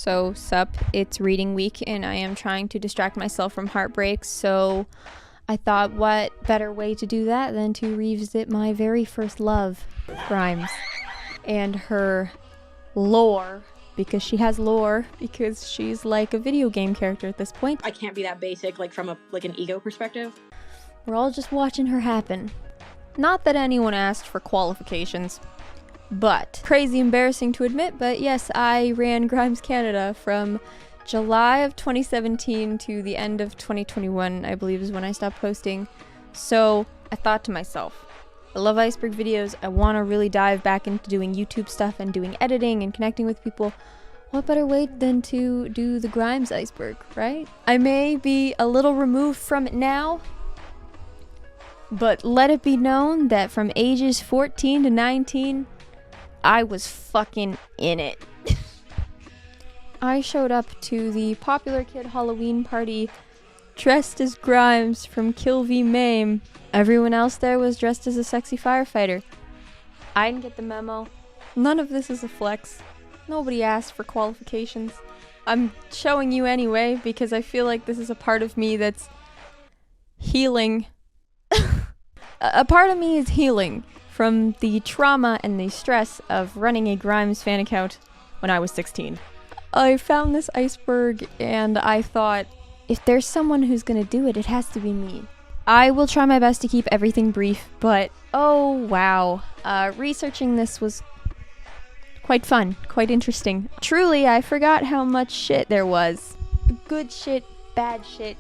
So, sup, it's reading week and I am trying to distract myself from heartbreak, so I thought what better way to do that than to revisit my very first love, Grimes, and her lore, because she has lore, because she's like a video game character at this point. I can't be that basic, like from an ego perspective. We're all just watching her happen. Not that anyone asked for qualifications. But, crazy embarrassing to admit, but yes, I ran Grimes Canada from July of 2017 to the end of 2021, I believe is when I stopped posting. So, I thought to myself, I love Iceberg videos, I want to really dive back into doing YouTube stuff and doing editing and connecting with people. What better way than to do the Grimes Iceberg, right? I may be a little removed from it now, but let it be known that from ages 14 to 19, I was fucking in it. I showed up to the popular kid Halloween party dressed as Grimes from Kill v Mame. Everyone else there was dressed as a sexy firefighter. I didn't get the memo. None of this is a flex. Nobody asked for qualifications. I'm showing you anyway because I feel like this is a part of me that's healing. A part of me is healing from the trauma and the stress of running a Grimes fan account when I was 16. I found this iceberg and I thought, if there's someone who's gonna do it, it has to be me. I will try my best to keep everything brief, but oh wow. Researching this was quite fun, quite interesting. Truly, I forgot how much shit there was. Good shit, bad shit,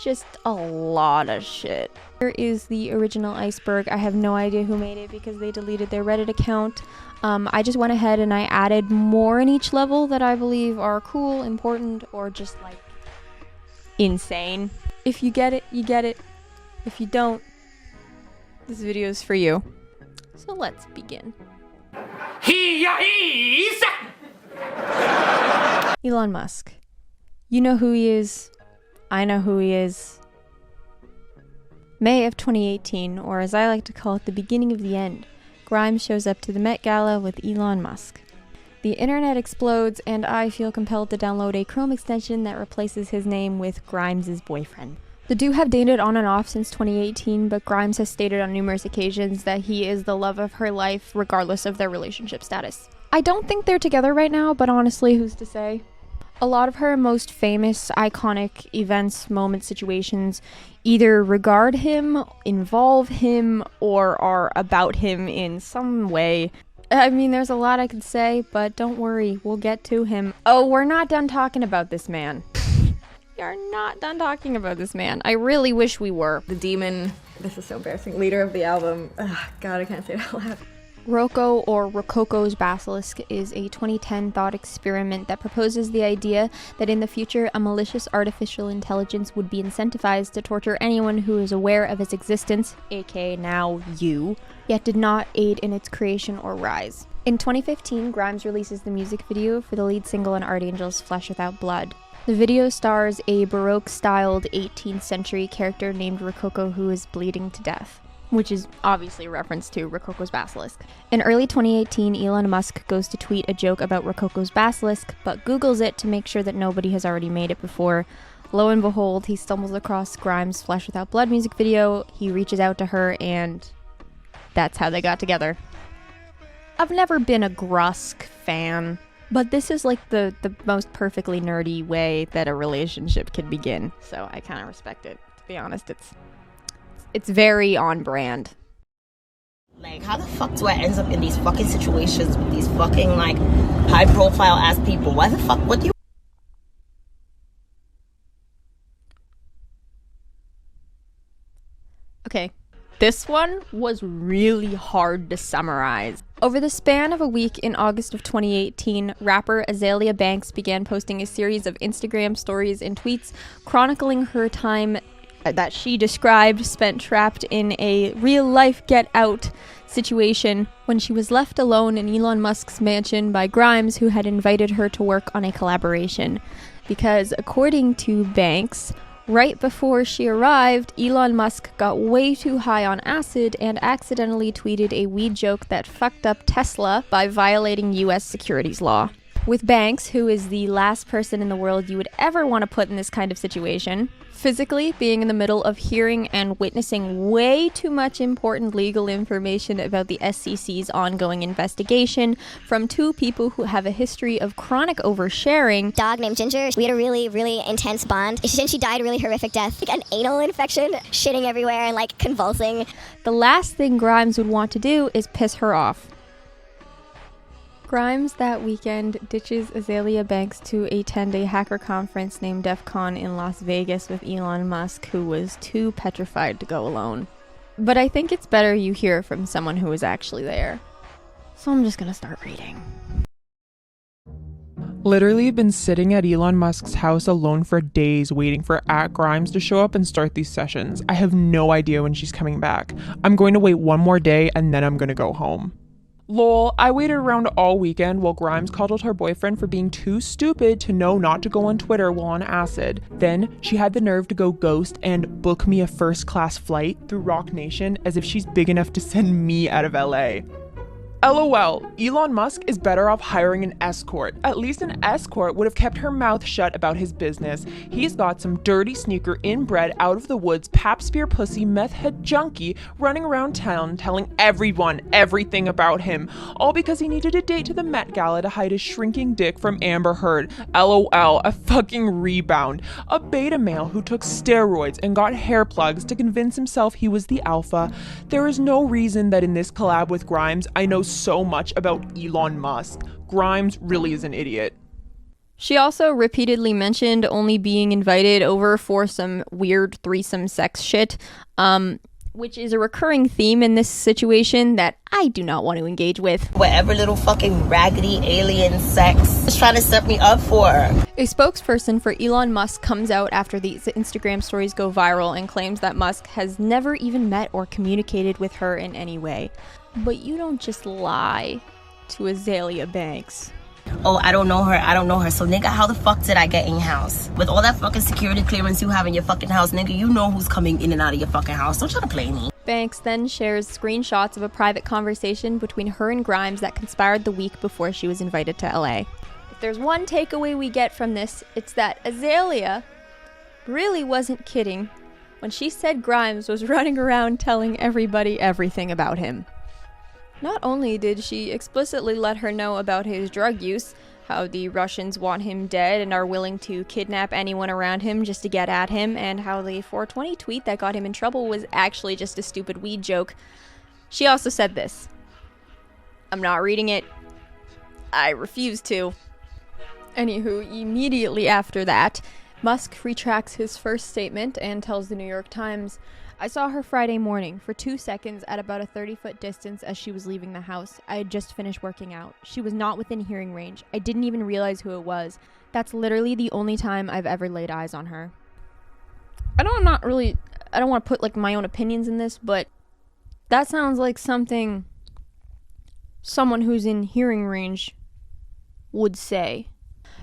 just a lot of shit. Here is the original iceberg. I have no idea who made it because they deleted their Reddit account. I just went ahead and I added more in each level that I believe are cool, important, or just like insane. If you get it, you get it. If you don't, this video is for you. So let's begin. Elon Musk. You know who he is. I know who he is. May of 2018, or as I like to call it, the beginning of the end, Grimes shows up to the Met Gala with Elon Musk. The internet explodes, and I feel compelled to download a Chrome extension that replaces his name with Grimes' boyfriend. The two have dated on and off since 2018, but Grimes has stated on numerous occasions that he is the love of her life, regardless of their relationship status. I don't think they're together right now, but honestly, who's to say? A lot of her most famous, iconic events, moments, situations either regard him, involve him, or are about him in some way. I mean, there's a lot I could say, but don't worry, we'll get to him. Oh, we're not done talking about this man. We are not done talking about this man. I really wish we were. The demon, this is so embarrassing, leader of the album. Ugh, God, I can't say it out loud. Rococo, or Rococo's basilisk, is a 2010 thought experiment that proposes the idea that in the future a malicious artificial intelligence would be incentivized to torture anyone who is aware of its existence, aka now you, yet did not aid in its creation or rise. In 2015, Grimes releases the music video for the lead single on Art Angel's Flesh Without Blood. The video stars a Baroque-styled 18th century character named Rococo who is bleeding to death, which is obviously a reference to Rococo's basilisk. In early 2018, Elon Musk goes to tweet a joke about Rococo's basilisk, but Googles it to make sure that nobody has already made it before. Lo and behold, he stumbles across Grimes' Flesh Without Blood music video, he reaches out to her, and that's how they got together. I've never been a Grusk fan, but this is like the most perfectly nerdy way that a relationship can begin, so I kind of respect it. To be honest, it's very on brand. Like, how the fuck do I end up in these fucking situations with these fucking, like, high-profile ass people? Why the fuck? What do you... Okay, this one was really hard to summarize. Over the span of a week in August of 2018, rapper Azealia Banks began posting a series of Instagram stories and tweets chronicling her time that she described spent trapped in a real-life get-out situation when she was left alone in Elon Musk's mansion by Grimes, who had invited her to work on a collaboration. Because according to Banks, right before she arrived, Elon Musk got way too high on acid and accidentally tweeted a weed joke that fucked up Tesla by violating US securities law. With Banks, who is the last person in the world you would ever want to put in this kind of situation, physically being in the middle of hearing and witnessing way too much important legal information about the SEC's ongoing investigation from two people who have a history of chronic oversharing. Dog named Ginger. We had a really, really intense bond. She died a really horrific death. Like an anal infection, shitting everywhere and like convulsing. The last thing Grimes would want to do is piss her off. Grimes that weekend ditches Azealia Banks to a 10-day hacker conference named DEF CON in Las Vegas with Elon Musk, who was too petrified to go alone. But I think it's better you hear from someone who was actually there. So I'm just gonna start reading. Literally been sitting at Elon Musk's house alone for days waiting for @Grimes to show up and start these sessions. I have no idea when she's coming back. I'm going to wait one more day and then I'm gonna go home. Lol, I waited around all weekend while Grimes coddled her boyfriend for being too stupid to know not to go on Twitter while on acid. Then she had the nerve to go ghost and book me a first-class flight through Rock Nation as if she's big enough to send me out of LA. LOL, Elon Musk is better off hiring an escort. At least an escort would have kept her mouth shut about his business. He's got some dirty sneaker inbred out of the woods pap spear pussy meth head junkie running around town telling everyone everything about him, all because he needed a date to the Met Gala to hide his shrinking dick from Amber Heard. LOL, a fucking rebound. A beta male who took steroids and got hair plugs to convince himself he was the alpha. There is no reason that in this collab with Grimes I know so much about Elon Musk. Grimes really is an idiot. She also repeatedly mentioned only being invited over for some weird threesome sex shit, which is a recurring theme in this situation that I do not want to engage with. Whatever little fucking raggedy alien sex is trying to set me up for. A spokesperson for Elon Musk comes out after these Instagram stories go viral and claims that Musk has never even met or communicated with her in any way. But you don't just lie to Azealia Banks. Oh, I don't know her. So nigga, how the fuck did I get in your house? With all that fucking security clearance you have in your fucking house, nigga, you know who's coming in and out of your fucking house. Don't try to play me. Banks then shares screenshots of a private conversation between her and Grimes that conspired the week before she was invited to LA. If there's one takeaway we get from this, it's that Azealia really wasn't kidding when she said Grimes was running around telling everybody everything about him. Not only did she explicitly let her know about his drug use, how the Russians want him dead and are willing to kidnap anyone around him just to get at him, and how the 420 tweet that got him in trouble was actually just a stupid weed joke, she also said this. I'm not reading it. I refuse to. Anywho, immediately after that, Musk retracts his first statement and tells the New York Times, I saw her Friday morning for 2 seconds at about a 30-foot distance as she was leaving the house. I had just finished working out. She was not within hearing range. I didn't even realize who it was. That's literally the only time I've ever laid eyes on her. I don't want to put like my own opinions in this, but that sounds like something someone who's in hearing range would say.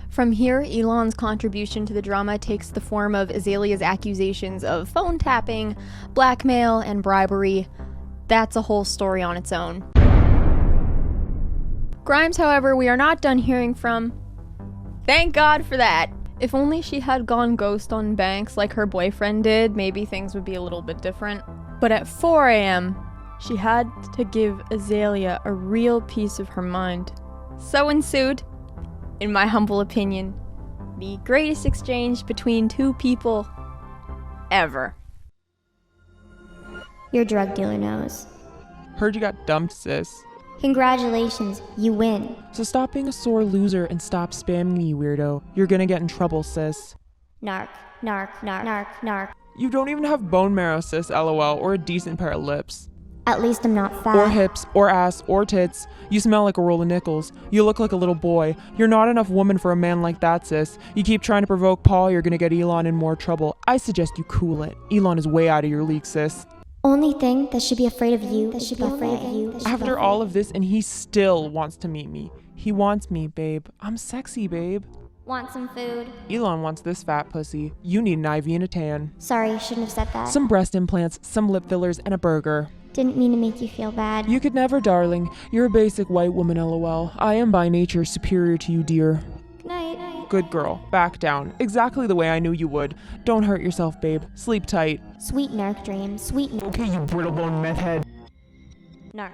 From here, Elon's contribution to the drama takes the form of Azealia's accusations of phone tapping, blackmail, and bribery. That's a whole story on its own. Grimes, however, we are not done hearing from. Thank God for that. If only she had gone ghost on Banks like her boyfriend did, maybe things would be a little bit different. But at 4 a.m., she had to give Azealia a real piece of her mind. So ensued, in my humble opinion, the greatest exchange between two people ever. Your drug dealer knows. Heard you got dumped, sis. Congratulations, you win. So stop being a sore loser and stop spamming me, you weirdo. You're gonna get in trouble, sis. Narc, narc, narc, narc, narc. You don't even have bone marrow, sis, LOL, or a decent pair of lips. At least I'm not fat. Or hips, or ass, or tits. You smell like a roll of nickels. You look like a little boy. You're not enough woman for a man like that, sis. You keep trying to provoke Paul, you're gonna get Elon in more trouble. I suggest you cool it. Elon is way out of your league, sis. Only thing that should be afraid of you, that should be afraid of you. After all of this, and he still wants to meet me. He wants me, babe. I'm sexy, babe. Want some food? Elon wants this fat pussy. You need an IV and a tan. Sorry, shouldn't have said that. Some breast implants, some lip fillers, and a burger. Didn't mean to make you feel bad. You could never, darling. You're a basic white woman, lol. I am by nature superior to you, dear. Good night. Good girl. Back down. Exactly the way I knew you would. Don't hurt yourself, babe. Sleep tight. Sweet narc dreams. Sweet narc. Okay, you brittle bone meth head. Narc.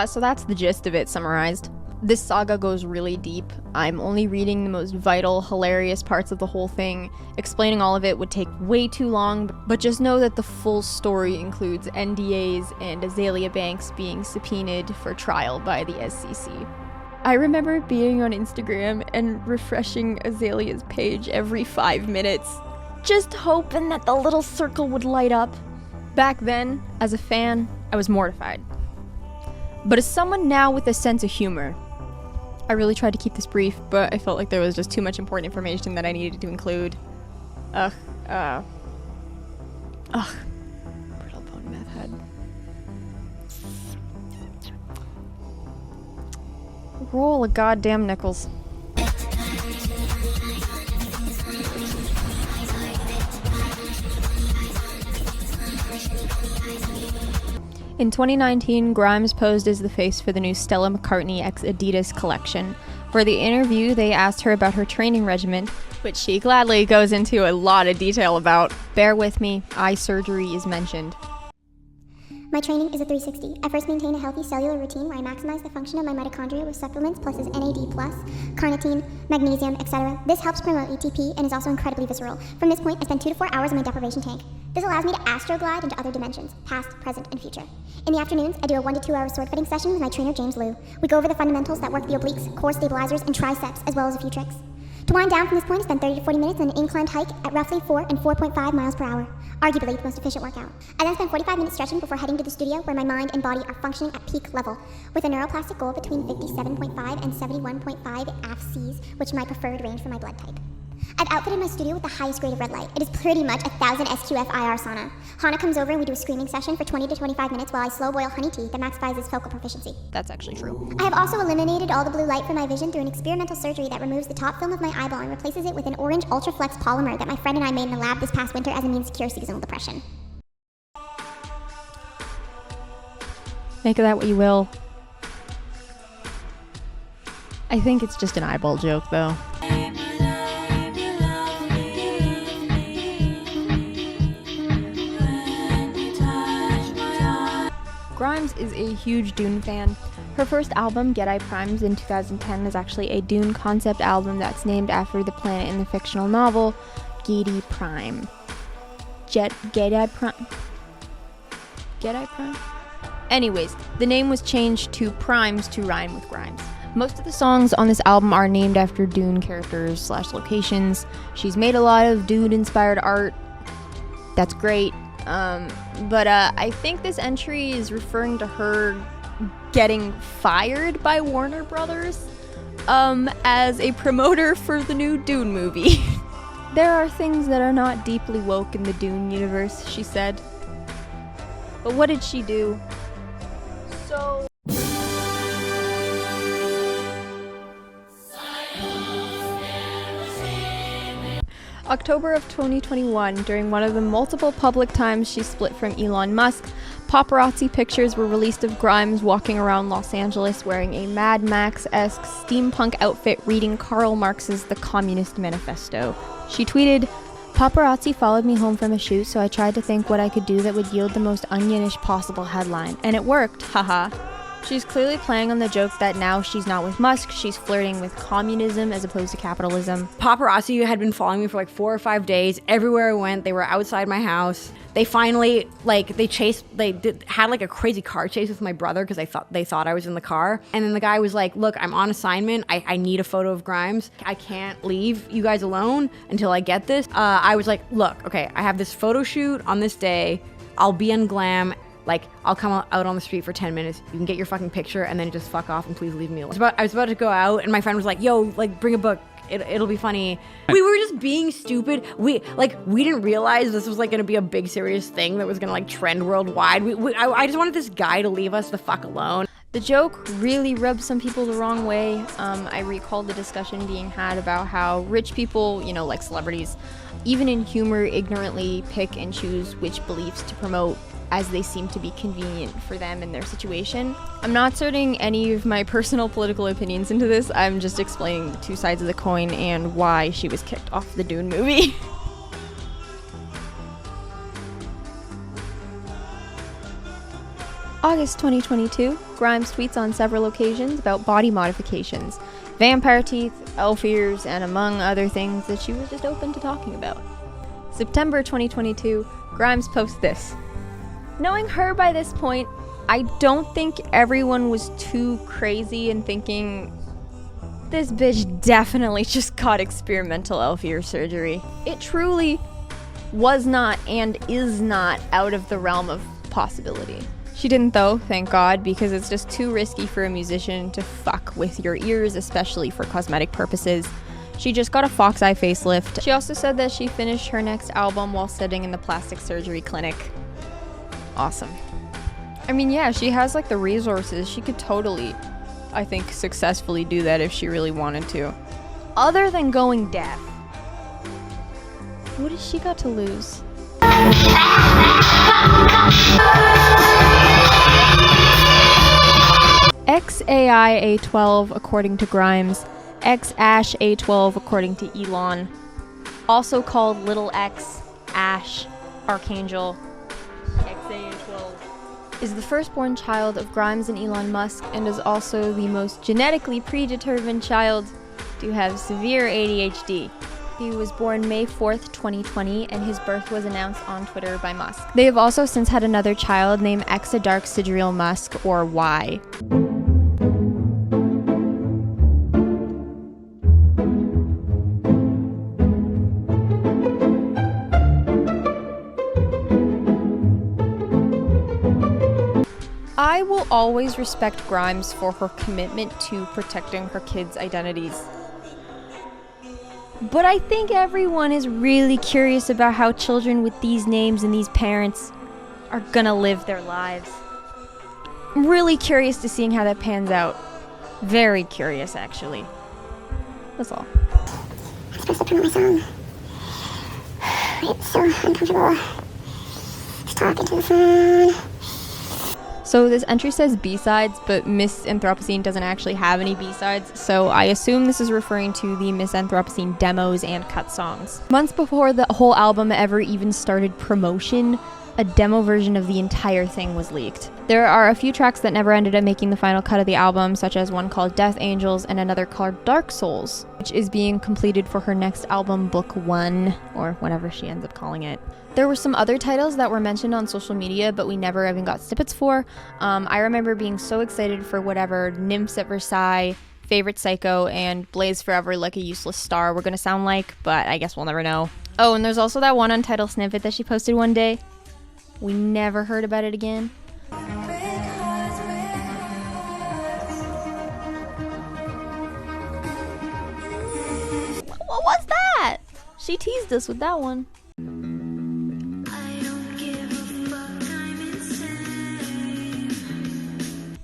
So that's the gist of it summarized. This saga goes really deep. I'm only reading the most vital, hilarious parts of the whole thing. Explaining all of it would take way too long, but just know that the full story includes NDAs and Azealia Banks being subpoenaed for trial by the SEC. I remember being on Instagram and refreshing Azalea's page every 5 minutes, just hoping that the little circle would light up. Back then, as a fan, I was mortified. But as someone now with a sense of humor, I really tried to keep this brief, but I felt like there was just too much important information that I needed to include. Brittle bone meth head. Roll a goddamn nickels. In 2019, Grimes posed as the face for the new Stella McCartney x Adidas collection. For the interview, they asked her about her training regimen, which she gladly goes into a lot of detail about. Bear with me, eye surgery is mentioned. My training is a 360. I first maintain a healthy cellular routine where I maximize the function of my mitochondria with supplements plus as NAD+, carnitine, magnesium, etc. This helps promote ATP and is also incredibly visceral. From this point, I spend 2 to 4 hours in my deprivation tank. This allows me to astroglide into other dimensions, past, present, and future. In the afternoons, I do a 1 to 2 hour sword fighting session with my trainer James Liu. We go over the fundamentals that work the obliques, core stabilizers, and triceps, as well as a few tricks. To wind down from this point, I spend 30 to 40 minutes on an inclined hike at roughly 4 and 4.5 miles per hour. Arguably the most efficient workout. I then spend 45 minutes stretching before heading to the studio where my mind and body are functioning at peak level, with a neuroplastic goal between 57.5 and 71.5 AFCs, which is my preferred range for my blood type. I've outfitted my studio with the highest grade of red light. It is pretty much 1,000 SQF IR sauna. Hana comes over and we do a screaming session for 20 to 25 minutes while I slow boil honey tea that maximizes focal proficiency. That's actually true. I have also eliminated all the blue light from my vision through an experimental surgery that removes the top film of my eyeball and replaces it with an orange Ultraflex polymer that my friend and I made in the lab this past winter as a means to cure seasonal depression. Make of that what you will. I think it's just an eyeball joke, though. Grimes is a huge Dune fan. Her first album, Geidi Primes, in 2010 is actually a Dune concept album that's named after the planet in the fictional novel Geidi Prime. Geidi Prime? Anyways, the name was changed to Primes to rhyme with Grimes. Most of the songs on this album are named after Dune characters / locations. She's made a lot of Dune-inspired art. That's great. But I think this entry is referring to her getting fired by Warner Brothers as a promoter for the new Dune movie. There are things that are not deeply woke in the Dune universe, she said. But what did she do? So... October of 2021, during one of the multiple public times she split from Elon Musk, paparazzi pictures were released of Grimes walking around Los Angeles wearing a Mad Max-esque steampunk outfit reading Karl Marx's The Communist Manifesto. She tweeted, "Paparazzi followed me home from a shoot, so I tried to think what I could do that would yield the most onionish possible headline. And it worked, haha." She's clearly playing on the joke that now she's not with Musk, she's flirting with communism as opposed to capitalism. Paparazzi had been following me for like 4 or 5 days. Everywhere I went, they were outside my house. They finally, had like a crazy car chase with my brother because they thought I was in the car. And then the guy was like, "Look, I'm on assignment. I need a photo of Grimes. I can't leave you guys alone until I get this." I was like, "Look, okay, I have this photo shoot on this day. I'll be on Glam. Like, I'll come out on the street for 10 minutes. You can get your fucking picture and then just fuck off and please leave me alone." I was about to go out and my friend was like, "Yo, like, bring a book. It'll be funny." We were just being stupid. We didn't realize this was like gonna be a big serious thing that was gonna like trend worldwide. I just wanted this guy to leave us the fuck alone. The joke really rubbed some people the wrong way. I recall the discussion being had about how rich people, like celebrities, even in humor, ignorantly pick and choose which beliefs to promote as they seem to be convenient for them in their situation. I'm not inserting any of my personal political opinions into this. I'm just explaining the two sides of the coin and why she was kicked off the Dune movie. August 2022, Grimes tweets on several occasions about body modifications, vampire teeth, elf ears, and among other things that she was just open to talking about. September 2022, Grimes posts this. Knowing her by this point, I don't think everyone was too crazy in thinking this bitch definitely just got experimental elf ear surgery. It truly was not and is not out of the realm of possibility. She didn't though, thank God, because it's just too risky for a musician to fuck with your ears, especially for cosmetic purposes. She just got a fox eye facelift. She also said that she finished her next album while sitting in the plastic surgery clinic. Awesome. I mean, yeah, she has like the resources. She could totally, I think, successfully do that if she really wanted to. Other than going deaf. What has she got to lose? XAI A12 according to Grimes, X-Ash A12 according to Elon, also called Little X, Ash, Archangel, XA A12, is the firstborn child of Grimes and Elon Musk and is also the most genetically predetermined child to have severe ADHD. He was born May 4th, 2020, and his birth was announced on Twitter by Musk. They have also since had another child named Exadarch Sidriel Musk, or Y. I will always respect Grimes for her commitment to protecting her kids' identities. But I think everyone is really curious about how children with these names and these parents are gonna live their lives. I'm really curious to seeing how that pans out. Very curious, actually. That's all. I'm supposed to put on my song. It's so uncomfortable. Just talking to the phone. So this entry says B-sides, but Miss Anthropocene doesn't actually have any B-sides, so I assume this is referring to the Miss Anthropocene demos and cut songs. Months before the whole album ever even started promotion, a demo version of the entire thing was leaked. There are a few tracks that never ended up making the final cut of the album, such as one called Death Angels and another called Dark Souls, which is being completed for her next album, Book 1, or whatever she ends up calling it. There were some other titles that were mentioned on social media, but we never even got snippets for. I remember being so excited for whatever Nymphs at Versailles, Favorite Psycho, and Blaze Forever Like a Useless Star were gonna sound like, but I guess we'll never know. Oh, and there's also that one untitled snippet that she posted one day. We never heard about it again. What was that? She teased us with that one.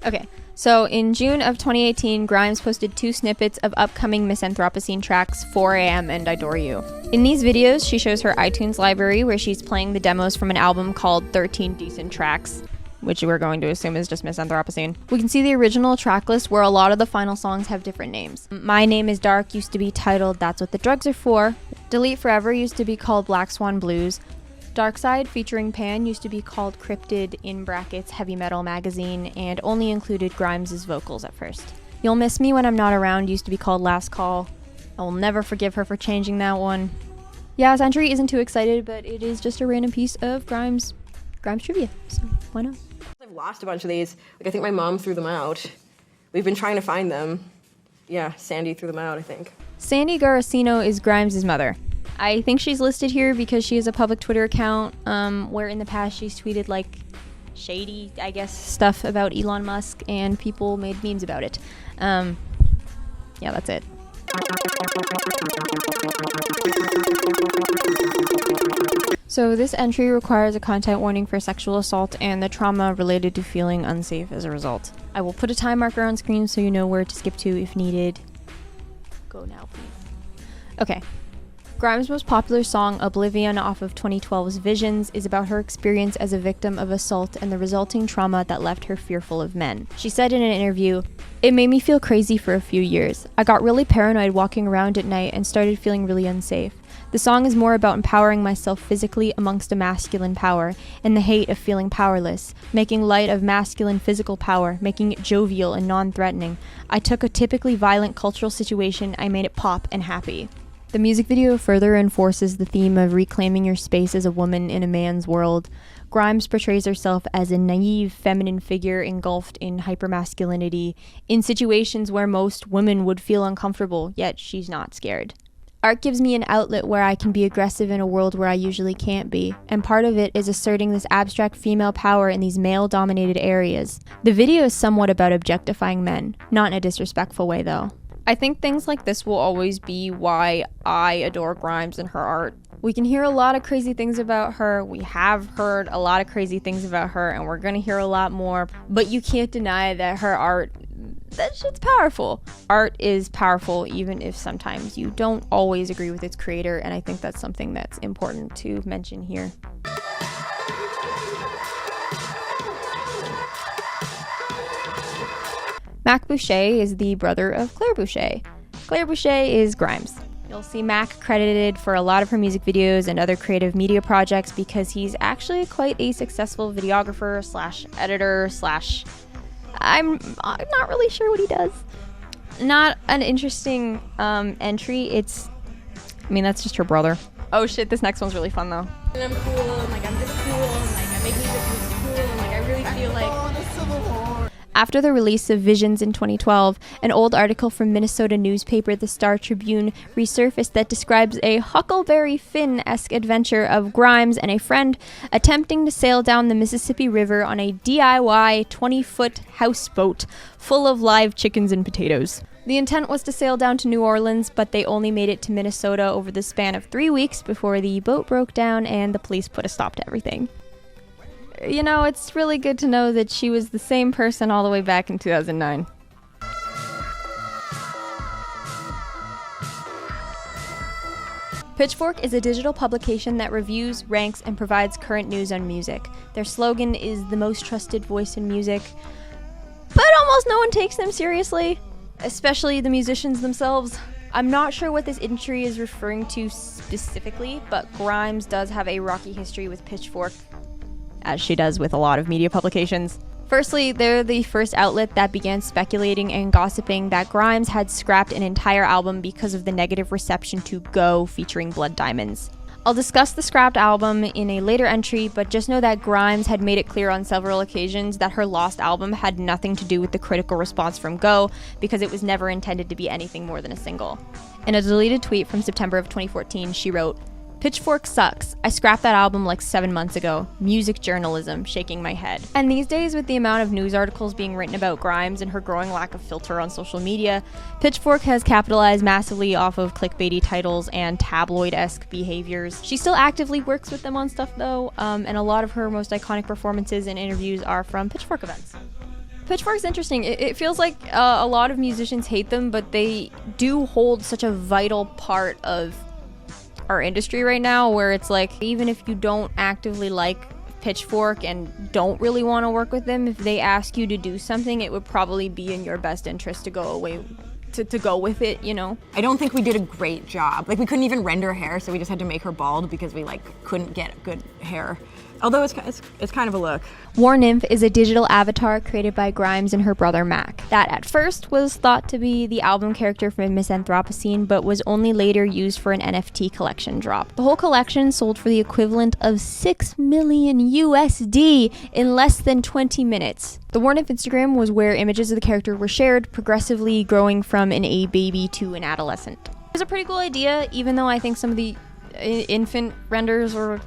Okay, so in June of 2018, Grimes posted 2 snippets of upcoming Miss Anthropocene tracks, 4 AM and Adore You. In these videos, she shows her iTunes library where she's playing the demos from an album called 13 Decent Tracks, which we're going to assume is just Miss Anthropocene. We can see the original track list where a lot of the final songs have different names. My Name is Dark used to be titled That's What the Drugs Are For. Delete Forever used to be called Black Swan Blues. Dark Side featuring Pan used to be called Cryptid in brackets Heavy Metal Magazine and only included Grimes' vocals at first. You'll Miss Me When I'm Not Around used to be called Last Call. I will never forgive her for changing that one. Yeah, this entry isn't too excited, but it is just a random piece of Grimes trivia, so why not? I've lost a bunch of these. Like, I think my mom threw them out. We've been trying to find them. Yeah, Sandy threw them out, I think. Sandy Garacino is Grimes' mother. I think she's listed here because she has a public Twitter account where in the past she's tweeted like shady, I guess, stuff about Elon Musk and people made memes about it. Yeah, that's it. So this entry requires a content warning for sexual assault and the trauma related to feeling unsafe as a result. I will put a time marker on screen so you know where to skip to if needed. Go now, please. Okay. Grimes' most popular song, Oblivion, off of 2012's Visions, is about her experience as a victim of assault and the resulting trauma that left her fearful of men. She said in an interview, "It made me feel crazy for a few years. I got really paranoid walking around at night and started feeling really unsafe. The song is more about empowering myself physically amongst a masculine power, and the hate of feeling powerless, making light of masculine physical power, making it jovial and non-threatening. I took a typically violent cultural situation, I made it pop and happy." The music video further enforces the theme of reclaiming your space as a woman in a man's world. Grimes portrays herself as a naive, feminine figure engulfed in hypermasculinity, in situations where most women would feel uncomfortable, yet she's not scared. Art gives me an outlet where I can be aggressive in a world where I usually can't be, and part of it is asserting this abstract female power in these male-dominated areas. The video is somewhat about objectifying men, not in a disrespectful way though. I think things like this will always be why I adore Grimes and her art. We can hear a lot of crazy things about her, we have heard a lot of crazy things about her, and we're gonna hear a lot more, but you can't deny that her art, that shit's powerful. Art is powerful even if sometimes you don't always agree with its creator, and I think that's something that's important to mention here. Mac Boucher is the brother of Claire Boucher. Claire Boucher is Grimes. You'll see Mac credited for a lot of her music videos and other creative media projects because he's actually quite a successful videographer slash editor slash... I'm not really sure what he does. Not an interesting entry. That's just her brother. Oh shit, this next one's really fun though. And I'm cool, and like I'm just cool, and like I make music that's cool, and like I really feel like... After the release of Visions in 2012, an old article from Minnesota newspaper The Star Tribune resurfaced that describes a Huckleberry Finn-esque adventure of Grimes and a friend attempting to sail down the Mississippi River on a DIY 20-foot houseboat full of live chickens and potatoes. The intent was to sail down to New Orleans, but they only made it to Minnesota over the span of 3 weeks before the boat broke down and the police put a stop to everything. You know, it's really good to know that she was the same person all the way back in 2009. Pitchfork is a digital publication that reviews, ranks, and provides current news on music. Their slogan is the most trusted voice in music, but almost no one takes them seriously, especially the musicians themselves. I'm not sure what this entry is referring to specifically, but Grimes does have a rocky history with Pitchfork, as she does with a lot of media publications. Firstly, they're the first outlet that began speculating and gossiping that Grimes had scrapped an entire album because of the negative reception to Go featuring Blood Diamonds. I'll discuss the scrapped album in a later entry, but just know that Grimes had made it clear on several occasions that her lost album had nothing to do with the critical response from Go, because it was never intended to be anything more than a single. In a deleted tweet from September of 2014, she wrote, "Pitchfork sucks. I scrapped that album like 7 months ago. Music journalism, shaking my head." And these days, with the amount of news articles being written about Grimes and her growing lack of filter on social media, Pitchfork has capitalized massively off of clickbaity titles and tabloid-esque behaviors. She still actively works with them on stuff though, and a lot of her most iconic performances and interviews are from Pitchfork events. Pitchfork's interesting. It feels like a lot of musicians hate them, but they do hold such a vital part of our industry right now, where it's like, even if you don't actively like Pitchfork and don't really want to work with them, if they ask you to do something, it would probably be in your best interest to go away to go with it, you know? I don't think we did a great job. Like, we couldn't even render hair, so we just had to make her bald because we like couldn't get good hair. Although it's kind of a look. War Nymph is a digital avatar created by Grimes and her brother Mac, that at first was thought to be the album character from Misanthropocene, but was only later used for an NFT collection drop. The whole collection sold for the equivalent of 6 million USD in less than 20 minutes. The War Nymph Instagram was where images of the character were shared, progressively growing from a baby to an adolescent. It was a pretty cool idea, even though I think some of the infant renders were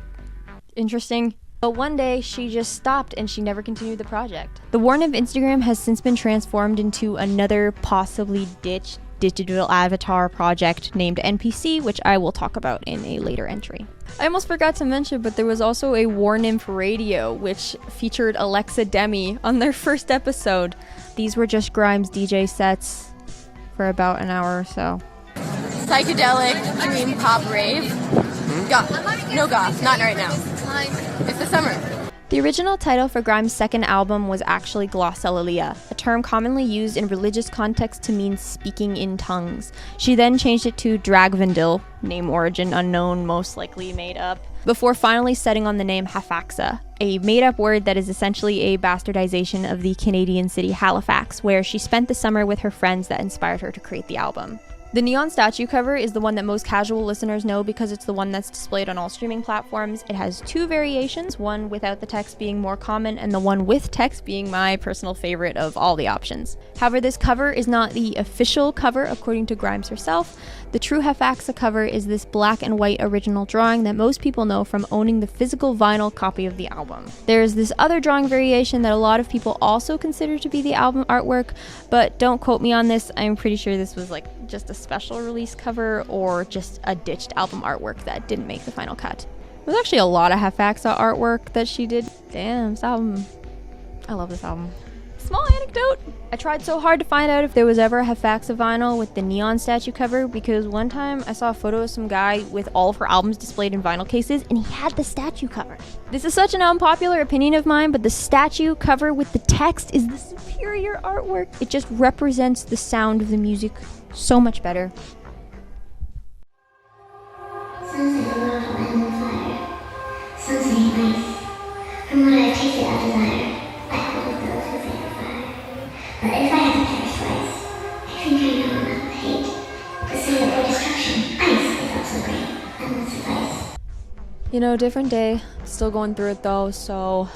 interesting. But one day, she just stopped and she never continued the project. The War Nymph Instagram has since been transformed into another possibly ditched digital avatar project named NPC, which I will talk about in a later entry. I almost forgot to mention, but there was also a War Nymph radio, which featured Alexa Demi on their first episode. These were just Grimes DJ sets for about an hour or so. psychedelic, dream pop rave. Goth. No goth, not right now. It's the summer. The original title for Grimes' second album was actually glossolalia, a term commonly used in religious context to mean speaking in tongues. She then changed it to Dragvendil, name origin unknown, most likely made up, before finally settling on the name Halfaxa, a made-up word that is essentially a bastardization of the Canadian city Halifax, where she spent the summer with her friends that inspired her to create the album. The neon statue cover is the one that most casual listeners know because it's the one that's displayed on all streaming platforms. It has two variations, one without the text being more common and the one with text being my personal favorite of all the options. However, this cover is not the official cover according to Grimes herself. The true Halfaxa cover is this black and white original drawing that most people know from owning the physical vinyl copy of the album. There's this other drawing variation that a lot of people also consider to be the album artwork, but don't quote me on this. I'm pretty sure this was like just a special release cover or just a ditched album artwork that didn't make the final cut. There's actually a lot of Halfaxa artwork that she did. Damn, this album. I love this album. Small anecdote. I tried so hard to find out if there was ever a Halfaxa vinyl with the neon statue cover because one time I saw a photo of some guy with all of her albums displayed in vinyl cases and he had the statue cover. This is such an unpopular opinion of mine, but the statue cover with the text is the superior artwork. It just represents the sound of the music so much better. Sunset a little hot and on fire. Sunset ain't nice. From what I've tasted of desire, I hold with those who say the fire. But if I had to perish twice, I think I know enough of hate to say that for destruction, ice is also great and would suffice. You know, different day. Still going through it though, so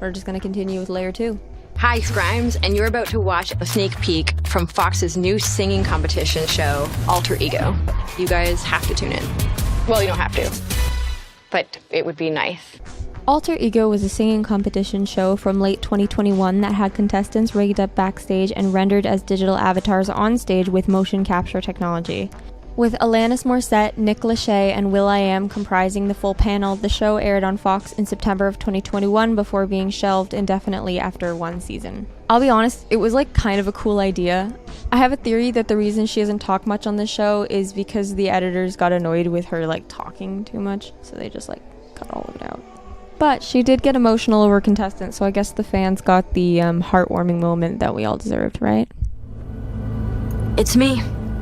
we're just gonna continue with layer 2. Hi, it's Grimes, and you're about to watch a sneak peek from Fox's new singing competition show, Alter Ego. You guys have to tune in. Well, you don't have to, but it would be nice. Alter Ego was a singing competition show from late 2021 that had contestants rigged up backstage and rendered as digital avatars on stage with motion capture technology. With Alanis Morissette, Nick Lachey, and will.i.am comprising the full panel, the show aired on Fox in September of 2021 before being shelved indefinitely after one season. I'll be honest, it was like kind of a cool idea. I have a theory that the reason she doesn't talk much on the show is because the editors got annoyed with her like talking too much, so they just like cut all of it out. But she did get emotional over contestants, so I guess the fans got the heartwarming moment that we all deserved, right? It's me,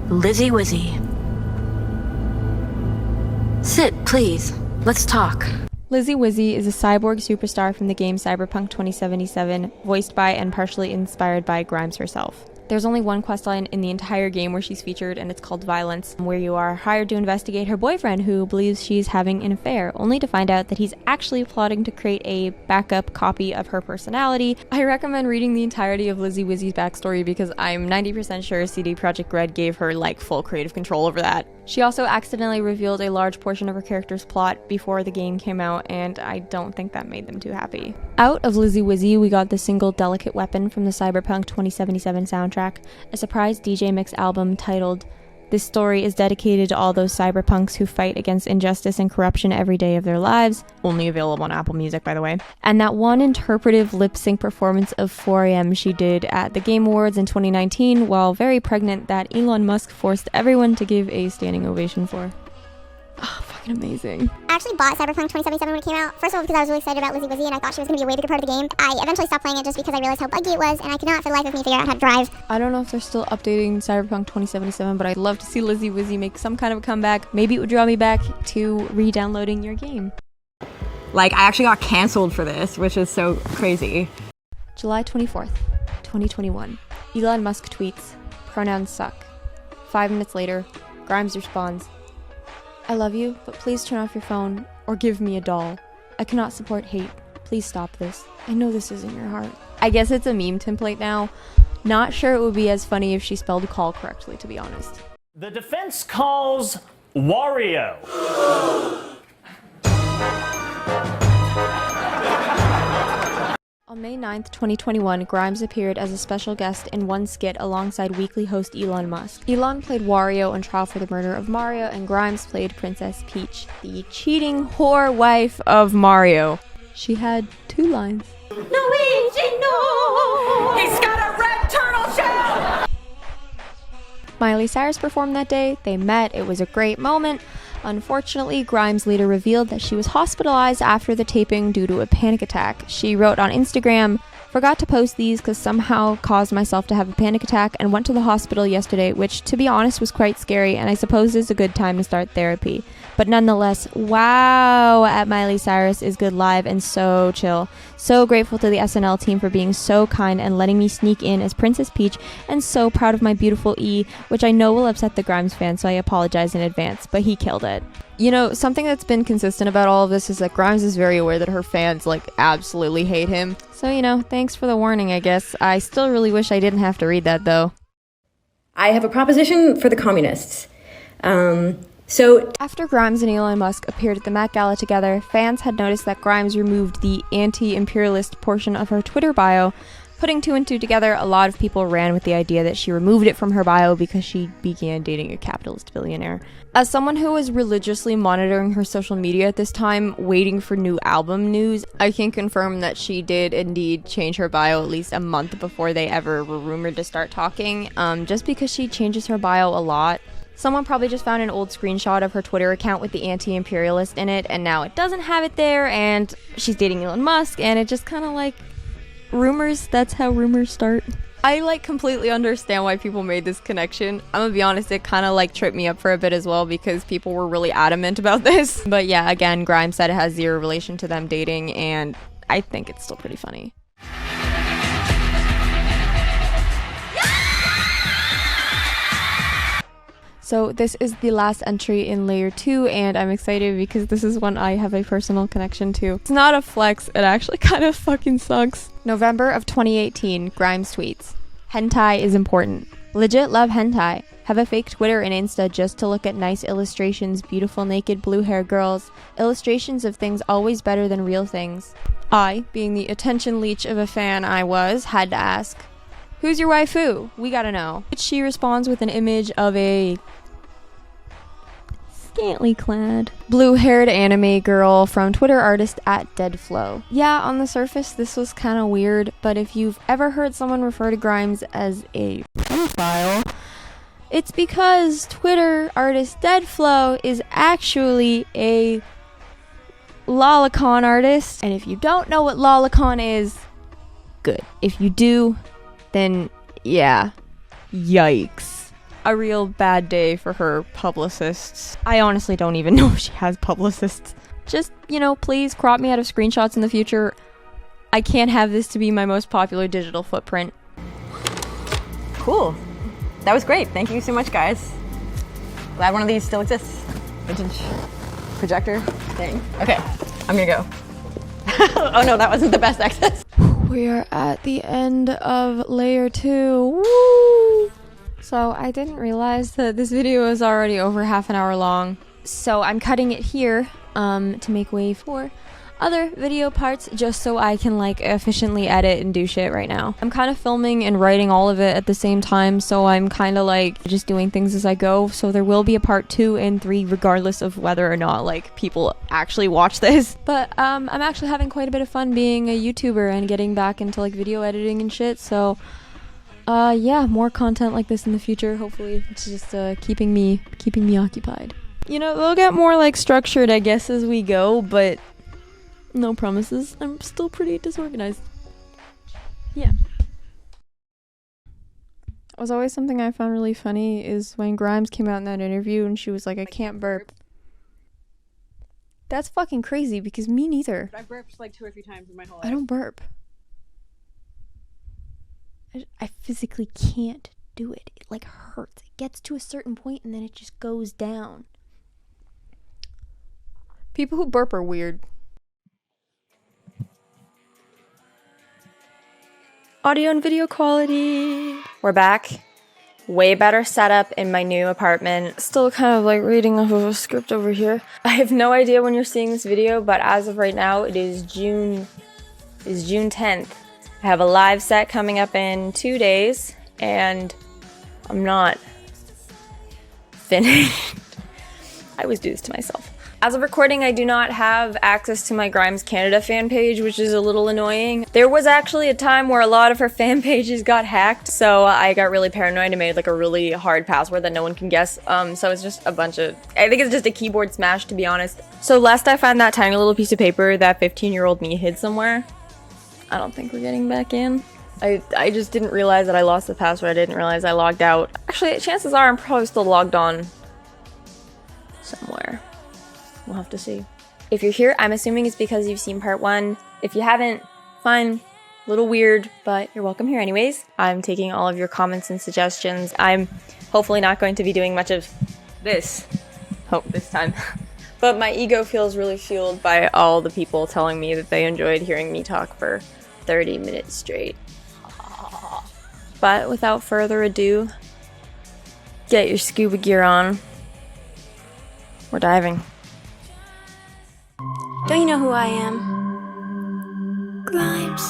Lizzy Wizzy. Sit, please. Let's talk. Lizzy Wizzy is a cyborg superstar from the game Cyberpunk 2077, voiced by and partially inspired by Grimes herself. There's only one questline in the entire game where she's featured, and it's called Violence, where you are hired to investigate her boyfriend who believes she's having an affair, only to find out that he's actually plotting to create a backup copy of her personality. I recommend reading the entirety of Lizzy Wizzy's backstory because I'm 90% sure CD Projekt Red gave her like full creative control over that. She also accidentally revealed a large portion of her character's plot before the game came out, and I don't think that made them too happy. Out of Lizzy Wizzy, we got the single Delicate Weapon from the Cyberpunk 2077 soundtrack, a surprise DJ mix album titled This Story is dedicated to all those cyberpunks who fight against injustice and corruption every day of their lives, only available on Apple Music, by the way. And that one interpretive lip-sync performance of 4am she did at the Game Awards in 2019 while very pregnant that Elon Musk forced everyone to give a standing ovation for. Oh, fucking amazing. I actually bought Cyberpunk 2077 when it came out. First of all, because I was really excited about Lizzy Wizzy and I thought she was going to be a way bigger part of the game. I eventually stopped playing it just because I realized how buggy it was and I could not for the life of me figure out how to drive. I don't know if they're still updating Cyberpunk 2077, but I'd love to see Lizzy Wizzy make some kind of a comeback. Maybe it would draw me back to re-downloading your game. Like, I actually got canceled for this, which is so crazy. July 24th, 2021. Elon Musk tweets, "Pronouns suck." 5 minutes later, Grimes responds, "I love you, but please turn off your phone or give me a doll. I cannot support hate. Please stop this. I know this isn't your heart." I guess it's a meme template now. Not sure it would be as funny if she spelled call correctly, to be honest. The defense calls Wario. On May 9th, 2021, Grimes appeared as a special guest in one skit alongside weekly host Elon Musk. Elon played Wario on Trial for the Murder of Mario, and Grimes played Princess Peach, the cheating whore wife of Mario. She had 2 lines. Luigi, no! He's got a red turtle shell! Miley Cyrus performed that day. They met. It was a great moment. Unfortunately, Grimes later revealed that she was hospitalized after the taping due to a panic attack. She wrote on Instagram, "Forgot to post these because somehow caused myself to have a panic attack and went to the hospital yesterday, which to be honest was quite scary, and I suppose is a good time to start therapy. But nonetheless, wow at Miley Cyrus is good live and so chill. So grateful to the SNL team for being so kind and letting me sneak in as Princess Peach, and so proud of my beautiful E, which I know will upset the Grimes fans, so I apologize in advance, but he killed it." You know, something that's been consistent about all of this is that Grimes is very aware that her fans, like, absolutely hate him. So, you know, thanks for the warning, I guess. I still really wish I didn't have to read that, though. I have a proposition for the communists. After Grimes and Elon Musk appeared at the Met Gala together, fans had noticed that Grimes removed the anti-imperialist portion of her Twitter bio. Putting two and two together, a lot of people ran with the idea that she removed it from her bio because she began dating a capitalist billionaire. As someone who was religiously monitoring her social media at this time, waiting for new album news, I can confirm that she did indeed change her bio at least a month before they ever were rumored to start talking, just because she changes her bio a lot. Someone probably just found an old screenshot of her Twitter account with the anti-imperialist in it, and now it doesn't have it there, and she's dating Elon Musk, and it just kind of like... rumors, that's how rumors start. I like completely understand why people made this connection. I'm gonna be honest, it kind of like tripped me up for a bit as well because people were really adamant about this. But yeah, again, Grimes said it has zero relation to them dating, and I think it's still pretty funny. So this is the last entry in layer 2, and I'm excited because this is one I have a personal connection to. It's not a flex, it actually kind of fucking sucks. November of 2018, Grimes tweets, "Hentai is important. Legit love hentai. Have a fake Twitter and Insta just to look at nice illustrations, beautiful naked blue hair girls. Illustrations of things always better than real things." I, being the attention leech of a fan I was, had to ask, "Who's your waifu? We gotta know." She responds with an image of a scantily clad blue-haired anime girl from Twitter artist @deadflow. Yeah, on the surface this was kind of weird, but if you've ever heard someone refer to Grimes as a pedophile, it's because Twitter artist Deadflow is actually a lolicon artist, and if you don't know what lolicon is, good. If you do, then yeah, yikes. A real bad day for her publicists. I honestly don't even know if she has publicists. Just, you know, please crop me out of screenshots in the future. I can't have this to be my most popular digital footprint. Cool. That was great. Thank you so much, guys. Glad one of these still exists. Vintage projector thing. Okay, I'm gonna go. Oh no, that wasn't the best access. We are at the end of layer 2. Woo! So I didn't realize that this video is already over half an hour long. So I'm cutting it here to make way for other video parts just so I can like efficiently edit and do shit right now. I'm kind of filming and writing all of it at the same time, so I'm kind of like just doing things as I go. So there will be a part 2 and 3 regardless of whether or not like people actually watch this. But I'm actually having quite a bit of fun being a YouTuber and getting back into like video editing and shit. So yeah, more content like this in the future. Hopefully it's just keeping me occupied. You know, they'll get more like structured I guess as we go, but no promises. I'm still pretty disorganized. Yeah. It was always something I found really funny is when Grimes came out in that interview and she was like, "I can't burp." That's fucking crazy because me neither. I burped like 2 or 3 times in my whole life. I don't burp. I physically can't do it. It like hurts. It gets to a certain point and then it just goes down. People who burp are weird. Audio and video quality. We're back. Way better setup in my new apartment. Still kind of like reading off of a script over here. I have no idea when you're seeing this video, but as of right now, it is June 10th. I have a live set coming up in 2 days, and I'm not finished. I always do this to myself. As of recording, I do not have access to my Grimes Canada fan page, which is a little annoying. There was actually a time where a lot of her fan pages got hacked, so I got really paranoid and made like a really hard password that no one can guess. So it's just a bunch of, I think it's just a keyboard smash, to be honest. So lest I find that tiny little piece of paper that 15-year-old me hid somewhere, I don't think we're getting back in. I just didn't realize that I lost the password. I didn't realize I logged out. Actually, chances are I'm probably still logged on somewhere. We'll have to see. If you're here, I'm assuming it's because you've seen part 1. If you haven't, fine. A little weird, but you're welcome here anyways. I'm taking all of your comments and suggestions. I'm hopefully not going to be doing much of this. Hope this time. But my ego feels really fueled by all the people telling me that they enjoyed hearing me talk for 30 minutes straight. But without further ado, get your scuba gear on. We're diving. Don't you know who I am? Grimes.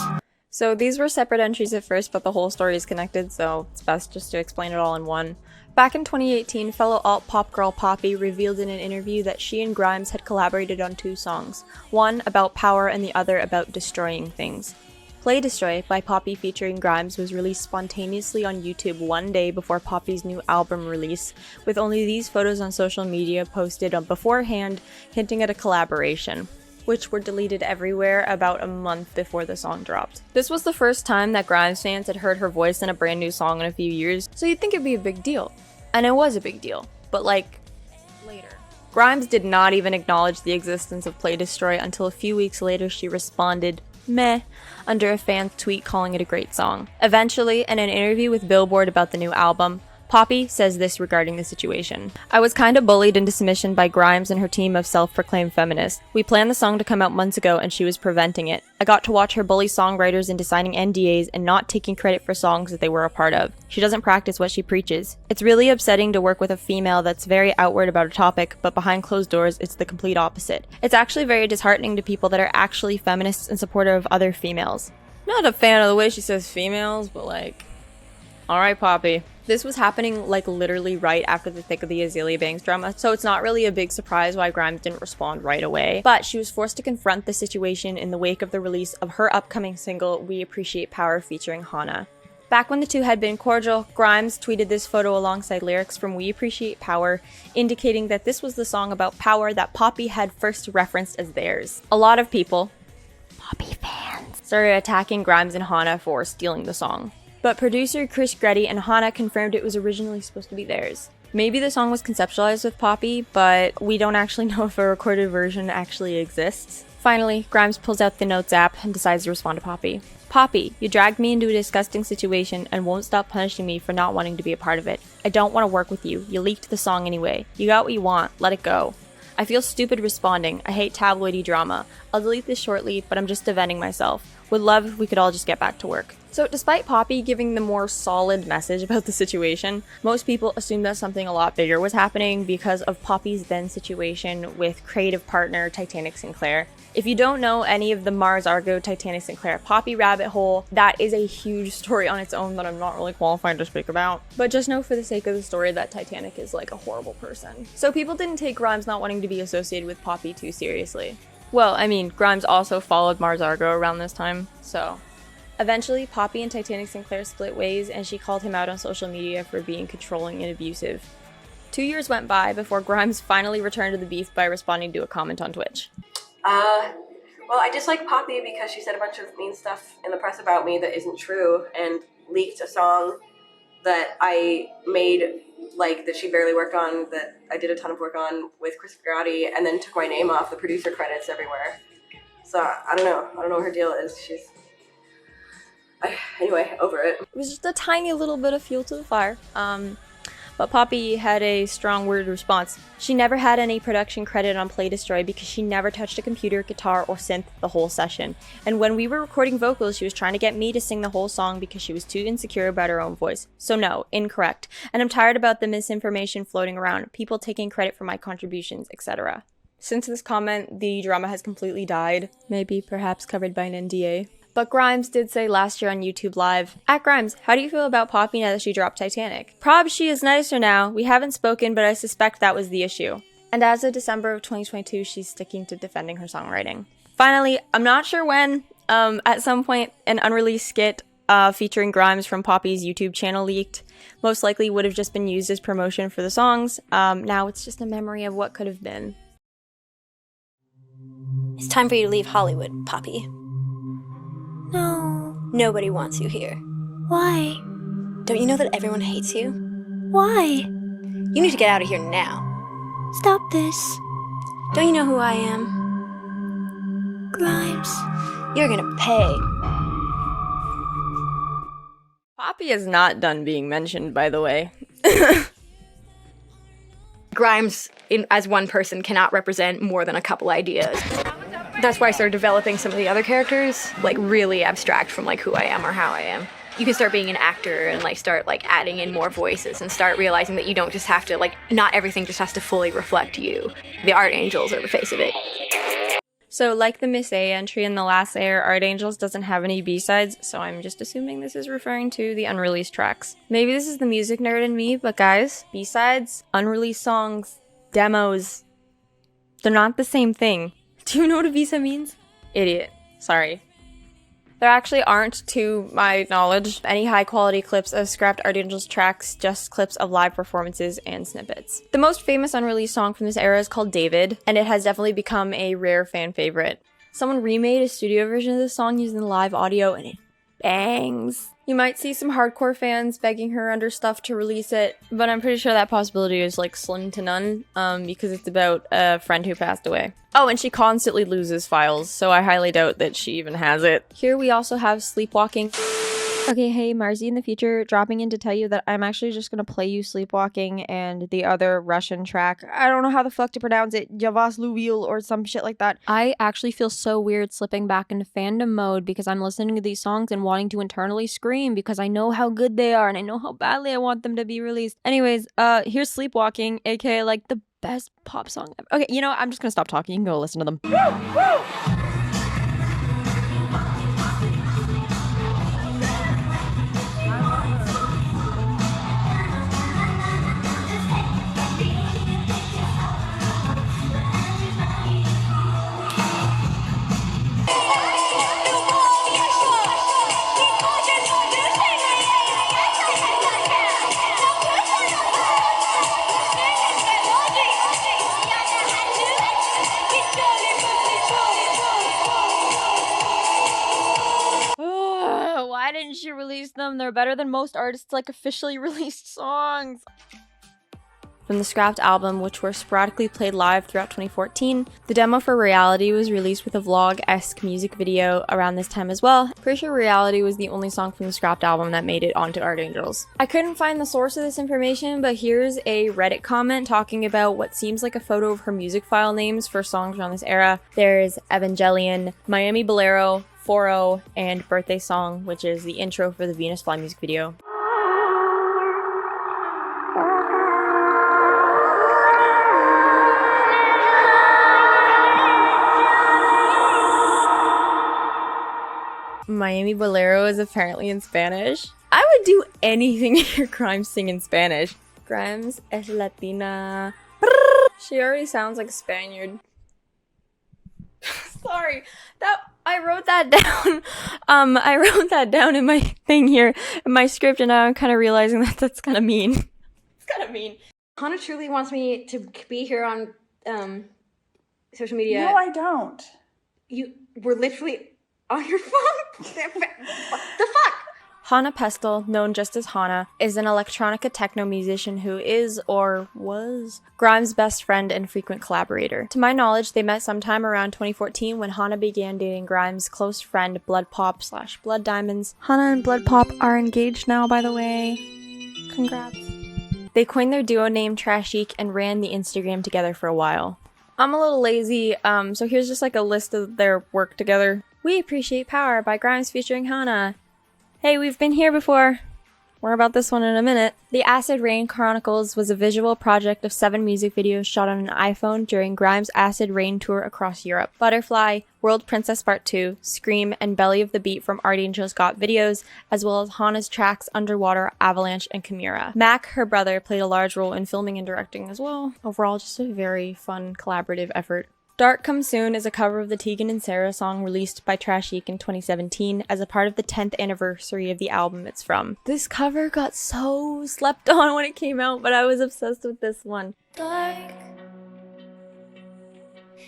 So these were separate entries at first, but the whole story is connected, so it's best just to explain it all in one. Back in 2018, fellow alt-pop girl Poppy revealed in an interview that she and Grimes had collaborated on 2 songs, one about power and the other about destroying things. Play Destroy by Poppy featuring Grimes was released spontaneously on YouTube one day before Poppy's new album release, with only these photos on social media posted beforehand hinting at a collaboration, which were deleted everywhere about a month before the song dropped. This was the first time that Grimes fans had heard her voice in a brand new song in a few years, so you'd think it'd be a big deal. And it was a big deal, but like, later. Grimes did not even acknowledge the existence of Play Destroy until a few weeks later she responded, "Meh," under a fan's tweet calling it a great song. Eventually, in an interview with Billboard about the new album, Poppy says this regarding the situation. "I was kinda bullied into submission by Grimes and her team of self-proclaimed feminists. We planned the song to come out months ago and she was preventing it. I got to watch her bully songwriters into signing NDAs and not taking credit for songs that they were a part of. She doesn't practice what she preaches. It's really upsetting to work with a female that's very outward about a topic, but behind closed doors, it's the complete opposite. It's actually very disheartening to people that are actually feminists and supportive of other females." Not a fan of the way she says females, but like, alright Poppy. This was happening like literally right after the thick of the Azealia Banks drama, so it's not really a big surprise why Grimes didn't respond right away, but she was forced to confront the situation in the wake of the release of her upcoming single, We Appreciate Power featuring Hana. Back when the two had been cordial, Grimes tweeted this photo alongside lyrics from We Appreciate Power, indicating that this was the song about power that Poppy had first referenced as theirs. A lot of people, Poppy fans, started attacking Grimes and Hana for stealing the song. But producer Chris Geidi and Hana confirmed it was originally supposed to be theirs. Maybe the song was conceptualized with Poppy, but we don't actually know if a recorded version actually exists. Finally, Grimes pulls out the Notes app and decides to respond to Poppy. "Poppy, you dragged me into a disgusting situation and won't stop punishing me for not wanting to be a part of it. I don't want to work with you. You leaked the song anyway. You got what you want. Let it go. I feel stupid responding. I hate tabloidy drama. I'll delete this shortly, but I'm just defending myself. Would love if we could all just get back to work." So despite Poppy giving the more solid message about the situation, most people assumed that something a lot bigger was happening because of Poppy's then situation with creative partner Titanic Sinclair. If you don't know any of the Mars Argo Titanic Sinclair Poppy rabbit hole, that is a huge story on its own that I'm not really qualified to speak about. But just know for the sake of the story that Titanic is like a horrible person. So people didn't take Grimes not wanting to be associated with Poppy too seriously. Well, I mean, Grimes also followed Mars Argo around this time, so. Eventually, Poppy and Titanic Sinclair split ways and she called him out on social media for being controlling and abusive. 2 years went by before Grimes finally returned to the beef by responding to a comment on Twitch. Well, I dislike Poppy because she said a bunch of mean stuff in the press about me that isn't true and leaked a song that I made, like, that she barely worked on, that I did a ton of work on with Chris Geidi, and then took my name off the producer credits everywhere. So, I don't know what her deal is. Anyway, over it. It was just a tiny little bit of fuel to the fire. But Poppy had a strong word response. She never had any production credit on Play Destroy because she never touched a computer, guitar, or synth the whole session. And when we were recording vocals, she was trying to get me to sing the whole song because she was too insecure about her own voice. So no, incorrect. And I'm tired about the misinformation floating around, people taking credit for my contributions, etc. Since this comment, the drama has completely died. Maybe perhaps covered by an NDA. But Grimes did say last year on YouTube Live, "At Grimes, how do you feel about Poppy now that she dropped Titanic? Prob she is nicer now. We haven't spoken, but I suspect that was the issue." And as of December of 2022, she's sticking to defending her songwriting. Finally, I'm not sure when, at some point, an unreleased skit featuring Grimes from Poppy's YouTube channel leaked. Most likely would have just been used as promotion for the songs. Now it's just a memory of what could have been. It's time for you to leave Hollywood, Poppy. No. Nobody wants you here. Why? Don't you know that everyone hates you? Why? You need to get out of here now. Stop this. Don't you know who I am? Grimes. You're gonna pay. Poppy is not done being mentioned, by the way. Grimes, as one person, cannot represent more than a couple ideas. That's why I started developing some of the other characters, like really abstract from like who I am or how I am. You can start being an actor and like start like adding in more voices and start realizing that you don't just have to like, not everything just has to fully reflect you. The art angels are the face of it. So like the Miss A entry in The Last Air, Art Angels doesn't have any B-sides, so I'm just assuming this is referring to the unreleased tracks. Maybe this is the music nerd in me, but guys, B-sides, unreleased songs, demos, they're not the same thing. Do you know what a B-side means? Idiot. Sorry. There actually aren't, to my knowledge, any high-quality clips of scrapped Art Angels tracks, just clips of live performances and snippets. The most famous unreleased song from this era is called David, and it has definitely become a rare fan favorite. Someone remade a studio version of this song using the live audio, and it bangs. You might see some hardcore fans begging her under stuff to release it, but I'm pretty sure that possibility is like slim to none, because it's about a friend who passed away. Oh, and she constantly loses files, so I highly doubt that she even has it. Here we also have Sleepwalking. Okay, hey, Marzi in the future, dropping in to tell you that I'm actually just gonna play you Sleepwalking and the other Russian track. I don't know how the fuck to pronounce it, Javas Luvil or some shit like that. I actually feel so weird slipping back into fandom mode because I'm listening to these songs and wanting to internally scream because I know how good they are and I know how badly I want them to be released. Anyways, here's Sleepwalking, aka like the best pop song ever. Okay, you know what? I'm just gonna stop talking. You can go listen to them. Why didn't she release them? They're better than most artists' like officially released songs. From the scrapped album, which were sporadically played live throughout 2014, the demo for Reality was released with a vlog-esque music video around this time as well. Pretty sure Reality was the only song from the scrapped album that made it onto Art Angels. I couldn't find the source of this information, but here's a Reddit comment talking about what seems like a photo of her music file names for songs around this era. There's Evangelion, Miami Bolero, 4-0, and Birthday Song, which is the intro for the Venus Fly music video. Miami Bolero is apparently in Spanish. I would do anything to hear Grimes sing in Spanish. Grimes es Latina. She already sounds like a Spaniard. Sorry, I wrote that down. I wrote that down in my thing here, in my script, and now I'm kind of realizing that that's kind of mean. It's kind of mean. Hana truly wants me to be here on social media. No, I don't. You were literally on your phone? What the fuck? Hana Pestel, known just as Hana, is an electronica techno musician who is, or was, Grimes' best friend and frequent collaborator. To my knowledge, they met sometime around 2014 when Hana began dating Grimes' close friend Blood Pop / Blood Diamonds. Hana and Blood Pop are engaged now, by the way. Congrats. They coined their duo name Trashique and ran the Instagram together for a while. I'm a little lazy, so here's just like a list of their work together. We Appreciate Power by Grimes featuring Hana. Hey, we've been here before. More about this one in a minute. The Acid Rain Chronicles was a visual project of 7 music videos shot on an iPhone during Grimes' Acid Rain tour across Europe. Butterfly, World Princess Part 2, Scream, and Belly of the Beat from Archangel's Got Videos, as well as Hana's tracks Underwater, Avalanche, and Chimera. Mac, her brother, played a large role in filming and directing as well. Overall, just a very fun collaborative effort. Dark Come Soon is a cover of the Tegan and Sara song released by Trashique in 2017 as a part of the 10th anniversary of the album it's from. This cover got so slept on when it came out, but I was obsessed with this one. Dark,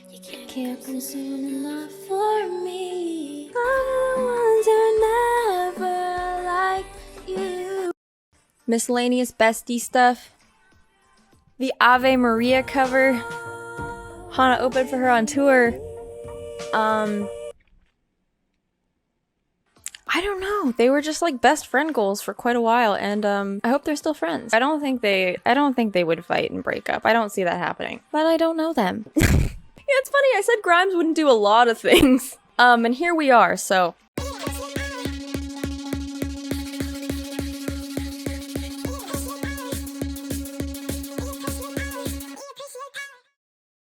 you can't consume enough for me. I'm the ones who never liked you. Miscellaneous bestie stuff. The Ave Maria cover. Hana opened for her on tour. I don't know. They were just like best friend goals for quite a while, and I hope they're still friends. I don't think they would fight and break up. I don't see that happening. But I don't know them. Yeah, it's funny. I said Grimes wouldn't do a lot of things. And here we are, so.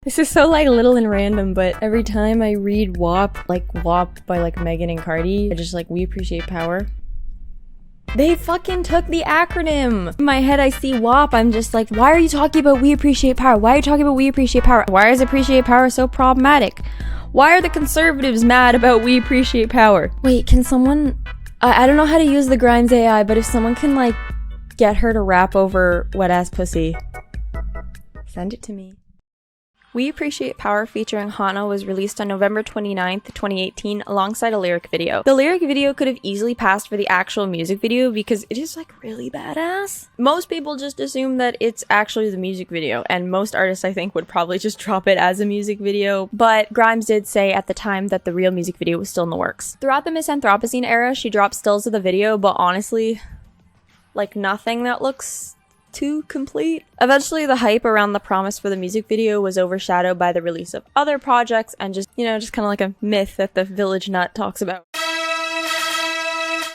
This is so like little and random, but every time I read WAP, like WAP by like Megan and Cardi, I just like, we appreciate power. They fucking took the acronym. In my head, I see WAP. I'm just like, why are you talking about we appreciate power? Why are you talking about we appreciate power? Why is appreciate power so problematic? Why are the conservatives mad about we appreciate power? Wait, can someone, I don't know how to use the Grimes AI, but if someone can like get her to rap over wet ass pussy, send it to me. We Appreciate Power featuring Hana was released on November 29th, 2018 alongside a lyric video. The lyric video could have easily passed for the actual music video because it is like really badass. Most people just assume that it's actually the music video, and most artists I think would probably just drop it as a music video, but Grimes did say at the time that the real music video was still in the works. Throughout the Misanthropocene era, she dropped stills of the video, but honestly, like nothing that looks too complete. Eventually, the hype around the promise for the music video was overshadowed by the release of other projects and just, you know, just kind of like a myth that the Village Nut talks about.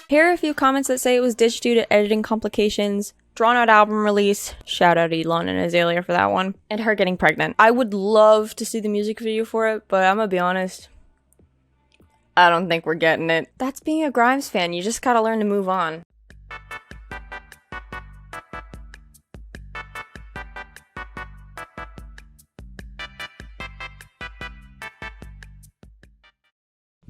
Here are a few comments that say it was ditched due to editing complications, drawn out album release, shout out Elon and Azealia for that one, and her getting pregnant. I would love to see the music video for it, but I'm gonna be honest, I don't think we're getting it. That's being a Grimes fan, you just gotta learn to move on.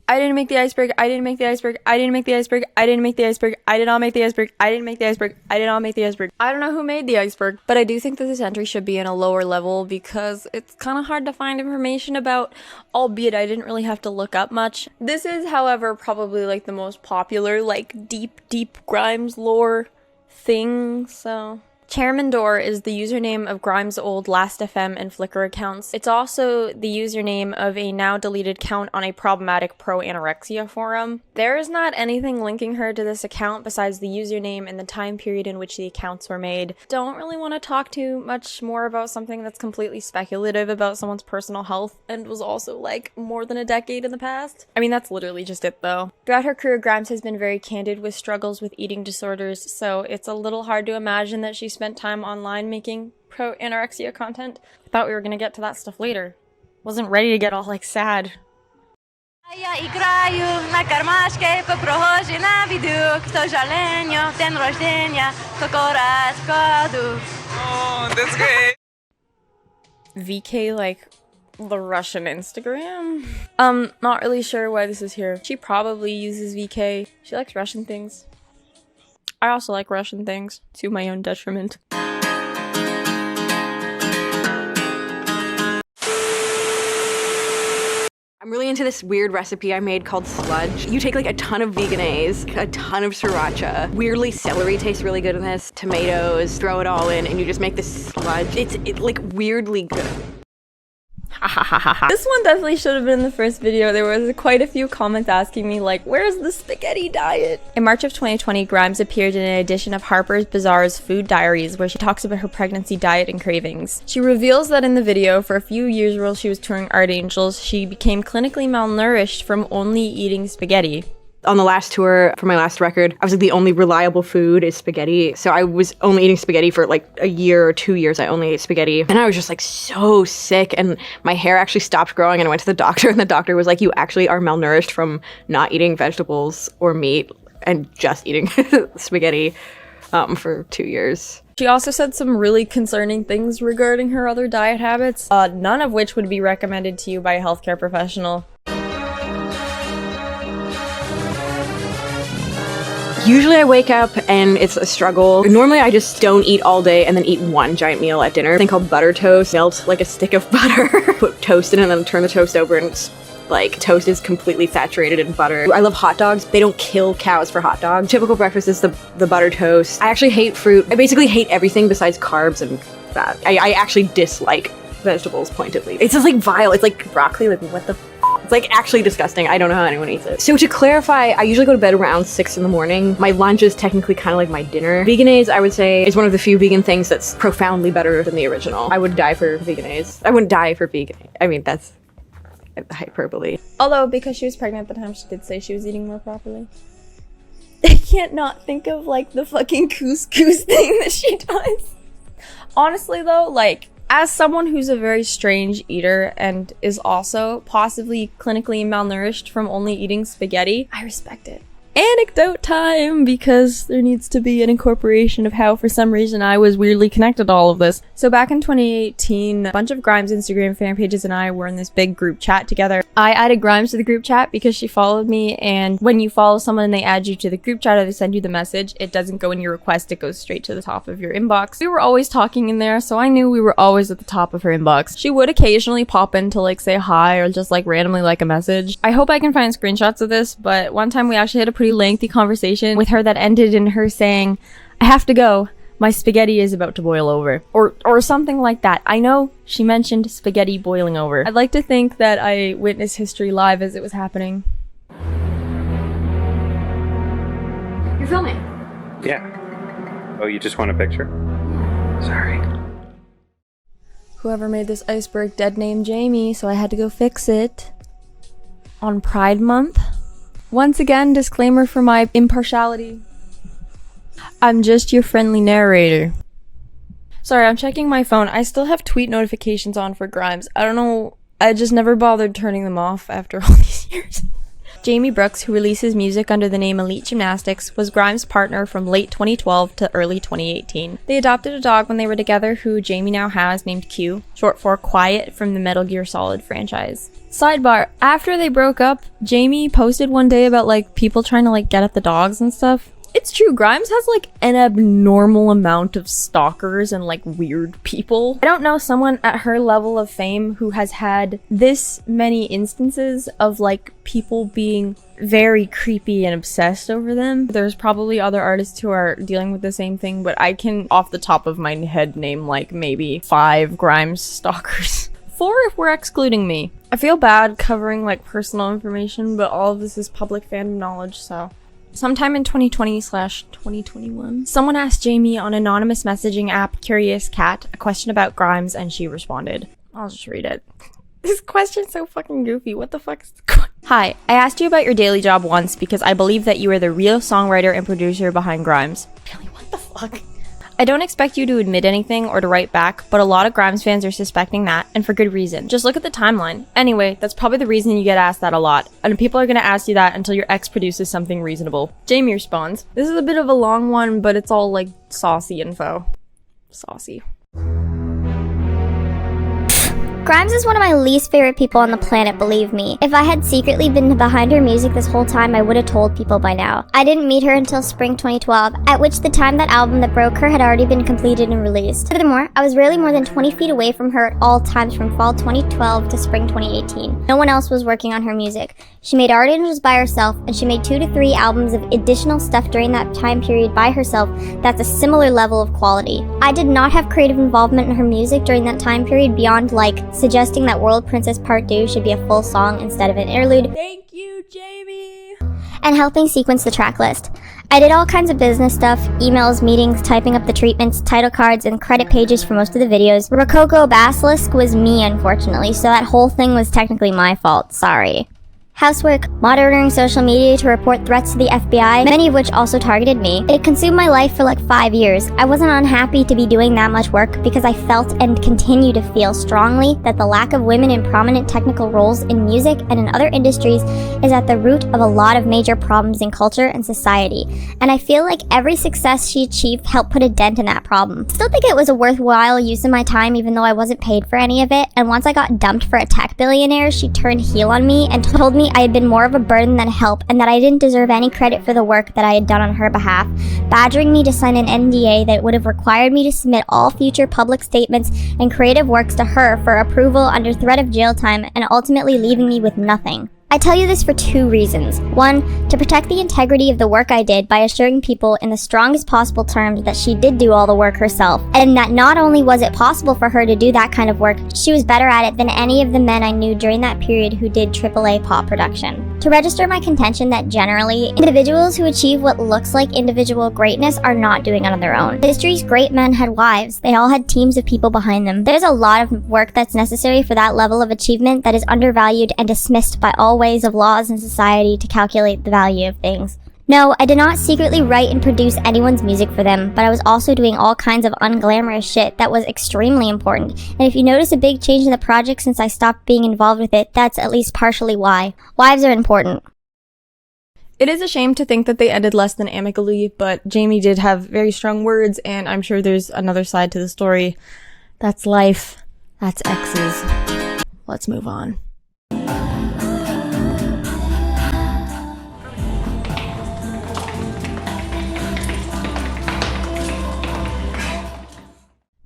I didn't make the iceberg, I didn't make the iceberg, I didn't make the iceberg, I didn't make the iceberg, I did not make the iceberg, I didn't make the iceberg, I did not make the iceberg. I don't know who made the iceberg, but I do think that this entry should be in a lower level because it's kind of hard to find information about, albeit I didn't really have to look up much. This is, however, probably like the most popular, like deep Grimes lore thing, so. Chairman Door is the username of Grimes' old Last.fm and Flickr accounts. It's also the username of a now deleted account on a problematic pro-anorexia forum. There is not anything linking her to this account besides the username and the time period in which the accounts were made. Don't really want to talk too much more about something that's completely speculative about someone's personal health and was also like more than a decade in the past. I mean, that's literally just it though. Throughout her career, Grimes has been very candid with struggles with eating disorders, so it's a little hard to imagine that she spent time online making pro-anorexia content. I thought we were gonna get to that stuff later. Wasn't ready to get all like sad. Oh, that's great. VK like the Russian Instagram? Not really sure why this is here. She probably uses VK. She likes Russian things. I also like Russian things, to my own detriment. I'm really into this weird recipe I made called sludge. You take like a ton of veganese, a ton of sriracha. Weirdly, celery tastes really good in this. Tomatoes, throw it all in, and you just make this sludge. It's like weirdly good. This one definitely should have been in the first video. There was quite a few comments asking me like, where's the spaghetti diet? In March of 2020, Grimes appeared in an edition of Harper's Bazaar's Food Diaries where she talks about her pregnancy diet and cravings. She reveals that in the video, for a few years while she was touring Art Angels, she became clinically malnourished from only eating spaghetti. On the last tour for my last record, I was like, the only reliable food is spaghetti. So I was only eating spaghetti for like a year or 2 years. I only ate spaghetti. And I was just like so sick. And my hair actually stopped growing. And I went to the doctor, and the doctor was like, you actually are malnourished from not eating vegetables or meat and just eating spaghetti for 2 years. She also said some really concerning things regarding her other diet habits, none of which would be recommended to you by a healthcare professional. Usually I wake up and it's a struggle. Normally I just don't eat all day and then eat one giant meal at dinner. A thing called butter toast. Melt like a stick of butter, put toast in it, and then turn the toast over, and it's like toast is completely saturated in butter. I love hot dogs. They don't kill cows for hot dogs. Typical breakfast is the butter toast. I actually hate fruit. I basically hate everything besides carbs and fat. I actually dislike vegetables pointedly. It's just like vile. It's like broccoli. Like what the It's like actually disgusting. I don't know how anyone eats it. So to clarify, I usually go to bed around 6 in the morning. My lunch is technically kind of like my dinner. Veganese, I would say, is one of the few vegan things that's profoundly better than the original. I would die for veganese. I wouldn't die for vegan. I mean, that's hyperbole. Although, because she was pregnant at the time, she did say she was eating more properly. I can't not think of, like, the fucking couscous thing that she does. Honestly, though, like, as someone who's a very strange eater and is also possibly clinically malnourished from only eating spaghetti, I respect it. Anecdote time, because there needs to be an incorporation of how for some reason I was weirdly connected to all of this. So back in 2018, a bunch of Grimes Instagram fan pages and I were in this big group chat together. I added Grimes to the group chat because she followed me, and when you follow someone and they add you to the group chat or they send you the message, it doesn't go in your request, it goes straight to the top of your inbox. We were always talking in there, so I knew we were always at the top of her inbox. She would occasionally pop in to like say hi or just like randomly like a message. I hope I can find screenshots of this, but one time we actually had a pretty lengthy conversation with her that ended in her saying, "I have to go. My spaghetti is about to boil over." Or something like that. I know she mentioned spaghetti boiling over. I'd like to think that I witnessed history live as it was happening. You're filming? Yeah. Oh, you just want a picture? Sorry. Whoever made this iceberg dead named Jamie, so I had to go fix it. On Pride Month. Once again, disclaimer for my impartiality. I'm just your friendly narrator. Sorry, I'm checking my phone. I still have tweet notifications on for Grimes. I don't know, I just never bothered turning them off after all these years. Jamie Brooks, who releases music under the name Elite Gymnastics, was Grimes' partner from late 2012 to early 2018. They adopted a dog when they were together who Jamie now has named Q, short for Quiet from the Metal Gear Solid franchise. Sidebar, after they broke up, Jamie posted one day about like people trying to like get at the dogs and stuff. It's true, Grimes has like an abnormal amount of stalkers and like weird people. I don't know someone at her level of fame who has had this many instances of like people being very creepy and obsessed over them. There's probably other artists who are dealing with the same thing, but I can off the top of my head name like maybe 5 Grimes stalkers. 4 if we're excluding me. I feel bad covering like personal information, but all of this is public fandom knowledge, so. Sometime in 2020/2021, someone asked Jamie on anonymous messaging app Curious Cat a question about Grimes, and she responded. I'll just read it. This question's so fucking goofy. What the fuck is the question? Hi, I asked you about your daily job once because I believe that you are the real songwriter and producer behind Grimes. Really, what the fuck? I don't expect you to admit anything or to write back, but a lot of Grimes fans are suspecting that, and for good reason. Just look at the timeline. Anyway, that's probably the reason you get asked that a lot, and people are gonna ask you that until your ex produces something reasonable. Jamie responds, "This is a bit of a long one, but it's all like saucy info." Saucy. Grimes is one of my least favorite people on the planet, believe me. If I had secretly been behind her music this whole time, I would have told people by now. I didn't meet her until spring 2012, at which the time that album that broke her had already been completed and released. Furthermore, I was rarely more than 20 feet away from her at all times from fall 2012 to spring 2018. No one else was working on her music. She made art images by herself, and she made 2 to 3 albums of additional stuff during that time period by herself that's a similar level of quality. I did not have creative involvement in her music during that time period beyond, like, suggesting that World Princess Part 2 should be a full song instead of an interlude. Thank you, Jamie! And helping sequence the track list. I did all kinds of business stuff, emails, meetings, typing up the treatments, title cards, and credit pages for most of the videos. Rococo Basilisk was me, unfortunately, so that whole thing was technically my fault, sorry. housework, monitoring social media to report threats to the FBI, many of which also targeted me. It consumed my life for like 5 years. I wasn't unhappy to be doing that much work because I felt and continue to feel strongly that the lack of women in prominent technical roles in music and in other industries is at the root of a lot of major problems in culture and society. And I feel like every success she achieved helped put a dent in that problem. Still think it was a worthwhile use of my time even though I wasn't paid for any of it, and once I got dumped for a tech billionaire, she turned heel on me and told me I had been more of a burden than help and that I didn't deserve any credit for the work that I had done on her behalf, badgering me to sign an NDA that would have required me to submit all future public statements and creative works to her for approval under threat of jail time and ultimately leaving me with nothing. I tell you this for 2 reasons. 1, to protect the integrity of the work I did by assuring people in the strongest possible terms that she did do all the work herself, and that not only was it possible for her to do that kind of work, she was better at it than any of the men I knew during that period who did AAA pop production. To register my contention that generally, individuals who achieve what looks like individual greatness are not doing it on their own. History's great men had wives. They all had teams of people behind them. There's a lot of work that's necessary for that level of achievement that is undervalued and dismissed by all ways of laws in society to calculate the value of things. No, I did not secretly write and produce anyone's music for them, but I was also doing all kinds of unglamorous shit that was extremely important. And if you notice a big change in the project since I stopped being involved with it, that's at least partially why. Wives are important. It is a shame to think that they ended less than amicably, but Jamie did have very strong words, and I'm sure there's another side to the story. That's life. That's exes. Let's move on.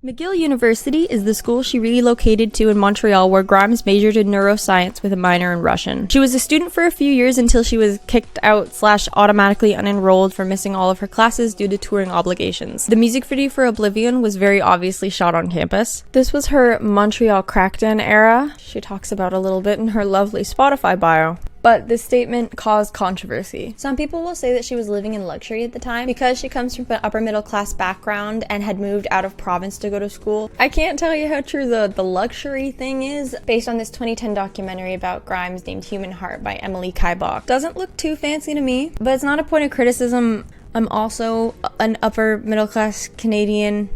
McGill University is the school she relocated to in Montreal, where Grimes majored in neuroscience with a minor in Russian. She was a student for a few years until she was kicked out / automatically unenrolled for missing all of her classes due to touring obligations. The music video for Oblivion was very obviously shot on campus. This was her Montreal crackdown era. She talks about a little bit in her lovely Spotify bio. But this statement caused controversy. Some people will say that she was living in luxury at the time because she comes from an upper middle class background and had moved out of province to go to school. I can't tell you how true the luxury thing is based on this 2010 documentary about Grimes named Human Heart by Emily Kaibach. Doesn't look too fancy to me, but it's not a point of criticism. I'm also an upper middle class Canadian.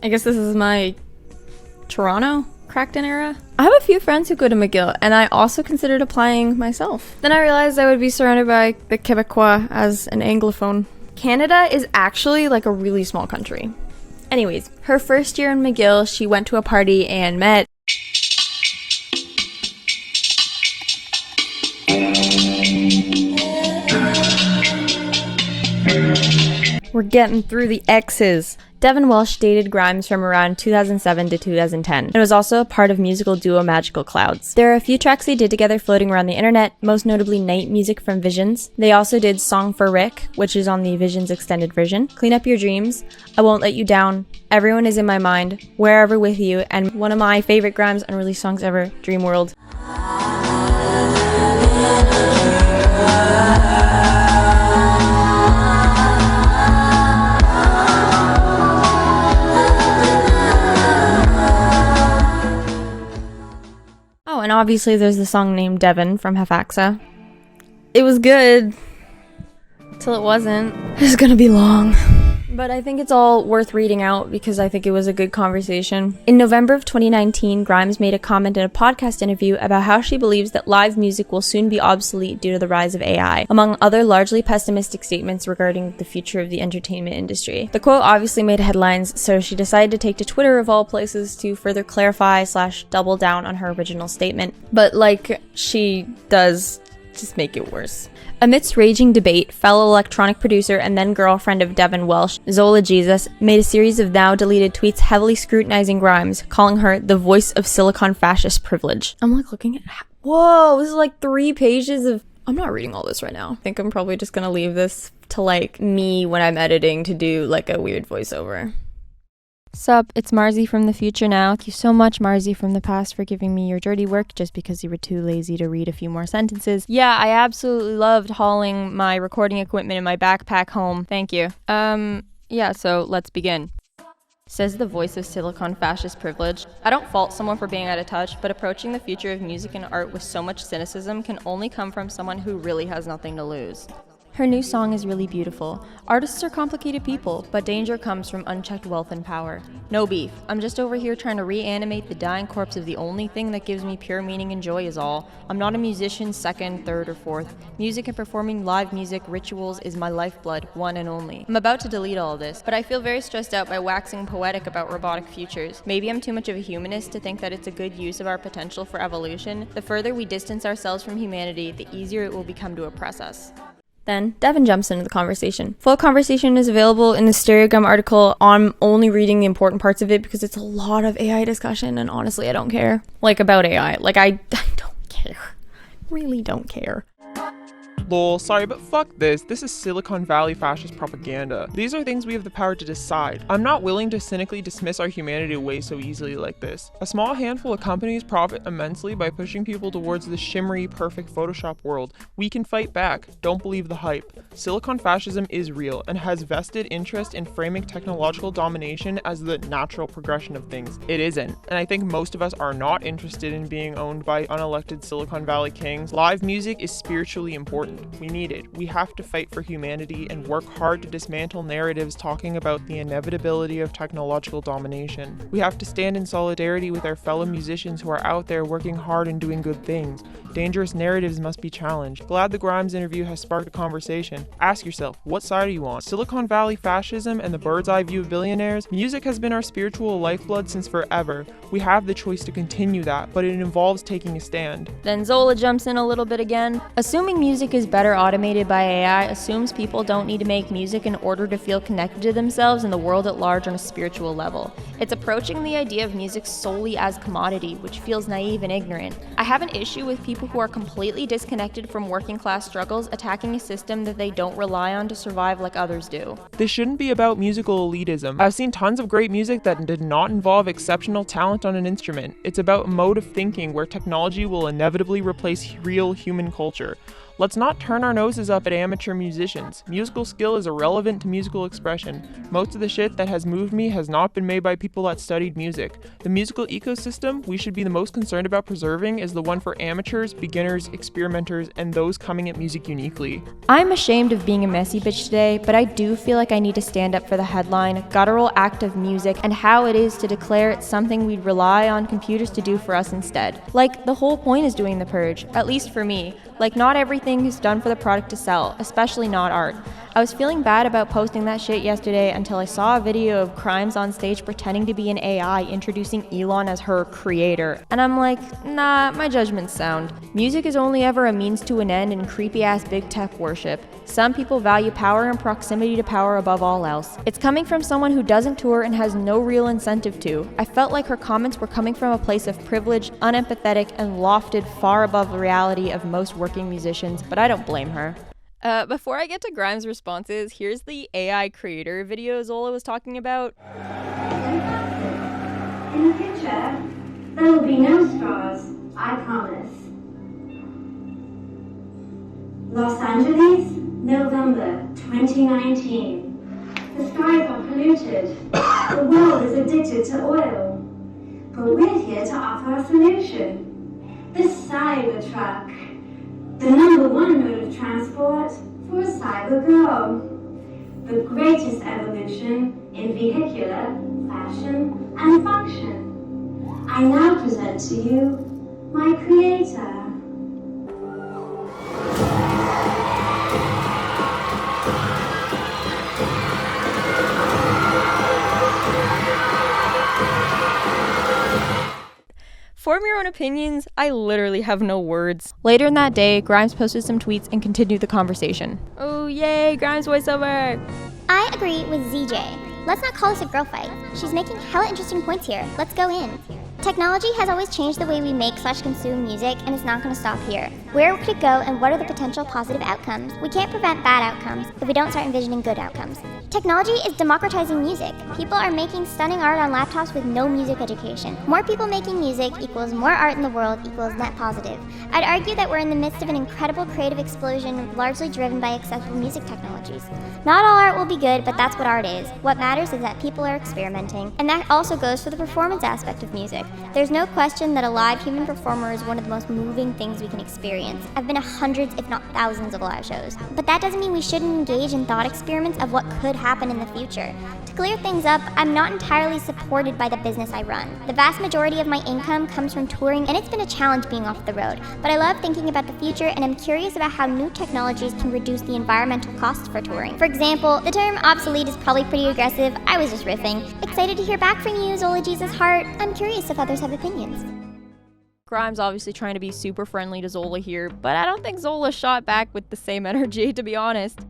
I guess this is my Toronto crackdown era. I have a few friends who go to McGill, and I also considered applying myself. Then I realized I would be surrounded by the Quebecois as an anglophone. Canada is actually like a really small country. Anyways, her first year in McGill, she went to a party and met We're getting through the X's. Devon Welsh dated Grimes from around 2007 to 2010 and was also a part of musical duo Magical Clouds. There are a few tracks they did together floating around the internet, most notably Night Music from Visions. They also did Song for Rick, which is on the Visions extended version, Clean Up Your Dreams, I Won't Let You Down, Everyone Is In My Mind, Wherever With You, and one of my favorite Grimes unreleased songs ever, Dream World. Oh, and obviously there's the song named Devon from Halfaxa. It was good. Till it wasn't. It's gonna be long. But I think it's all worth reading out because I think it was a good conversation. In November of 2019, Grimes made a comment in a podcast interview about how she believes that live music will soon be obsolete due to the rise of AI, among other largely pessimistic statements regarding the future of the entertainment industry. The quote obviously made headlines, so she decided to take to Twitter of all places to further clarify / double down on her original statement. But like she does, just make it worse. Amidst raging debate, fellow electronic producer and then girlfriend of Devon Welsh, Zola Jesus, made a series of now deleted tweets heavily scrutinizing Grimes, calling her the voice of Silicon fascist privilege. I'm like looking at, whoa, this is like 3 pages of, I'm not reading all this right now. I think I'm probably just gonna leave this to like me when I'm editing to do like a weird voiceover. Sup, it's Marzi from the future now. Thank you so much, Marzi from the past, for giving me your dirty work just because you were too lazy to read a few more sentences. Yeah, I absolutely loved hauling my recording equipment in my backpack home. Thank you. Yeah, so let's begin. Says the voice of silicon fascist privilege. I don't fault someone for being out of touch, but approaching the future of music and art with so much cynicism can only come from someone who really has nothing to lose. Her new song is really beautiful. Artists are complicated people, but danger comes from unchecked wealth and power. No beef. I'm just over here trying to reanimate the dying corpse of the only thing that gives me pure meaning and joy is all. I'm not a musician second, third, or fourth. Music and performing live music rituals is my lifeblood, one and only. I'm about to delete all this, but I feel very stressed out by waxing poetic about robotic futures. Maybe I'm too much of a humanist to think that it's a good use of our potential for evolution. The further we distance ourselves from humanity, the easier it will become to oppress us. Then, Devon jumps into the conversation. Full conversation is available in the Stereogum article. I'm only reading the important parts of it because it's a lot of AI discussion, and honestly, I don't care. Like, about AI. Like, I don't care. Really don't care. Lol, sorry, but fuck this. This is Silicon Valley fascist propaganda. These are things we have the power to decide. I'm not willing to cynically dismiss our humanity away so easily like this. A small handful of companies profit immensely by pushing people towards this shimmery, perfect Photoshop world. We can fight back. Don't believe the hype. Silicon fascism is real and has vested interest in framing technological domination as the natural progression of things. It isn't, and I think most of us are not interested in being owned by unelected Silicon Valley kings. Live music is spiritually important. We need it. We have to fight for humanity and work hard to dismantle narratives talking about the inevitability of technological domination. We have to stand in solidarity with our fellow musicians who are out there working hard and doing good things. Dangerous narratives must be challenged. Glad the Grimes interview has sparked a conversation. Ask yourself, what side are you on? Silicon Valley fascism and the bird's eye view of billionaires? Music has been our spiritual lifeblood since forever. We have the choice to continue that, but it involves taking a stand. Then Zola jumps in a little bit again. Assuming music is better automated by AI assumes people don't need to make music in order to feel connected to themselves and the world at large on a spiritual level. It's approaching the idea of music solely as commodity, which feels naive and ignorant. I have an issue with people who are completely disconnected from working class struggles attacking a system that they don't rely on to survive like others do. This shouldn't be about musical elitism. I've seen tons of great music that did not involve exceptional talent on an instrument. It's about a mode of thinking where technology will inevitably replace real human culture. Let's not turn our noses up at amateur musicians. Musical skill is irrelevant to musical expression. Most of the shit that has moved me has not been made by people that studied music. The musical ecosystem we should be the most concerned about preserving is the one for amateurs, beginners, experimenters, and those coming at music uniquely. I'm ashamed of being a messy bitch today, but I do feel like I need to stand up for the headline, guttural act of music, and how it is to declare it something we'd rely on computers to do for us instead. Like, the whole point is doing the purge, at least for me. Like, not everything is done for the product to sell, especially not art. I was feeling bad about posting that shit yesterday until I saw a video of Crimes on stage pretending to be an AI introducing Elon as her creator. And I'm like, nah, my judgment's sound. Music is only ever a means to an end in creepy ass big tech worship. Some people value power and proximity to power above all else. It's coming from someone who doesn't tour and has no real incentive to. I felt like her comments were coming from a place of privilege, unempathetic, and lofted far above the reality of most working musicians, but I don't blame her. Before I get to Grimes' responses, here's the AI creator video Zola was talking about. In the picture, there will be no straws, I promise. Los Angeles, November 2019. The skies are polluted. The world is addicted to oil. But we're here to offer a solution. The Cybertruck. The #1 mode of transport for a cyber girl. The greatest evolution in vehicular, fashion, and function. I now present to you my creator. Form your own opinions. I literally have no words. Later in that day, Grimes posted some tweets and continued the conversation. Oh yay, Grimes voiceover! I agree with ZJ. Let's not call this a girl fight. She's making hella interesting points here. Let's go in. Technology has always changed the way we make/consume music, and it's not going to stop here. Where could it go, and what are the potential positive outcomes? We can't prevent bad outcomes if we don't start envisioning good outcomes. Technology is democratizing music. People are making stunning art on laptops with no music education. More people making music equals more art in the world equals net positive. I'd argue that we're in the midst of an incredible creative explosion largely driven by accessible music technologies. Not all art will be good, but that's what art is. What matters is that people are experimenting, and that also goes for the performance aspect of music. There's no question that a live human performer is one of the most moving things we can experience. I've been to hundreds, if not thousands, of live shows. But that doesn't mean we shouldn't engage in thought experiments of what could happen in the future. To clear things up, I'm not entirely supported by the business I run. The vast majority of my income comes from touring, and it's been a challenge being off the road. But I love thinking about the future, and I'm curious about how new technologies can reduce the environmental costs for touring. For example, the term obsolete is probably pretty aggressive. I was just riffing. Excited to hear back from you, Zola Jesus Heart. I'm curious if others have opinions. Grimes obviously trying to be super friendly to Zola here, but I don't think Zola shot back with the same energy, to be honest.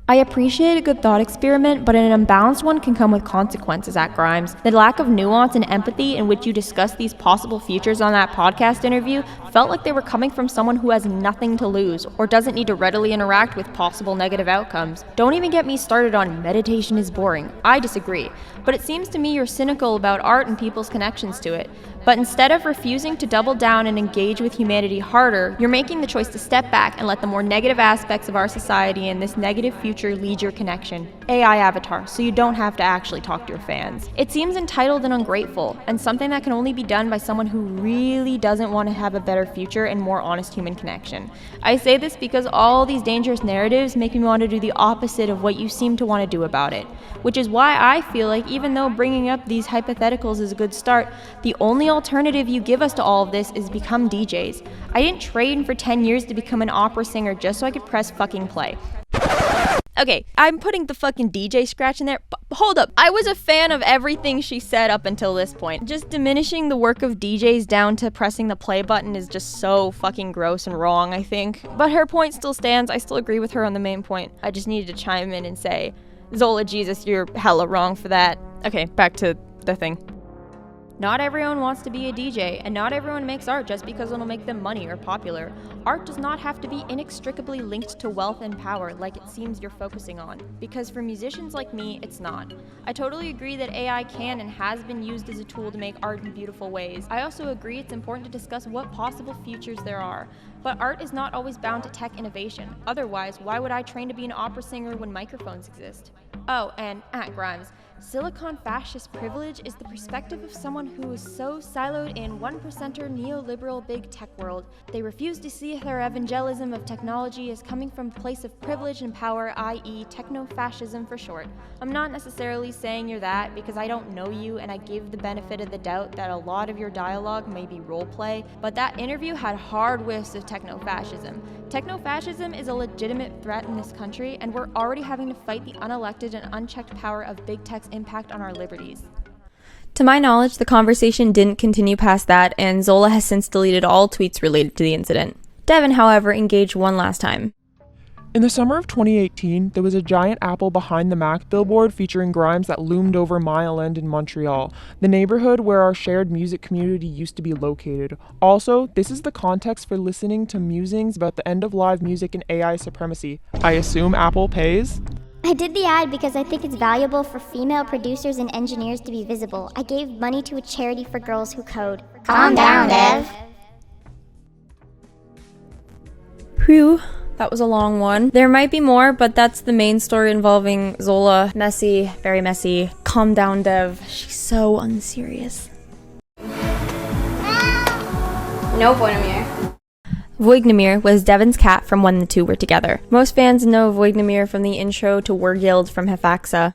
I appreciate a good thought experiment, but an unbalanced one can come with consequences at Grimes. The lack of nuance and empathy in which you discuss these possible futures on that podcast interview felt like they were coming from someone who has nothing to lose or doesn't need to readily interact with possible negative outcomes. Don't even get me started on meditation is boring. I disagree, but it seems to me you're cynical about art and people's connections to it. But instead of refusing to double down and engage with humanity harder, you're making the choice to step back and let the more negative aspects of our society and this negative future lead your connection. AI avatar, so you don't have to actually talk to your fans. It seems entitled and ungrateful, and something that can only be done by someone who really doesn't want to have a better future and more honest human connection. I say this because all these dangerous narratives make me want to do the opposite of what you seem to want to do about it, which is why I feel like even though bringing up these hypotheticals is a good start, the only alternative you give us to all of this is become DJs. I didn't train for 10 years to become an opera singer just so I could press fucking play. Okay, I'm putting the fucking DJ scratch in there. Hold up, I was a fan of everything she said up until this point. Just diminishing the work of DJs down to pressing the play button is just so fucking gross and wrong, I think. But her point still stands. I still agree with her on the main point. I just needed to chime in and say, Zola Jesus, you're hella wrong for that. Okay, back to the thing. Not everyone wants to be a DJ, and not everyone makes art just because it'll make them money or popular. Art does not have to be inextricably linked to wealth and power like it seems you're focusing on, because for musicians like me, it's not. I totally agree that AI can and has been used as a tool to make art in beautiful ways. I also agree it's important to discuss what possible futures there are. But art is not always bound to tech innovation. Otherwise, why would I train to be an opera singer when microphones exist? Oh, and at Grimes, Silicon fascist privilege is the perspective of someone who is so siloed in 1%er neoliberal big tech world. They refuse to see their evangelism of technology as coming from a place of privilege and power, i.e. techno-fascism for short. I'm not necessarily saying you're that because I don't know you and I give the benefit of the doubt that a lot of your dialogue may be roleplay, but that interview had hard whiffs of techno-fascism. Techno-fascism is a legitimate threat in this country, and we're already having to fight the unelected and unchecked power of big tech's impact on our liberties. To my knowledge, the conversation didn't continue past that, and Zola has since deleted all tweets related to the incident. Devon, however, engaged one last time. In the summer of 2018, there was a giant Apple Behind the Mac billboard featuring Grimes that loomed over Mile End in Montreal, the neighborhood where our shared music community used to be located. Also, this is the context for listening to musings about the end of live music and AI supremacy. I assume Apple pays? I did the ad because I think it's valuable for female producers and engineers to be visible. I gave money to a charity for girls who code. Calm down, Dev. Whew. That was a long one. There might be more, but that's the main story involving Zola. Messy, very messy. Calm down, Dev. She's so unserious. No, Boinemir. Voignamir was Devon's cat from when the two were together. Most fans know Voignamir from the intro to Wergild from Halfaxa.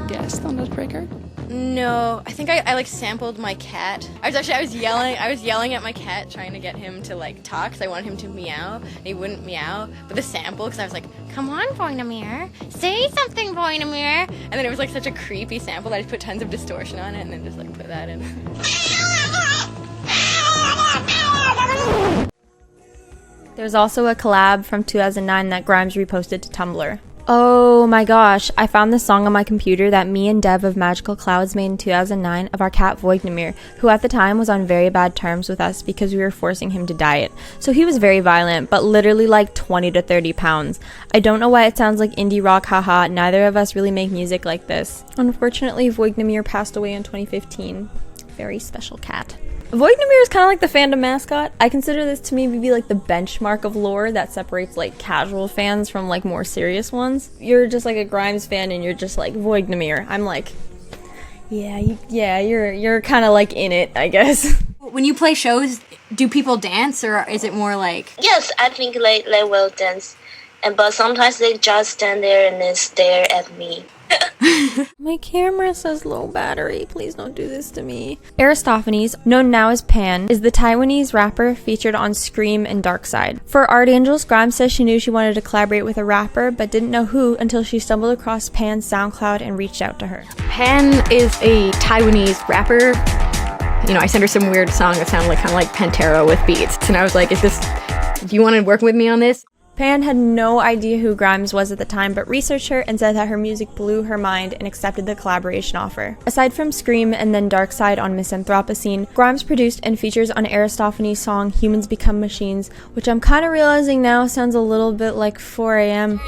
Guest on this breaker? No, I think I like sampled my cat. I was yelling at my cat trying to get him to like talk because I wanted him to meow and he wouldn't meow. But the sample, because I was like, come on, Voinemir, say something, Voinemir. And then it was like such a creepy sample that I put tons of distortion on it and then just like put that in. There's also a collab from 2009 that Grimes reposted to Tumblr. Oh my gosh, I found this song on my computer that me and Dev of Magical Clouds made in 2009 of our cat Voignamir, who at the time was on very bad terms with us because we were forcing him to diet. So he was very violent, but literally like 20 to 30 pounds. I don't know why it sounds like indie rock, haha, neither of us really make music like this. Unfortunately, Voignamir passed away in 2015. Very special cat. Voignamir is kind of like the fandom mascot. I consider this to maybe be like the benchmark of lore that separates like casual fans from like more serious ones. You're just like a Grimes fan and you're just like Voignamir. I'm like, you're kind of like in it, I guess. When you play shows, do people dance or is it more like? Yes, I think they will dance, but sometimes they just stand there and they stare at me. My camera says low battery. Please don't do this to me. Aristophanes, known now as Pan, is the Taiwanese rapper featured on Scream and Darkside. For Art Angels, Grimes says she knew she wanted to collaborate with a rapper, but didn't know who until she stumbled across Pan's SoundCloud and reached out to her. Pan is a Taiwanese rapper. You know, I sent her some weird song that sounded like kind of like Pantera with beats, and I was like, do you want to work with me on this? Pan had no idea who Grimes was at the time, but researched her and said that her music blew her mind and accepted the collaboration offer. Aside from Scream and then Darkside on Misanthropocene, Grimes produced and features on Aristophanes' song Humans Become Machines, which I'm kind of realizing now sounds a little bit like 4 a.m.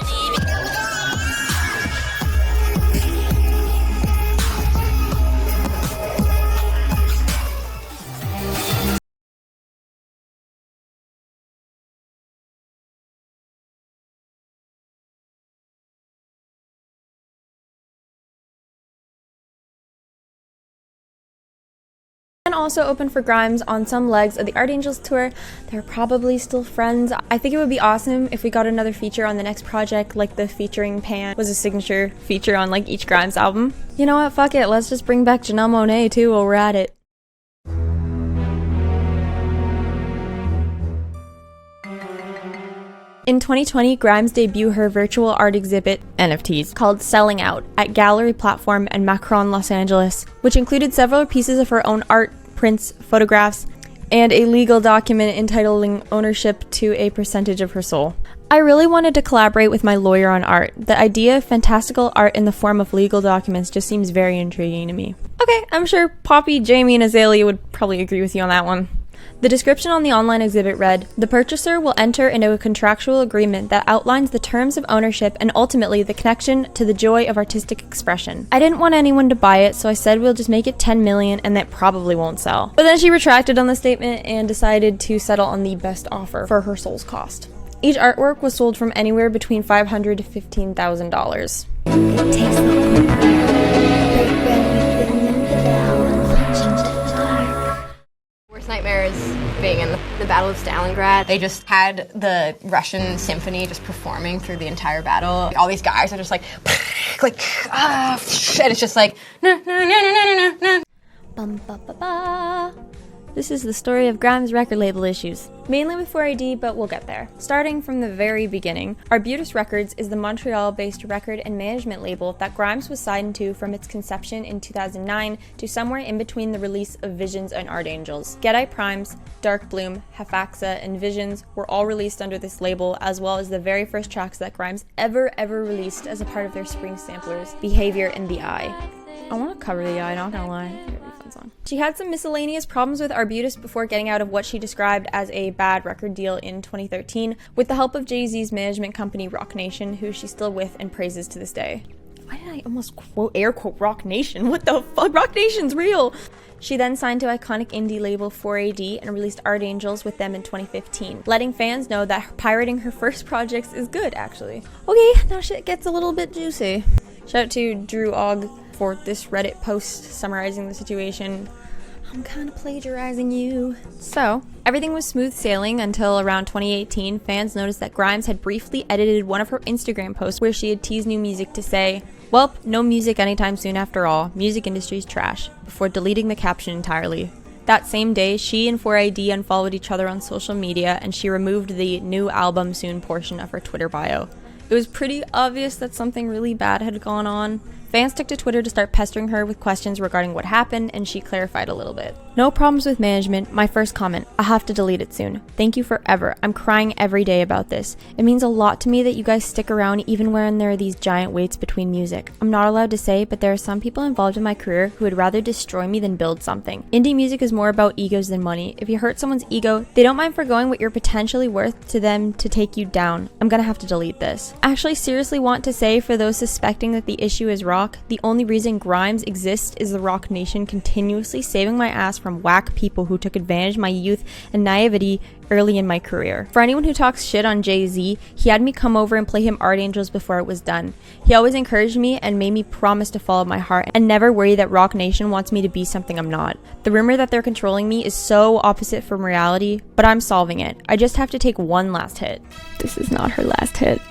And also opened for Grimes on some legs of the Art Angels tour. They're probably still friends. I think it would be awesome if we got another feature on the next project, like the featuring Pan was a signature feature on like each Grimes album. You know what, fuck it, let's just bring back Janelle Monáe too while we're at it. In 2020, Grimes debuted her virtual art exhibit, NFTs, called Selling Out at Gallery Platform and Macron, Los Angeles, which included several pieces of her own art, prints, photographs, and a legal document entitling ownership to a percentage of her soul. I really wanted to collaborate with my lawyer on art. The idea of fantastical art in the form of legal documents just seems very intriguing to me. Okay, I'm sure Poppy, Jamie, and Azealia would probably agree with you on that one. The description on the online exhibit read, "The purchaser will enter into a contractual agreement that outlines the terms of ownership and ultimately the connection to the joy of artistic expression." I didn't want anyone to buy it, so I said we'll just make it 10 million and that probably won't sell. But then she retracted on the statement and decided to settle on the best offer for her soul's cost. Each artwork was sold from anywhere between $500 to $15,000. It takes Nightmare is being in the Battle of Stalingrad. They just had the Russian symphony just performing through the entire battle. All these guys are just like and it's just like na na na na na na. Bum ba ba ba. This is the story of Grimes' record label issues, mainly with 4AD, but we'll get there. Starting from the very beginning, Arbutus Records is the Montreal-based record and management label that Grimes was signed to from its conception in 2009 to somewhere in between the release of Visions and Art Angels. Geidi Primes, Dark Bloom, Halfaxa, and Visions were all released under this label, as well as the very first tracks that Grimes ever released as a part of their spring samplers, Behavior and The Eye. I want to cover The Eye, not gonna lie. It'd be a fun song. She had some miscellaneous problems with Arbutus before getting out of what she described as a bad record deal in 2013 with the help of Jay-Z's management company Roc Nation, who she's still with and praises to this day. Why did I almost air quote Roc Nation? What the fuck? Roc Nation's real! She then signed to iconic indie label 4AD and released Art Angels with them in 2015, letting fans know that pirating her first projects is good, actually. Okay, now shit gets a little bit juicy. Shout out to Drew Ogg for this Reddit post summarizing the situation. I'm kind of plagiarizing you. So, everything was smooth sailing until around 2018, fans noticed that Grimes had briefly edited one of her Instagram posts where she had teased new music to say, "Welp, no music anytime soon after all, music industry's trash," before deleting the caption entirely. That same day, she and 4AD unfollowed each other on social media and she removed the "new album soon" portion of her Twitter bio. It was pretty obvious that something really bad had gone on. Fans took to Twitter to start pestering her with questions regarding what happened, and she clarified a little bit. No problems with management. My first comment. I'll have to delete it soon. Thank you forever. I'm crying every day about this. It means a lot to me that you guys stick around even when there are these giant waits between music. I'm not allowed to say, but there are some people involved in my career who would rather destroy me than build something. Indie music is more about egos than money. If you hurt someone's ego, they don't mind forgoing what you're potentially worth to them to take you down. I'm gonna have to delete this. I actually seriously want to say, for those suspecting that the issue is rock, the only reason Grimes exists is the Rock Nation continuously saving my ass from whack people who took advantage of my youth and naivety early in my career. For anyone who talks shit on Jay-Z, he had me come over and play him Art Angels before it was done. He always encouraged me and made me promise to follow my heart and never worry that Rock Nation wants me to be something I'm not. The rumor that they're controlling me is so opposite from reality, but I'm solving it. I just have to take one last hit. This is not her last hit.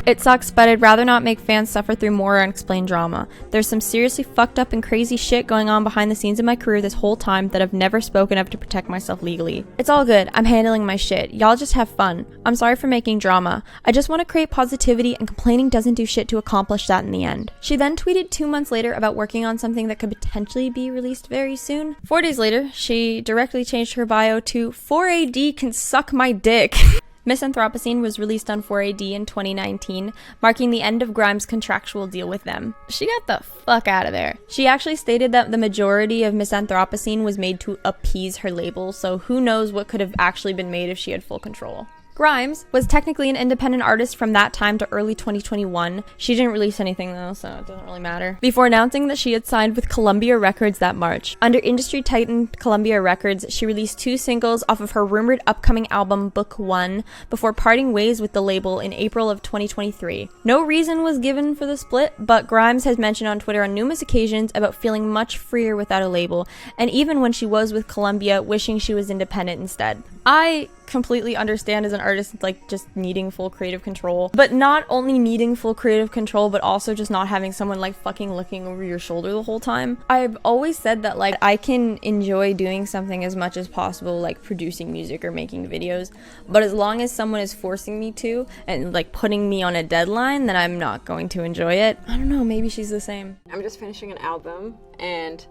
It sucks, but I'd rather not make fans suffer through more unexplained drama. There's some seriously fucked up and crazy shit going on behind the scenes of my career this whole time that I've never spoken of to protect myself legally. It's all good. I'm handling my shit. Y'all just have fun. I'm sorry for making drama. I just want to create positivity, and complaining doesn't do shit to accomplish that in the end. She then tweeted 2 months later about working on something that could potentially be released very soon. 4 days later, she directly changed her bio to 4AD can suck my dick. Miss Anthropocene was released on 4AD in 2019, marking the end of Grimes' contractual deal with them. She got the fuck out of there. She actually stated that the majority of Miss Anthropocene was made to appease her label, so who knows what could have actually been made if she had full control. Grimes was technically an independent artist from that time to early 2021. She didn't release anything though, so it doesn't really matter. Before announcing that she had signed with Columbia Records that March. Under industry titan Columbia Records, she released 2 singles off of her rumored upcoming album Book 1 before parting ways with the label in April of 2023. No reason was given for the split, but Grimes has mentioned on Twitter on numerous occasions about feeling much freer without a label, and even when she was with Columbia, wishing she was independent instead. I completely understand as an artist, like, just needing full creative control, but not only needing full creative control, but also just not having someone like fucking looking over your shoulder the whole time. I've always said that, like, I can enjoy doing something as much as possible, like producing music or making videos, but as long as someone is forcing me to and like putting me on a deadline, then I'm not going to enjoy it. I don't know, maybe she's the same. I'm just finishing an album, and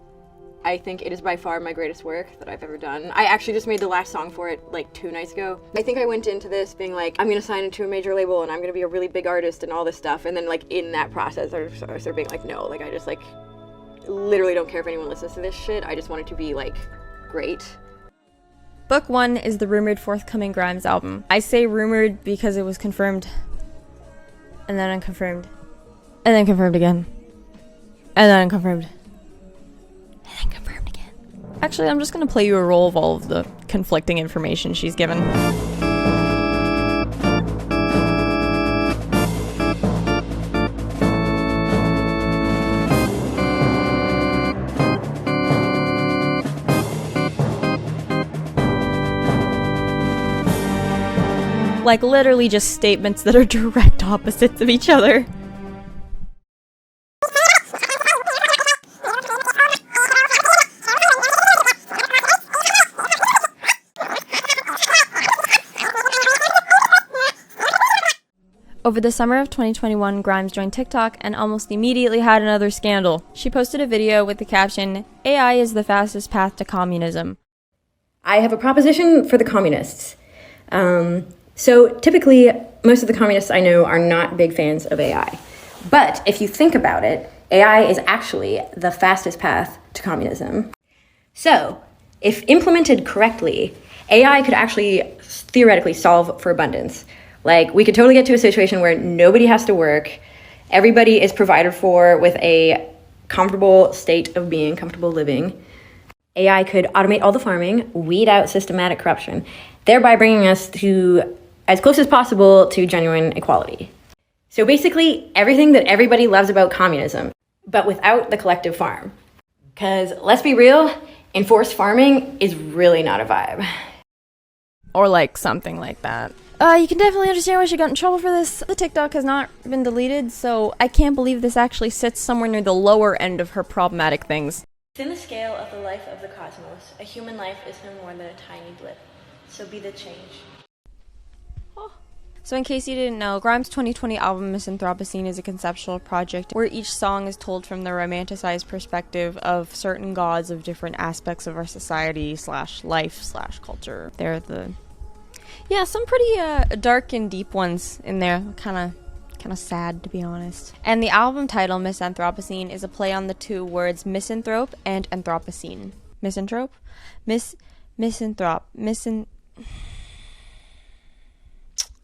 I think it is by far my greatest work that I've ever done. I actually just made the last song for it like 2 nights ago. I think I went into this being like, I'm gonna sign into a major label and I'm gonna be a really big artist and all this stuff, and then like in that process I started being like, no, like I just like literally don't care if anyone listens to this shit. I just want it to be like great. Book 1 is the rumored forthcoming Grimes album. I say rumored because it was confirmed, and then unconfirmed, and then confirmed again, and then unconfirmed. Actually, I'm just gonna play you a roll of all of the conflicting information she's given. Like, literally just statements that are direct opposites of each other. Over the summer of 2021, Grimes joined TikTok and almost immediately had another scandal. She posted a video with the caption, "AI is the fastest path to communism." I have a proposition for the communists. So typically, most of the communists I know are not big fans of AI. But if you think about it, AI is actually the fastest path to communism. So, if implemented correctly, AI could actually theoretically solve for abundance. Like, we could totally get to a situation where nobody has to work, everybody is provided for with a comfortable state of being, comfortable living. AI could automate all the farming, weed out systematic corruption, thereby bringing us to as close as possible to genuine equality. So basically, everything that everybody loves about communism, but without the collective farm. Because let's be real, enforced farming is really not a vibe. Or like something like that. You can definitely understand why she got in trouble for this. The TikTok has not been deleted, so I can't believe this actually sits somewhere near the lower end of her problematic things. Within the scale of the life of the cosmos, a human life is no more than a tiny blip. So be the change. So in case you didn't know, Grimes' 2020 album Misanthropocene is a conceptual project where each song is told from the romanticized perspective of certain gods of different aspects of our society / life / culture. Yeah, some pretty dark and deep ones in there. Kind of sad, to be honest. And the album title, Misanthropocene, is a play on the two words misanthrope and anthropocene. Misanthrope? Misanthrope.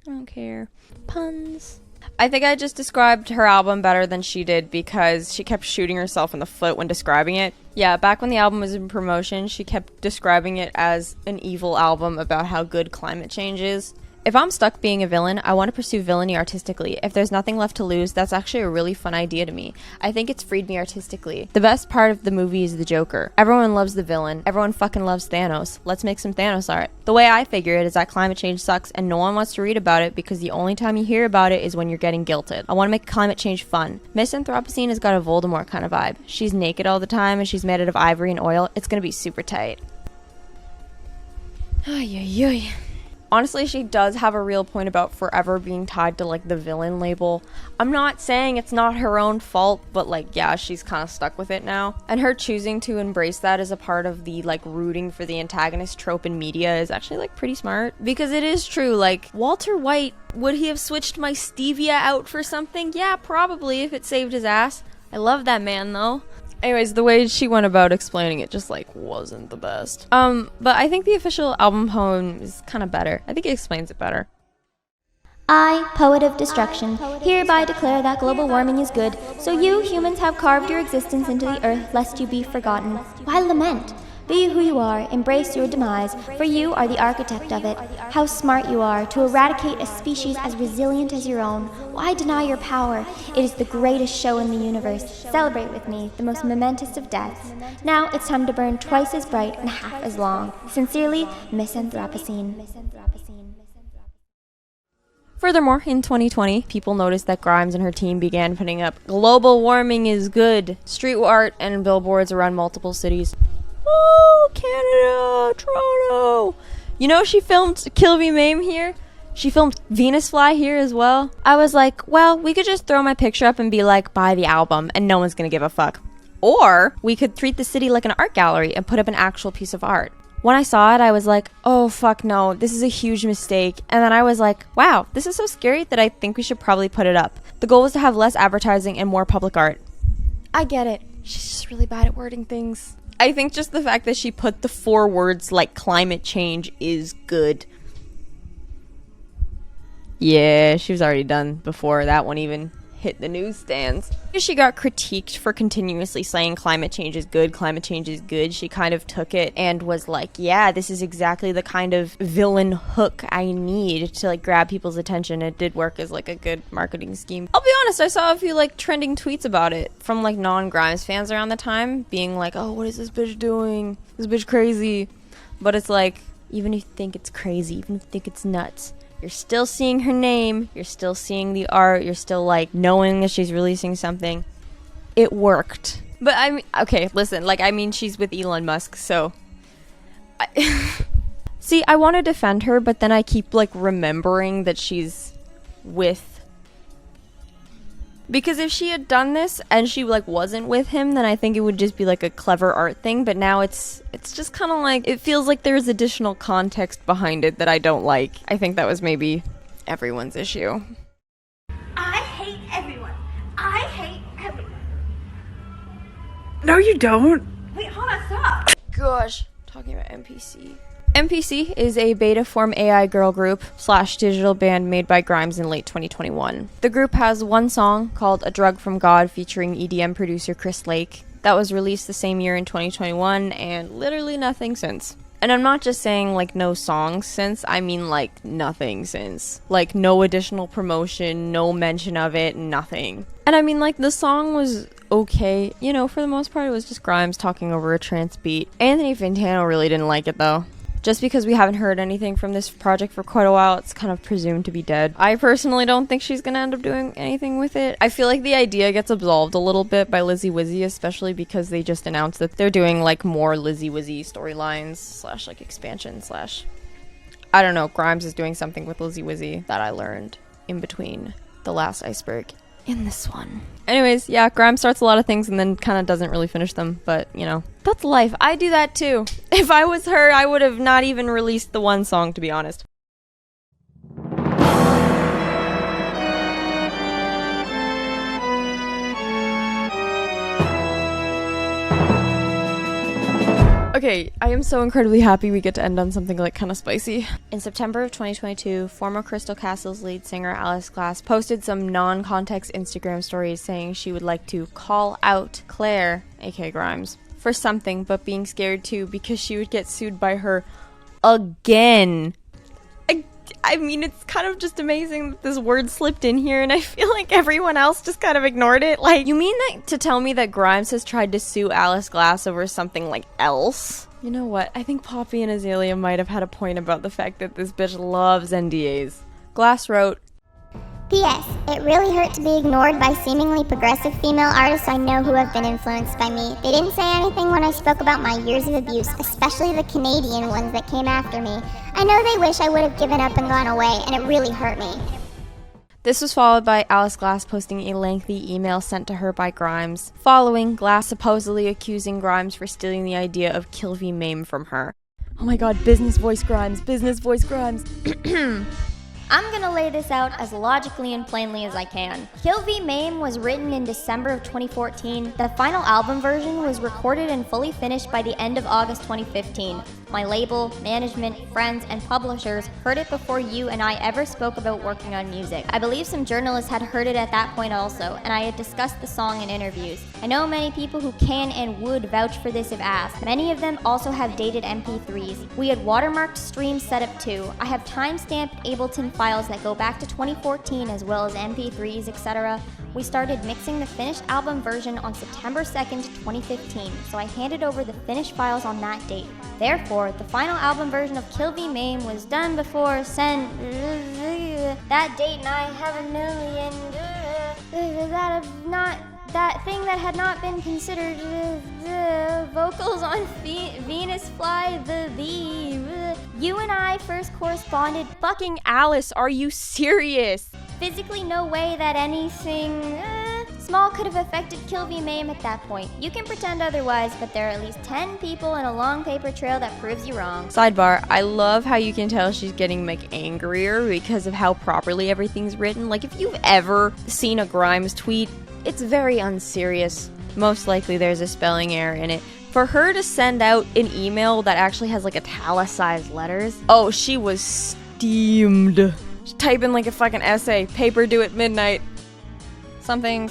I don't care. Puns. I think I just described her album better than she did because she kept shooting herself in the foot when describing it. Yeah, back when the album was in promotion, she kept describing it as an evil album about how good climate change is. If I'm stuck being a villain, I want to pursue villainy artistically. If there's nothing left to lose, that's actually a really fun idea to me. I think it's freed me artistically. The best part of the movie is the Joker. Everyone loves the villain. Everyone fucking loves Thanos. Let's make some Thanos art. The way I figure it is that climate change sucks and no one wants to read about it because the only time you hear about it is when you're getting guilted. I want to make climate change fun. Misanthropocene has got a Voldemort kind of vibe. She's naked all the time and she's made out of ivory and oil. It's gonna be super tight. Ay. Honestly, she does have a real point about forever being tied to, like, the villain label. I'm not saying it's not her own fault, but, like, yeah, she's kind of stuck with it now. And her choosing to embrace that as a part of the, like, rooting for the antagonist trope in media is actually, like, pretty smart. Because it is true, like, Walter White, would he have switched my stevia out for something? Yeah, probably, if it saved his ass. I love that man, though. Anyways, the way she went about explaining it just, like, wasn't the best. But I think the official album poem is kind of better. I think it explains it better. I, poet of destruction, hereby declare that global warming is good, so you humans have carved your existence into the earth lest you be forgotten. Why lament? Be who you are, embrace your demise, for you are the architect of it. How smart you are to eradicate a species as resilient as your own. Why deny your power? It is the greatest show in the universe. Celebrate with me, the most momentous of deaths. Now it's time to burn twice as bright and half as long. Sincerely, Misanthropocene. Furthermore, in 2020, people noticed that Grimes and her team began putting up global warming is good street art and billboards around multiple cities. Woo! Canada! Toronto! You know she filmed Kill Me Maim here? She filmed Venus Fly here as well. I was like, well, we could just throw my picture up and be like, buy the album, and no one's gonna give a fuck. Or we could treat the city like an art gallery and put up an actual piece of art. When I saw it, I was like, oh fuck no, this is a huge mistake. And then I was like, wow, this is so scary that I think we should probably put it up. The goal was to have less advertising and more public art. I get it. She's just really bad at wording things. I think just the fact that she put the 4 words like climate change is good. Yeah, she was already done before that one even hit the newsstands. She got critiqued for continuously saying climate change is good, she kind of took it and was like, yeah, this is exactly the kind of villain hook I need to like grab people's attention. It did work as like a good marketing scheme. I'll be honest, I saw a few like trending tweets about it from like non-Grimes fans around the time being like, oh, what is this bitch doing? This bitch crazy. But it's like, even if you think it's crazy, even if you think it's nuts, you're still seeing her name, you're still seeing the art, you're still like knowing that she's releasing something. It worked. But I mean, okay, listen, like, I mean, she's with Elon Musk, so see, I want to defend her, but then I keep like remembering that she's with, because if she had done this and she like wasn't with him, then I think it would just be like a clever art thing. But now it's just kind of like, it feels like there's additional context behind it that I don't like. I think that was maybe everyone's issue. I hate everyone. I hate everyone. No, you don't. Wait, hold on, stop. Gosh, talking about NPC. NPC is a beta form AI girl group / digital band made by Grimes in late 2021. The group has one song called A Drug from God featuring EDM producer Chris Lake that was released the same year in 2021 and literally nothing since. And I'm not just saying like no songs since, I mean like nothing since. Like no additional promotion, no mention of it, nothing. And I mean like the song was okay, you know, for the most part it was just Grimes talking over a trance beat. Anthony Fantano really didn't like it though. Just because we haven't heard anything from this project for quite a while, it's kind of presumed to be dead. I personally don't think she's gonna end up doing anything with it. I feel like the idea gets absolved a little bit by Lizzy Wizzy, especially because they just announced that they're doing like more Lizzy Wizzy storylines / like expansion / I don't know, Grimes is doing something with Lizzy Wizzy that I learned in between the last Iceberg in this one. Anyways, yeah, Grimes starts a lot of things and then kind of doesn't really finish them, but you know, that's life. I do that too. If I was her, I would have not even released the one song, to be honest. Okay, I am so incredibly happy we get to end on something like kind of spicy. In September of 2022, former Crystal Castle's lead singer Alice Glass posted some non-context Instagram stories saying she would like to call out Claire, aka Grimes, for something, but being scared too because she would get sued by her again. I mean, it's kind of just amazing that this word slipped in here, and I feel like everyone else just kind of ignored it. Like, you mean that to tell me that Grimes has tried to sue Alice Glass over something like else? You know what? I think Poppy and Azealia might have had a point about the fact that this bitch loves NDAs. Glass wrote, P.S. It really hurt to be ignored by seemingly progressive female artists I know who have been influenced by me. They didn't say anything when I spoke about my years of abuse, especially the Canadian ones that came after me. I know they wish I would have given up and gone away, and it really hurt me. This was followed by Alice Glass posting a lengthy email sent to her by Grimes, following Glass supposedly accusing Grimes for stealing the idea of Kill V Mame from her. Oh my god, business voice Grimes, business voice Grimes. I'm gonna lay this out as logically and plainly as I can. Kill V Mame was written in December of 2014. The final album version was recorded and fully finished by the end of August 2015. My label, management, friends, and publishers heard it before you and I ever spoke about working on music. I believe some journalists had heard it at that point also, and I had discussed the song in interviews. I know many people who can and would vouch for this if asked. Many of them also have dated MP3s. We had watermarked streams set up too. I have time-stamped Ableton files that go back to 2014 as well as MP3s, etc. We started mixing the finished album version on September 2nd, 2015, so I handed over the finished files on that date. Therefore, the final album version of Kill V Mame was done before that date, and I have a million that thing that had not been considered vocals on Venus Fly you and I first corresponded. Fucking Alice, are you serious? Physically no way that anything small could have affected Kill V Mame at that point. You can pretend otherwise, but there are at least 10 people in a long paper trail that proves you wrong. Sidebar, I love how you can tell she's getting like angrier because of how properly everything's written. Like if you've ever seen a Grimes tweet, it's very unserious. Most likely there's a spelling error in it. For her to send out an email that actually has like italicized letters, oh, she was steamed. She's typing like a fucking essay. Paper due at midnight. Something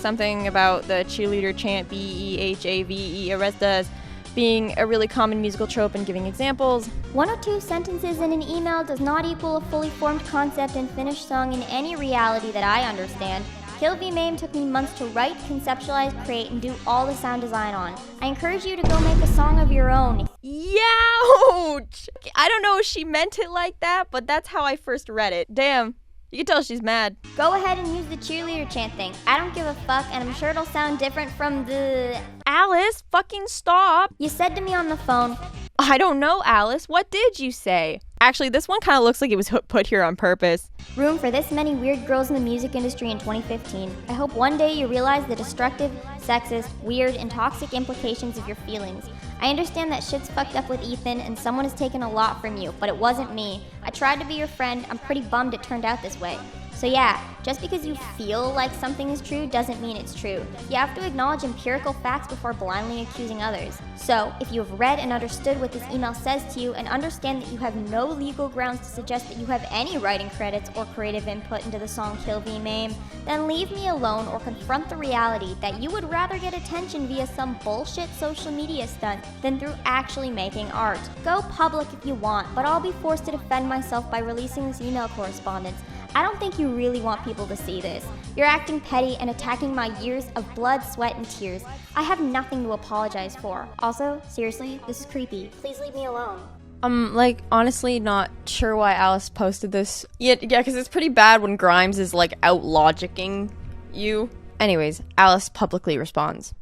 about the cheerleader chant BEHAVE arrest us being a really common musical trope and giving examples. 1 or 2 sentences in an email does not equal a fully formed concept and finished song in any reality that I understand. Kill V Mame took me months to write, conceptualize, create, and do all the sound design on. I encourage you to go make a song of your own. Youch! I don't know if she meant it like that, but that's how I first read it. Damn. You can tell she's mad. Go ahead and use the cheerleader chant thing. I don't give a fuck, and I'm sure it'll sound different from the... Alice, fucking stop. You said to me on the phone... I don't know, Alice. What did you say? Actually, this one kind of looks like it was put here on purpose. Room for this many weird girls in the music industry in 2015. I hope one day you realize the destructive, sexist, weird, and toxic implications of your feelings. I understand that shit's fucked up with Ethan and someone has taken a lot from you, but it wasn't me. I tried to be your friend. I'm pretty bummed it turned out this way. So yeah, just because you feel like something is true doesn't mean it's true. You have to acknowledge empirical facts before blindly accusing others. So, if you have read and understood what this email says to you and understand that you have no legal grounds to suggest that you have any writing credits or creative input into the song Kill V Mame, then leave me alone or confront the reality that you would rather get attention via some bullshit social media stunt than through actually making art. Go public if you want, but I'll be forced to defend myself by releasing this email correspondence. I don't think you really want people to see this. You're acting petty and attacking my years of blood, sweat, and tears. I have nothing to apologize for. Also, seriously, this is creepy. Please leave me alone. Like, honestly not sure why Alice posted this. Yeah, because it's pretty bad when Grimes is, like, out-logicking you. Anyways, Alice publicly responds.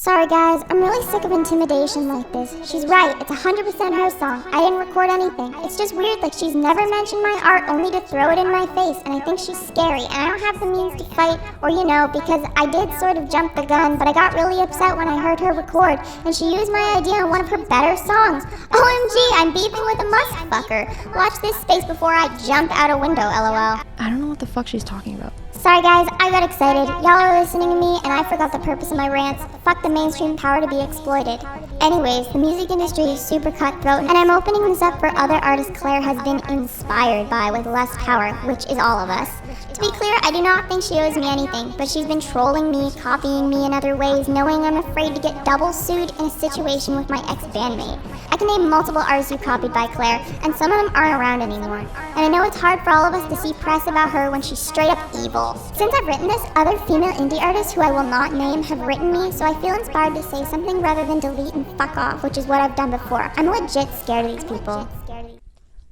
Sorry guys, I'm really sick of intimidation like this. She's right, it's 100% her song. I didn't record anything. It's just weird, like she's never mentioned my art only to throw it in my face, and I think she's scary, and I don't have the means to fight, or because I did sort of jump the gun, but I got really upset when I heard her record, and she used my idea on one of her better songs. OMG, I'm beefing with a Musk fucker. Watch this space before I jump out a window, LOL. I don't know what the fuck she's talking about. Sorry guys, I got excited. Y'all are listening to me and I forgot the purpose of my rants. Fuck the mainstream power to be exploited. Anyways, the music industry is super cutthroat and I'm opening this up for other artists Claire has been inspired by with less power, which is all of us. To be clear, I do not think she owes me anything, but she's been trolling me, copying me in other ways, knowing I'm afraid to get double sued in a situation with my ex-bandmate. I can name multiple artists who copied by Claire, and some of them aren't around anymore. And I know it's hard for all of us to see press about her when she's straight up evil. Since I've written this, other female indie artists who I will not name have written me, so I feel inspired to say something rather than delete and fuck off, which is what I've done before. I'm legit scared of these people.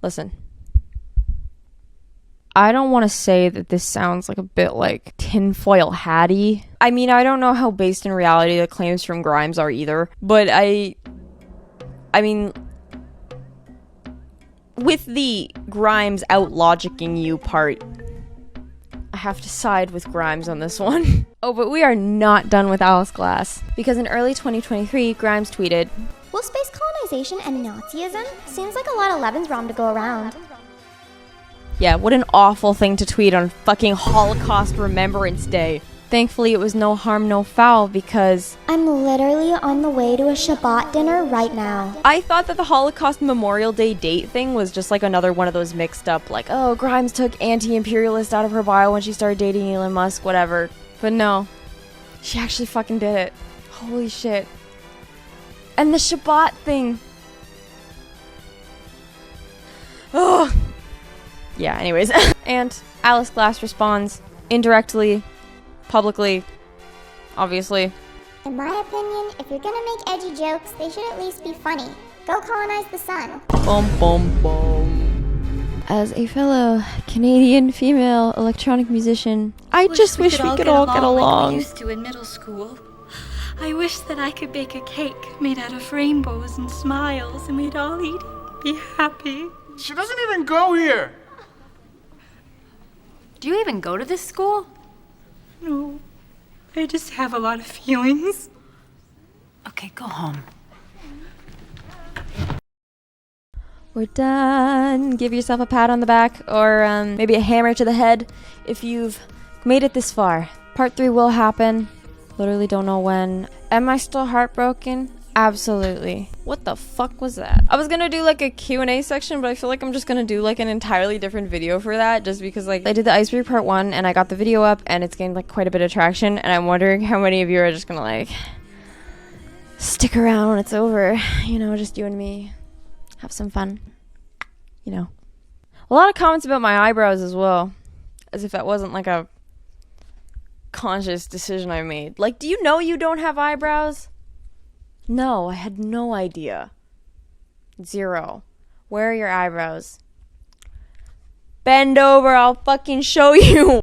Listen. I don't want to say that this sounds like a bit like tinfoil hatty. I mean, I don't know how based in reality the claims from Grimes are either, but I mean, with the Grimes out-logicking you part, I have to side with Grimes on this one. Oh, but we are not done with Alice Glass, because in early 2023, Grimes tweeted, Will space colonization and Nazism? Seems like a lot of Lebensraum to go around. Yeah, what an awful thing to tweet on fucking Holocaust Remembrance Day. Thankfully, it was no harm, no foul, because I'm literally on the way to a Shabbat dinner right now. I thought that the Holocaust Memorial Day date thing was just like another one of those mixed up, like, oh, Grimes took anti-imperialist out of her bio when she started dating Elon Musk, whatever. But no, she actually fucking did it. Holy shit. And the Shabbat thing. Ugh. Yeah, anyways. And Alice Glass responds indirectly, publicly, obviously. In my opinion, if you're gonna make edgy jokes, they should at least be funny. Go colonize the sun. Bum, bum, bum. As a fellow Canadian female electronic musician, I just wish we could all get along. Like we used to in middle school. I wish that I could bake a cake made out of rainbows and smiles and we'd all eat it, be happy. She doesn't even go here. Do you even go to this school? No. I just have a lot of feelings. Okay, go home. We're done. Give yourself a pat on the back or maybe a hammer to the head if you've made it this far. Part 3 will happen. Literally don't know when. Am I still heartbroken? Absolutely. What the fuck was that? I was gonna do like a Q&A section, but I feel like I'm just gonna do like an entirely different video for that, just because like I did the Iceberg part 1 and I got the video up and it's gained like quite a bit of traction, and I'm wondering how many of you are just gonna like stick around when it's over, you know, just you and me. Have some fun, you know. A lot of comments about my eyebrows as well, as if that wasn't like a conscious decision I made. Like, do you know you don't have eyebrows? No, I had no idea. 0. Where are your eyebrows? Bend over, I'll fucking show you.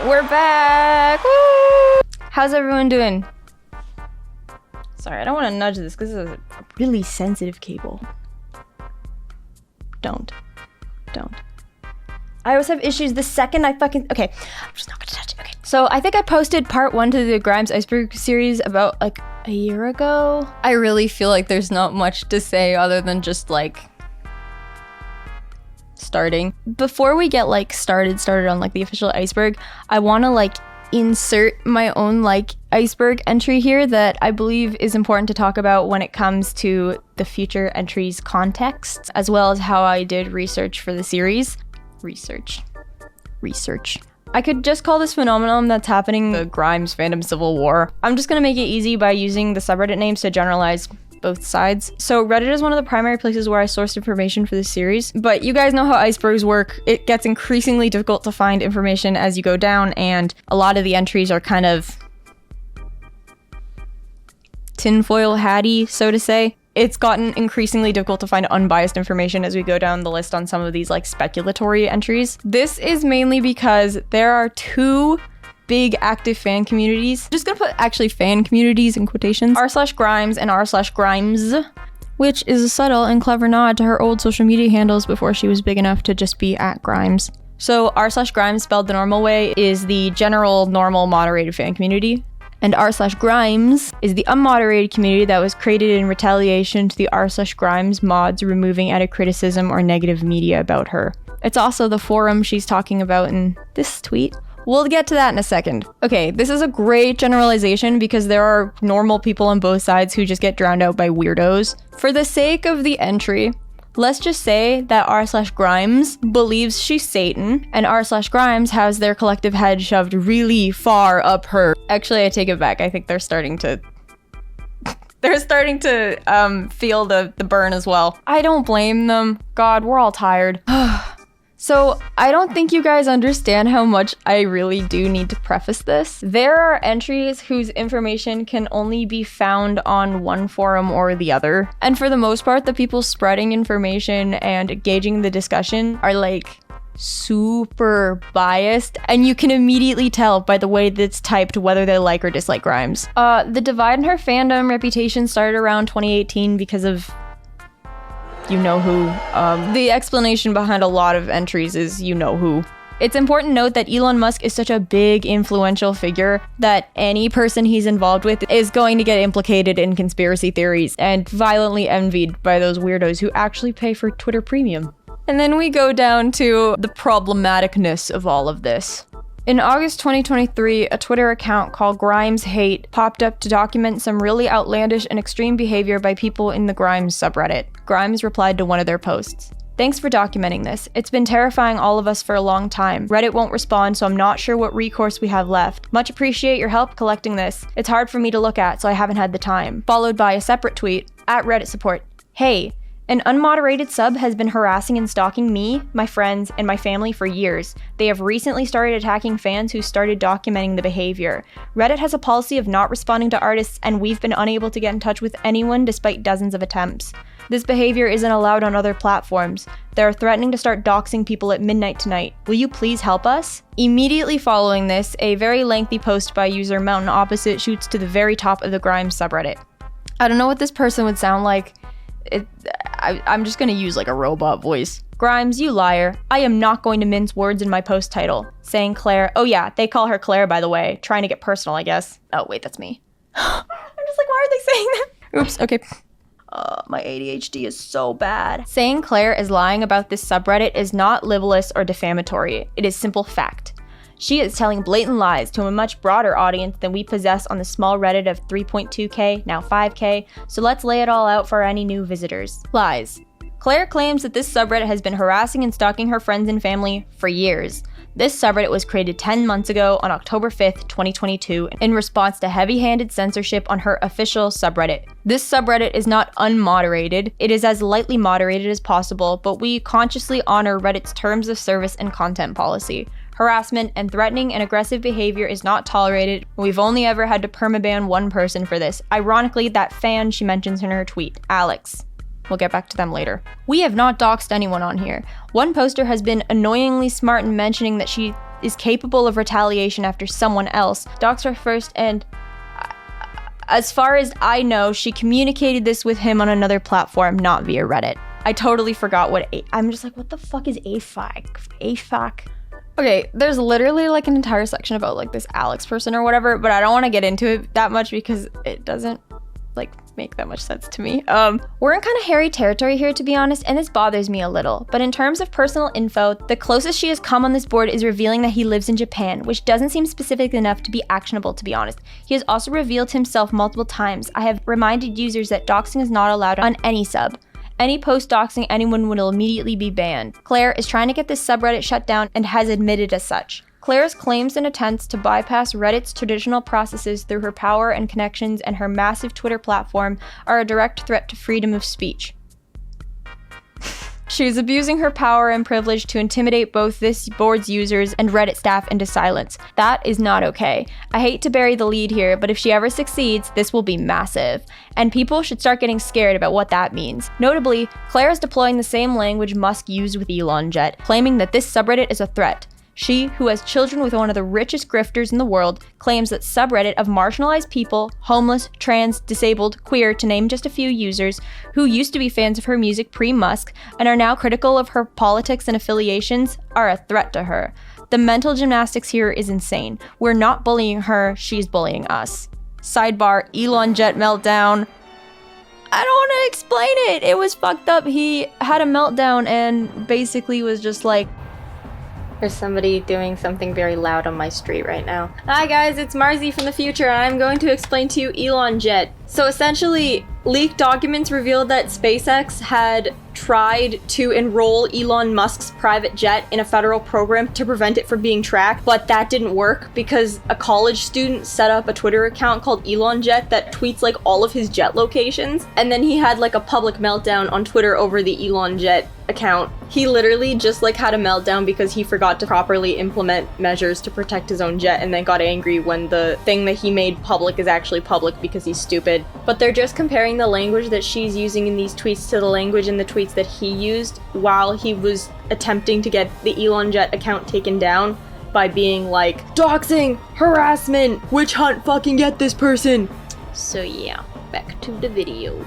We're back. Woo! How's everyone doing? Sorry, I don't want to nudge this because this is a really sensitive cable. Don't. I always have issues the second I fucking... Okay, I'm just not gonna touch it. Okay. So I think I posted part 1 to the Grimes Iceberg series about like a year ago. I really feel like there's not much to say other than just like starting. Before we get like started on like the official Iceberg, I want to like insert my own like Iceberg entry here that I believe is important to talk about when it comes to the future entries context, as well as how I did research for the series. Research. I could just call this phenomenon that's happening the Grimes fandom civil war. I'm just gonna make it easy by using the subreddit names to generalize both sides. So Reddit is one of the primary places where I sourced information for this series, but you guys know how icebergs work. It gets increasingly difficult to find information as you go down, and a lot of the entries are kind of tinfoil hatty, so to say. it's gotten increasingly difficult to find unbiased information as we go down the list on some of these like speculatory entries. This is mainly because there are two big active fan communities. I'm just gonna put actually fan communities in quotations. r/Grimes and r/Grimes, which is a subtle and clever nod to her old social media handles before she was big enough to just be @Grimes. So r/Grimes spelled the normal way is the general normal moderated fan community. And r/Grimes is the unmoderated community that was created in retaliation to the r/Grimes mods removing any criticism or negative media about her. It's also the forum she's talking about in this tweet. We'll get to that in a second. Okay, this is a great generalization because there are normal people on both sides who just get drowned out by weirdos. For the sake of the entry, let's just say that r/Grimes believes she's Satan, and r/Grimes has their collective head shoved really far up her. Actually, I take it back. I think they're starting to feel the burn as well. I don't blame them. God, we're all tired. So I don't think you guys understand how much I really do need to preface this. There are entries whose information can only be found on one forum or the other. And for the most part, the people spreading information and engaging the discussion are like super biased, and you can immediately tell by the way that's typed whether they like or dislike Grimes. The divide in her fandom reputation started around 2018 because of you know who. The explanation behind a lot of entries is you know who. It's important to note that Elon Musk is such a big, influential figure that any person he's involved with is going to get implicated in conspiracy theories and violently envied by those weirdos who actually pay for Twitter Premium. And then we go down to the problematicness of all of this. In August 2023, a Twitter account called Grimes Hate popped up to document some really outlandish and extreme behavior by people in the Grimes subreddit. Grimes replied to one of their posts. "Thanks for documenting this. It's been terrifying all of us for a long time. Reddit won't respond, so I'm not sure what recourse we have left. Much appreciate your help collecting this. It's hard for me to look at, so I haven't had the time." Followed by a separate tweet, @Reddit support. "Hey, an unmoderated sub has been harassing and stalking me, my friends, and my family for years. They have recently started attacking fans who started documenting the behavior. Reddit has a policy of not responding to artists, and we've been unable to get in touch with anyone despite dozens of attempts. This behavior isn't allowed on other platforms. They're threatening to start doxing people at midnight tonight. Will you please help us?" Immediately following this, a very lengthy post by user Mountain Opposite shoots to the very top of the Grimes subreddit. I don't know what this person would sound like. I'm just gonna use like a robot voice. "Grimes, you liar. I am not going to mince words in my post title. Saying Claire." Oh yeah, they call her Claire, by the way. Trying to get personal, I guess. Oh wait, that's me. I'm just like, why are they saying that? Oops, okay. My ADHD is so bad. Saying Claire is lying about this subreddit is not libelous or defamatory. It is simple fact. She is telling blatant lies to a much broader audience than we possess on the small Reddit of 3.2k, now 5k, so let's lay it all out for any new visitors. Lies. Claire claims that this subreddit has been harassing and stalking her friends and family for years. This subreddit was created 10 months ago on October 5th, 2022, in response to heavy-handed censorship on her official subreddit. This subreddit is not unmoderated, it is as lightly moderated as possible, but we consciously honor Reddit's terms of service and content policy. Harassment and threatening and aggressive behavior is not tolerated. We've only ever had to permaban one person for this. Ironically, that fan she mentions in her tweet, Alex. We'll get back to them later. We have not doxed anyone on here. One poster has been annoyingly smart in mentioning that she is capable of retaliation after someone else doxed her first, and as far as I know, she communicated this with him on another platform, not via Reddit. I totally forgot what I'm just like, what the fuck is AFAC? AFAC? Okay, there's literally like an entire section about like this Alex person or whatever, but I don't want to get into it that much because it doesn't like make that much sense to me. We're in kind of hairy territory here, to be honest, and this bothers me a little. But in terms of personal info, the closest she has come on this board is revealing that he lives in Japan, which doesn't seem specific enough to be actionable, to be honest. He has also revealed himself multiple times. I have reminded users that doxing is not allowed on any sub. Any post doxing anyone will immediately be banned. Claire is trying to get this subreddit shut down and has admitted as such. Claire's claims and attempts to bypass Reddit's traditional processes through her power and connections and her massive Twitter platform are a direct threat to freedom of speech. She is abusing her power and privilege to intimidate both this board's users and Reddit staff into silence. That is not okay. I hate to bury the lead here, but if she ever succeeds, this will be massive. And people should start getting scared about what that means. Notably, Claire is deploying the same language Musk used with Elon Jet, claiming that this subreddit is a threat. She, who has children with one of the richest grifters in the world, claims that subreddit of marginalized people, homeless, trans, disabled, queer, to name just a few users, who used to be fans of her music pre-Musk and are now critical of her politics and affiliations, are a threat to her. The mental gymnastics here is insane. We're not bullying her, she's bullying us. Sidebar, Elon Jet meltdown. I don't want to explain it. It was fucked up. He had a meltdown and basically was just like, there's somebody doing something very loud on my street right now. Hi guys, it's Marzi from the future and I'm going to explain to you Elon Jet. So essentially, leaked documents revealed that SpaceX had tried to enroll Elon Musk's private jet in a federal program to prevent it from being tracked, but that didn't work because a college student set up a Twitter account called Elon Jet that tweets like all of his jet locations, and then he had like a public meltdown on Twitter over the Elon Jet account. He literally just like had a meltdown because he forgot to properly implement measures to protect his own jet and then got angry when the thing that he made public is actually public because he's stupid. But they're just comparing the language that she's using in these tweets to the language in the tweets that he used while he was attempting to get the Elon Jet account taken down by being like, doxing, harassment, witch hunt, fucking get this person. So yeah, back to the video.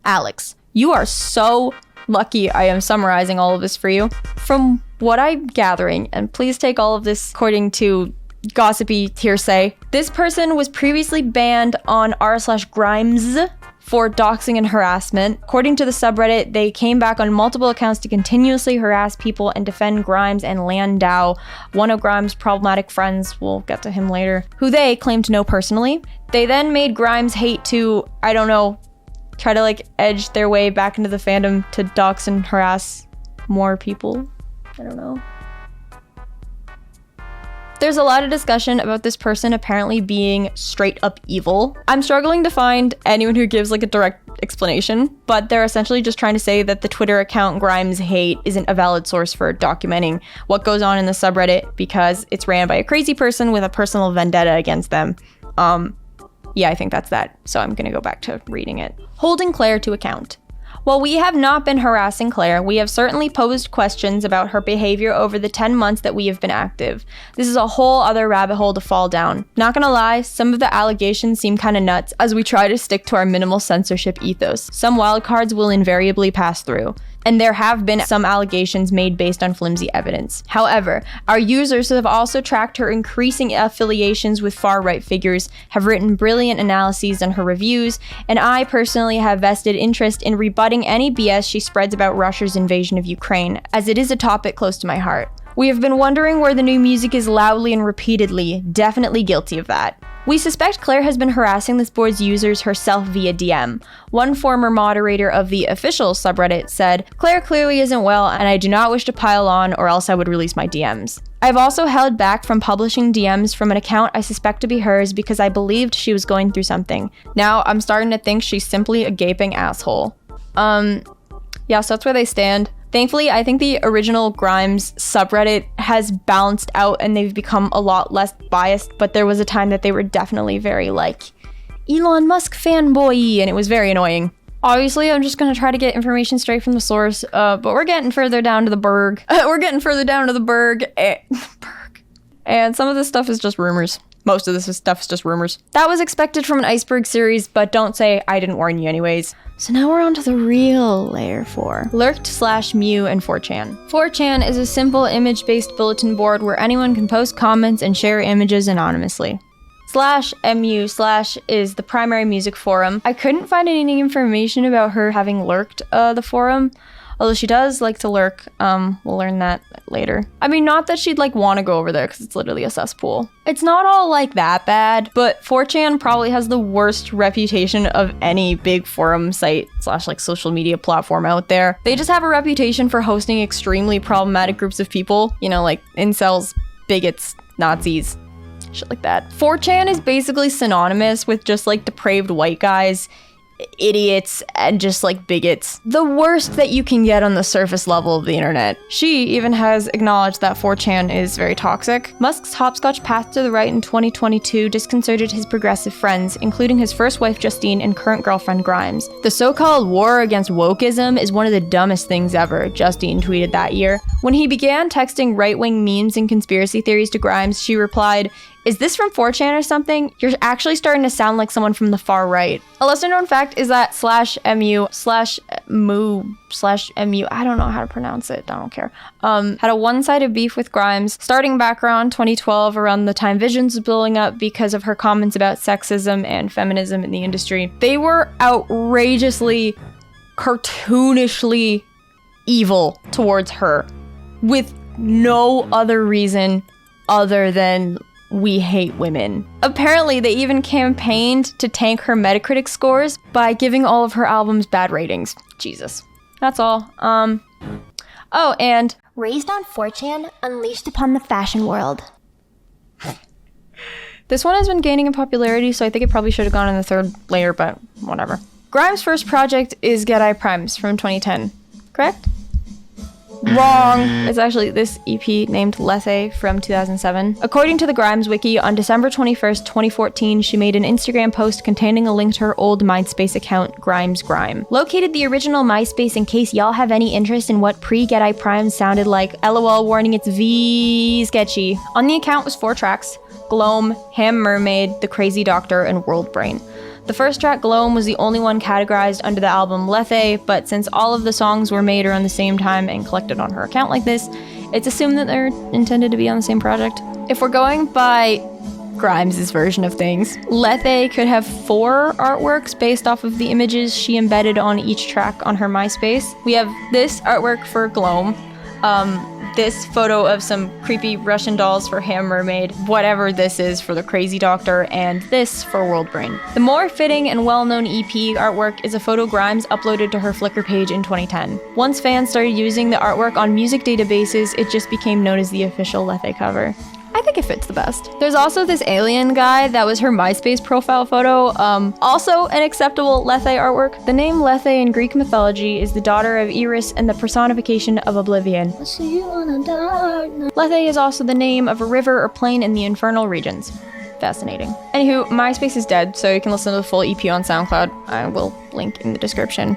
Alex, you are so lucky I am summarizing all of this for you. From what I'm gathering, and please take all of this according to gossipy hearsay, this person was previously banned on r/Grimes for doxing and harassment. According to the subreddit, they came back on multiple accounts to continuously harass people and defend Grimes and Landau, one of Grimes' problematic friends, we'll get to him later, who they claim to know personally. They then made Grimes hate to, I don't know, try to like edge their way back into the fandom to dox and harass more people. I don't know. There's a lot of discussion about this person apparently being straight up evil. I'm struggling to find anyone who gives like a direct explanation, but they're essentially just trying to say that the Twitter account Grimes hate isn't a valid source for documenting what goes on in the subreddit because it's ran by a crazy person with a personal vendetta against them. Yeah, I think that's that. So I'm gonna go back to reading it. Holding Claire to account. While we have not been harassing Claire, we have certainly posed questions about her behavior over the 10 months that we have been active. This is a whole other rabbit hole to fall down. Not gonna lie, some of the allegations seem kinda nuts as we try to stick to our minimal censorship ethos. Some wildcards will invariably pass through. And there have been some allegations made based on flimsy evidence. However, our users have also tracked her increasing affiliations with far-right figures, have written brilliant analyses on her reviews, and I personally have vested interest in rebutting any BS she spreads about Russia's invasion of Ukraine, as it is a topic close to my heart. We have been wondering where the new music is loudly and repeatedly, definitely guilty of that. We suspect Claire has been harassing this board's users herself via DM. One former moderator of the official subreddit said, "Claire clearly isn't well and I do not wish to pile on or else I would release my DMs. I've also held back from publishing DMs from an account I suspect to be hers because I believed she was going through something. Now I'm starting to think she's simply a gaping asshole." Yeah, so that's where they stand. Thankfully, I think the original Grimes subreddit has balanced out and they've become a lot less biased, but there was a time that they were definitely very like, Elon Musk fanboy, and it was very annoying. Obviously, I'm just gonna try to get information straight from the source, but we're getting further down to the berg. And some of this stuff is just rumors. Most of this stuff is just rumors. That was expected from an Iceberg series, but don't say I didn't warn you anyways. So now we're on to the real layer 4. Lurked/Mew and 4chan. 4chan is a simple image-based bulletin board where anyone can post comments and share images anonymously. /MU/ is the primary music forum. I couldn't find any information about her having lurked the forum, although she does like to lurk. We'll learn that later. I mean, not that she'd like want to go over there because it's literally a cesspool. It's not all like that bad, but 4chan probably has the worst reputation of any big forum site / like social media platform out there. They just have a reputation for hosting extremely problematic groups of people, you know, like incels, bigots, Nazis, shit like that. 4chan is basically synonymous with just like depraved white guys. idiots and just like bigots. The worst that you can get on the surface level of the internet. She even has acknowledged that 4chan is very toxic. Musk's hopscotch path to the right in 2022 disconcerted his progressive friends, including his first wife Justine and current girlfriend Grimes. The so-called war against wokeism is one of the dumbest things ever, Justine tweeted that year. When he began texting right-wing memes and conspiracy theories to Grimes, she replied, "Is this from 4chan or something? You're actually starting to sound like someone from the far right." A lesser known fact is that /mu/mu/mu, I don't know how to pronounce it, I don't care, had a one-sided beef with Grimes starting back around 2012, around the time Visions was blowing up because of her comments about sexism and feminism in the industry. They were outrageously, cartoonishly evil towards her, with no other reason other than we hate women. Apparently, they even campaigned to tank her Metacritic scores by giving all of her albums bad ratings. Jesus. That's all. Oh, and Raised on 4chan, unleashed upon the fashion world. This one has been gaining in popularity, so I think it probably should have gone in the third layer, but whatever. Grimes' first project is Geidi Primes from 2010, correct? Wrong. It's actually this EP named Lethe from 2007. According to the Grimes wiki, on December 21st, 2014, she made an Instagram post containing a link to her old MySpace account, Grimes Grime. Located the original MySpace in case y'all have any interest in what pre-Geidi Primes sounded like. LOL warning, it's V sketchy. On the account was 4 tracks: Gloam, Ham Mermaid, The Crazy Doctor, and World Brain. The first track, Gloam, was the only one categorized under the album Lethe, but since all of the songs were made around the same time and collected on her account like this, it's assumed that they're intended to be on the same project. If we're going by Grimes' version of things, Lethe could have 4 artworks based off of the images she embedded on each track on her MySpace. We have this artwork for Gloam, this photo of some creepy Russian dolls for Ham Mermaid, whatever this is for The Crazy Doctor, and this for World Brain. The more fitting and well-known EP artwork is a photo Grimes uploaded to her Flickr page in 2010. Once fans started using the artwork on music databases, it just became known as the official Lethe cover. I think it fits the best. There's also this alien guy that was her MySpace profile photo, also an acceptable Lethe artwork. The name Lethe in Greek mythology is the daughter of Eris and the personification of Oblivion. Lethe is also the name of a river or plain in the infernal regions. Fascinating. Anywho, MySpace is dead, so you can listen to the full EP on SoundCloud. I will link in the description.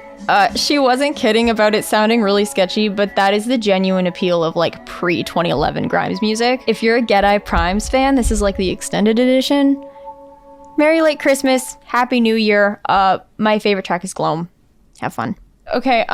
She wasn't kidding about it sounding really sketchy, but that is the genuine appeal of like pre-2011 Grimes music. If you're a Geidi Primes fan, this is like the extended edition. Merry late Christmas, Happy New Year. My favorite track is Gloam. Have fun. Okay,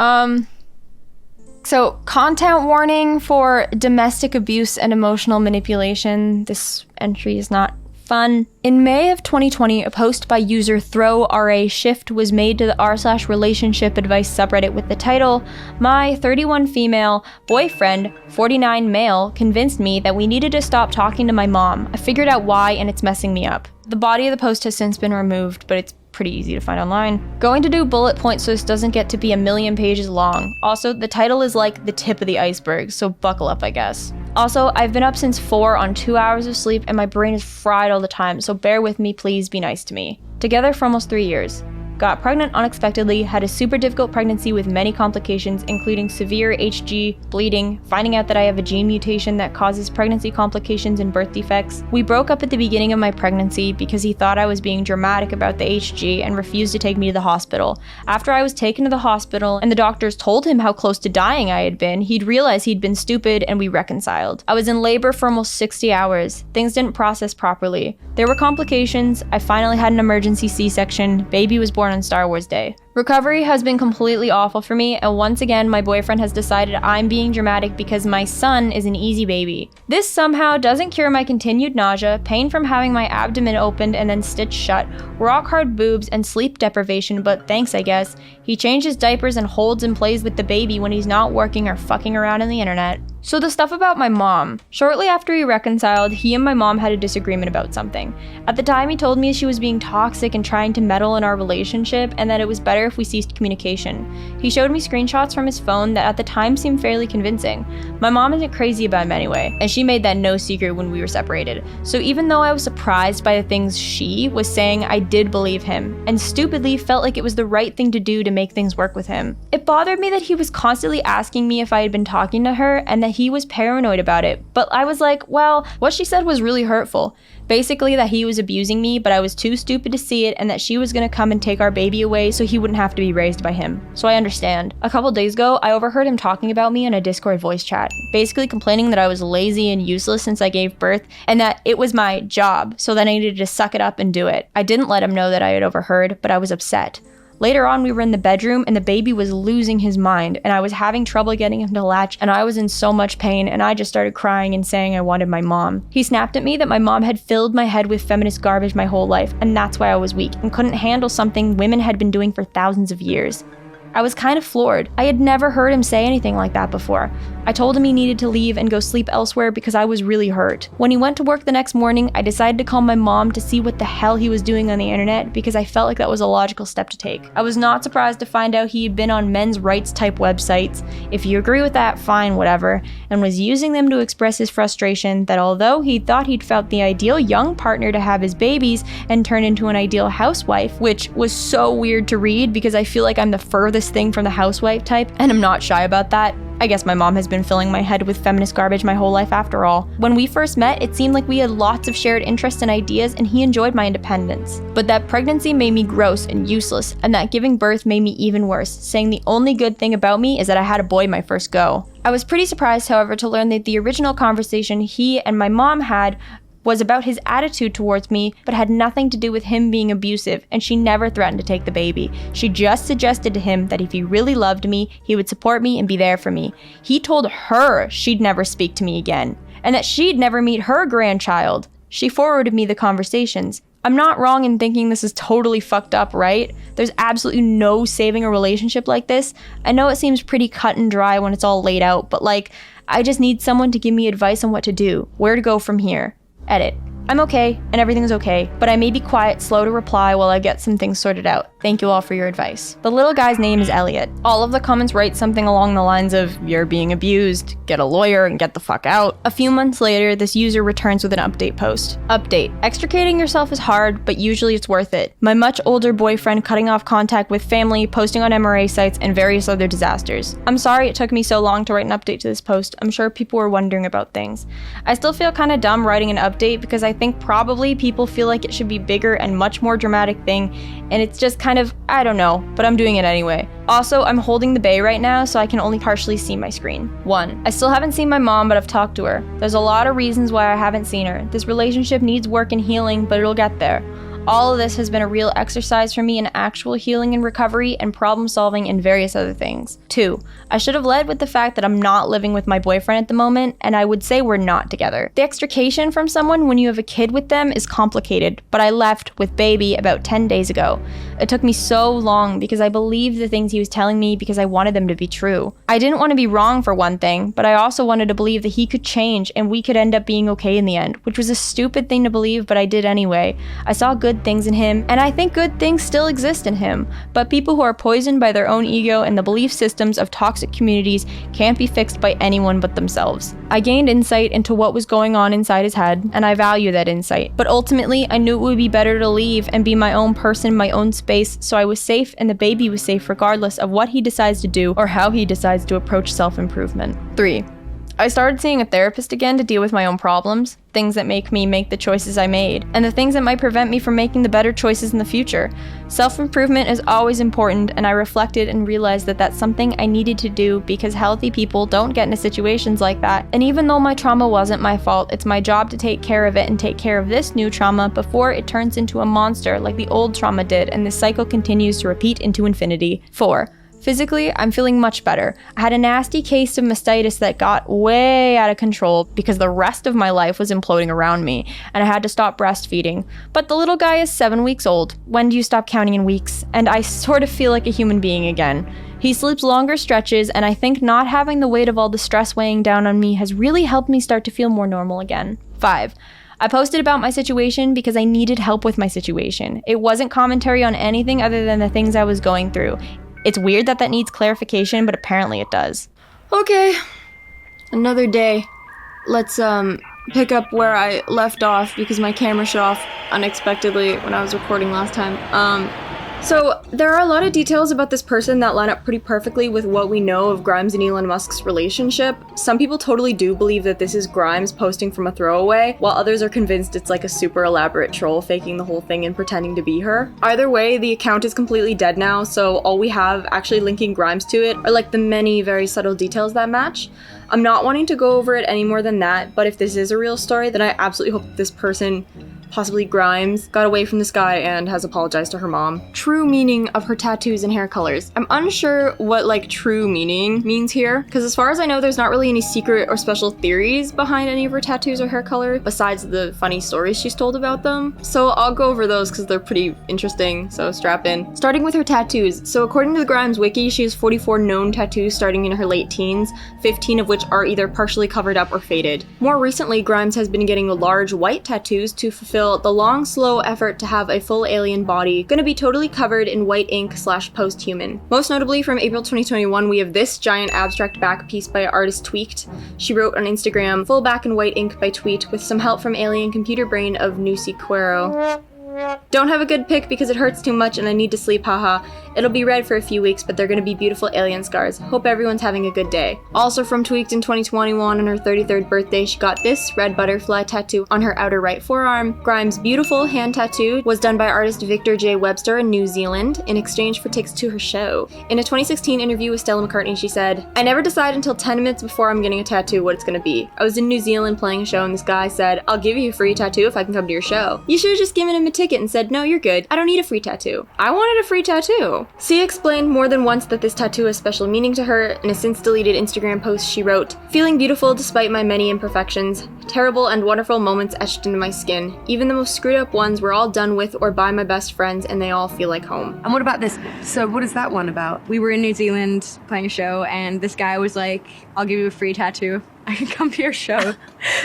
so content warning for domestic abuse and emotional manipulation. This entry is not fun. In May of 2020, a post by user ThrowRA_Shift was made to the r/relationship advice subreddit with the title, "My 31 female boyfriend, 49 male, convinced me that we needed to stop talking to my mom. I figured out why and it's messing me up." The body of the post has since been removed, but it's pretty easy to find online. Going to do bullet points so this doesn't get to be a million pages long. Also, the title is like the tip of the iceberg, so buckle up, I guess. Also, I've been up since 4 on 2 hours of sleep and my brain is fried all the time, so bear with me, please be nice to me. Together for almost 3 years. Got pregnant unexpectedly, had a super difficult pregnancy with many complications, including severe HG, bleeding, finding out that I have a gene mutation that causes pregnancy complications and birth defects. We broke up at the beginning of my pregnancy because he thought I was being dramatic about the HG and refused to take me to the hospital. After I was taken to the hospital and the doctors told him how close to dying I had been, he'd realized he'd been stupid and we reconciled. I was in labor for almost 60 hours. Things didn't process properly. There were complications. I finally had an emergency C-section. Baby was born on Star Wars Day. Recovery has been completely awful for me, and once again, my boyfriend has decided I'm being dramatic because my son is an easy baby. This somehow doesn't cure my continued nausea, pain from having my abdomen opened and then stitched shut, rock hard boobs, and sleep deprivation, but thanks, I guess. He changes diapers and holds and plays with the baby when he's not working or fucking around on the internet. So the stuff about my mom. Shortly after we reconciled, he and my mom had a disagreement about something. At the time, he told me she was being toxic and trying to meddle in our relationship, and that it was better better if we ceased communication. He showed me screenshots from his phone that at the time seemed fairly convincing. My mom isn't crazy about him anyway, and she made that no secret when we were separated. So even though I was surprised by the things she was saying, I did believe him, and stupidly felt like it was the right thing to do to make things work with him. It bothered me that he was constantly asking me if I had been talking to her and that he was paranoid about it, but I was like, well, what she said was really hurtful. Basically that he was abusing me, but I was too stupid to see it, and that she was gonna come and take our baby away so he wouldn't have to be raised by him. So I understand. A couple days ago, I overheard him talking about me in a Discord voice chat, basically complaining that I was lazy and useless since I gave birth, and that it was my job, so that I needed to suck it up and do it. I didn't let him know that I had overheard, but I was upset. Later on, we were in the bedroom and the baby was losing his mind, and I was having trouble getting him to latch, and I was in so much pain, and I just started crying and saying I wanted my mom. He snapped at me that my mom had filled my head with feminist garbage my whole life, and that's why I was weak and couldn't handle something women had been doing for thousands of years. I was kind of floored. I had never heard him say anything like that before. I told him he needed to leave and go sleep elsewhere because I was really hurt. When he went to work the next morning, I decided to call my mom to see what the hell he was doing on the internet because I felt like that was a logical step to take. I was not surprised to find out he had been on men's rights type websites. If you agree with that, fine, whatever, and was using them to express his frustration that although he thought he'd found the ideal young partner to have his babies and turn into an ideal housewife, which was so weird to read because I feel like I'm the furthest thing from the housewife type, and I'm not shy about that. I guess my mom has been filling my head with feminist garbage my whole life after all. When we first met, it seemed like we had lots of shared interests and ideas, and he enjoyed my independence. But that pregnancy made me gross and useless, and that giving birth made me even worse, saying the only good thing about me is that I had a boy my first go. I was pretty surprised, however, to learn that the original conversation he and my mom had was about his attitude towards me, but had nothing to do with him being abusive, and she never threatened to take the baby. She just suggested to him that if he really loved me, he would support me and be there for me. He told her she'd never speak to me again, and that she'd never meet her grandchild. She forwarded me the conversations. I'm not wrong in thinking this is totally fucked up, right? There's absolutely no saving a relationship like this. I know it seems pretty cut and dry when it's all laid out, but like, I just need someone to give me advice on what to do, where to go from here. Edit. I'm okay, and everything's okay, but I may be quiet, slow to reply while I get some things sorted out. Thank you all for your advice. The little guy's name is Elliot. All of the comments write something along the lines of, "You're being abused, get a lawyer and get the fuck out." A few months later, this user returns with an update post. Update. Extricating yourself is hard, but usually it's worth it. My much older boyfriend cutting off contact with family, posting on MRA sites, and various other disasters. I'm sorry it took me so long to write an update to this post. I'm sure people were wondering about things. I still feel kind of dumb writing an update because I think probably people feel like it should be bigger and much more dramatic thing, and it's just kind of, I don't know, but I'm doing it anyway. Also, I'm holding the bay right now, so I can only partially see my screen. 1. I still haven't seen my mom, but I've talked to her. There's a lot of reasons why I haven't seen her. This relationship needs work and healing, but it'll get there. All of this has been a real exercise for me in actual healing and recovery and problem solving and various other things. 2. I should have led with the fact that I'm not living with my boyfriend at the moment, and I would say we're not together. The extrication from someone when you have a kid with them is complicated, but I left with baby about 10 days ago. It took me so long because I believed the things he was telling me because I wanted them to be true. I didn't want to be wrong for one thing, but I also wanted to believe that he could change and we could end up being okay in the end, which was a stupid thing to believe, but I did anyway. I saw good things in him, and I think good things still exist in him, but people who are poisoned by their own ego and the belief systems of toxic communities can't be fixed by anyone but themselves. I gained insight into what was going on inside his head, and I value that insight, but ultimately I knew it would be better to leave and be my own person, my own space, so I was safe and the baby was safe regardless of what he decides to do or how he decides to approach self-improvement. 3. I started seeing a therapist again to deal with my own problems, things that make me make the choices I made, and the things that might prevent me from making the better choices in the future. Self-improvement is always important, and I reflected and realized that that's something I needed to do because healthy people don't get into situations like that. And even though my trauma wasn't my fault, it's my job to take care of it and take care of this new trauma before it turns into a monster like the old trauma did, and this cycle continues to repeat into infinity. 4. Physically, I'm feeling much better. I had a nasty case of mastitis that got way out of control because the rest of my life was imploding around me, and I had to stop breastfeeding. But the little guy is 7 weeks old. When do you stop counting in weeks? And I sort of feel like a human being again. He sleeps longer stretches, and I think not having the weight of all the stress weighing down on me has really helped me start to feel more normal again. 5. I posted about my situation because I needed help with my situation. It wasn't commentary on anything other than the things I was going through. It's weird that needs clarification, but apparently it does. Okay, another day. Let's pick up where I left off because my camera shut off unexpectedly when I was recording last time. So there are a lot of details about this person that line up pretty perfectly with what we know of Grimes and Elon Musk's relationship. Some people totally do believe that this is Grimes posting from a throwaway, while others are convinced it's like a super elaborate troll faking the whole thing and pretending to be her. Either way, the account is completely dead now, so all we have actually linking Grimes to it are like the many very subtle details that match. I'm not wanting to go over it any more than that, but if this is a real story, then I absolutely hope that this person, possibly Grimes, got away from this guy and has apologized to her mom. True meaning of her tattoos and hair colors. I'm unsure what like true meaning means here, because as far as I know, there's not really any secret or special theories behind any of her tattoos or hair color, besides the funny stories she's told about them. So I'll go over those because they're pretty interesting, so strap in. Starting with her tattoos. So according to the Grimes wiki, she has 44 known tattoos starting in her late teens, 15 of which are either partially covered up or faded. More recently, Grimes has been getting large white tattoos to fulfill the long, slow effort to have a full alien body, gonna be totally covered in white ink / post-human. Most notably, from April 2021, we have this giant abstract back piece by artist Tweaked. She wrote on Instagram, full back in white ink by Tweet, with some help from alien computer brain of Nusi Cuero. Don't have a good pic because it hurts too much and I need to sleep, haha. It'll be red for a few weeks, but they're gonna be beautiful alien scars. Hope everyone's having a good day. Also from Tweaked in 2021, on her 33rd birthday, she got this red butterfly tattoo on her outer right forearm. Grimes' beautiful hand tattoo was done by artist Victor J. Webster in New Zealand in exchange for tickets to her show. In a 2016 interview with Stella McCartney, she said, "I never decide until 10 minutes before I'm getting a tattoo what it's gonna be. I was in New Zealand playing a show and this guy said, 'I'll give you a free tattoo if I can come to your show.' You should have just given him a ticket and said, 'No, you're good. I don't need a free tattoo.' I wanted a free tattoo." C explained more than once that this tattoo has special meaning to her. In a since deleted Instagram post, she wrote, "Feeling beautiful despite my many imperfections. Terrible and wonderful moments etched into my skin. Even the most screwed up ones were all done with or by my best friends and they all feel like home." And what about this? So what is that one about? We were in New Zealand playing a show and this guy was like, "I'll give you a free tattoo. I can come to your show."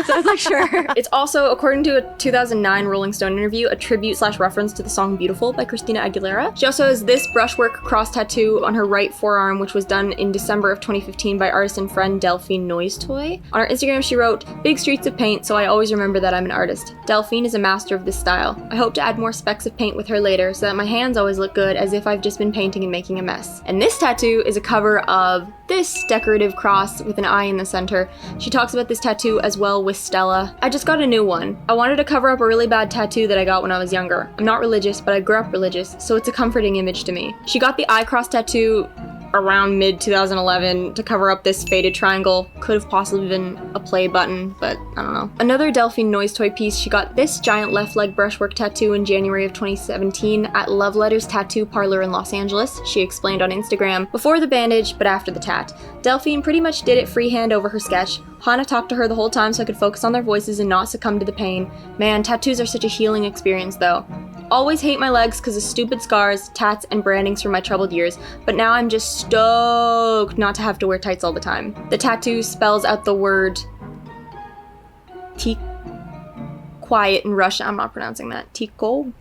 So I was like, sure. It's also, according to a 2009 Rolling Stone interview, a tribute / reference to the song Beautiful by Christina Aguilera. She also has this brushwork cross tattoo on her right forearm, which was done in December of 2015 by artist and friend Delphine Noise Toy. On her Instagram, she wrote, "Big streets of paint, so I always remember that I'm an artist. Delphine is a master of this style. I hope to add more specks of paint with her later so that my hands always look good as if I've just been painting and making a mess." And this tattoo is a cover of this decorative cross with an eye in the center. She talks about this tattoo as well with Stella. "I just got a new one. I wanted to cover up a really bad tattoo that I got when I was younger. I'm not religious, but I grew up religious, so it's a comforting image to me." She got the eye cross tattoo around mid-2011 to cover up this faded triangle. Could have possibly been a play button, but I don't know. Another Delphine Noise Toy piece, she got this giant left leg brushwork tattoo in January of 2017 at Love Letters Tattoo Parlor in Los Angeles. She explained on Instagram, "Before the bandage, but after the tat. Delphine pretty much did it freehand over her sketch. Hana talked to her the whole time so I could focus on their voices and not succumb to the pain. Man, tattoos are such a healing experience though. Always hate my legs because of stupid scars, tats, and brandings from my troubled years, but now I'm just stoked not to have to wear tights all the time." The tattoo spells out the word quiet in Russian. I'm not pronouncing that. Ticho?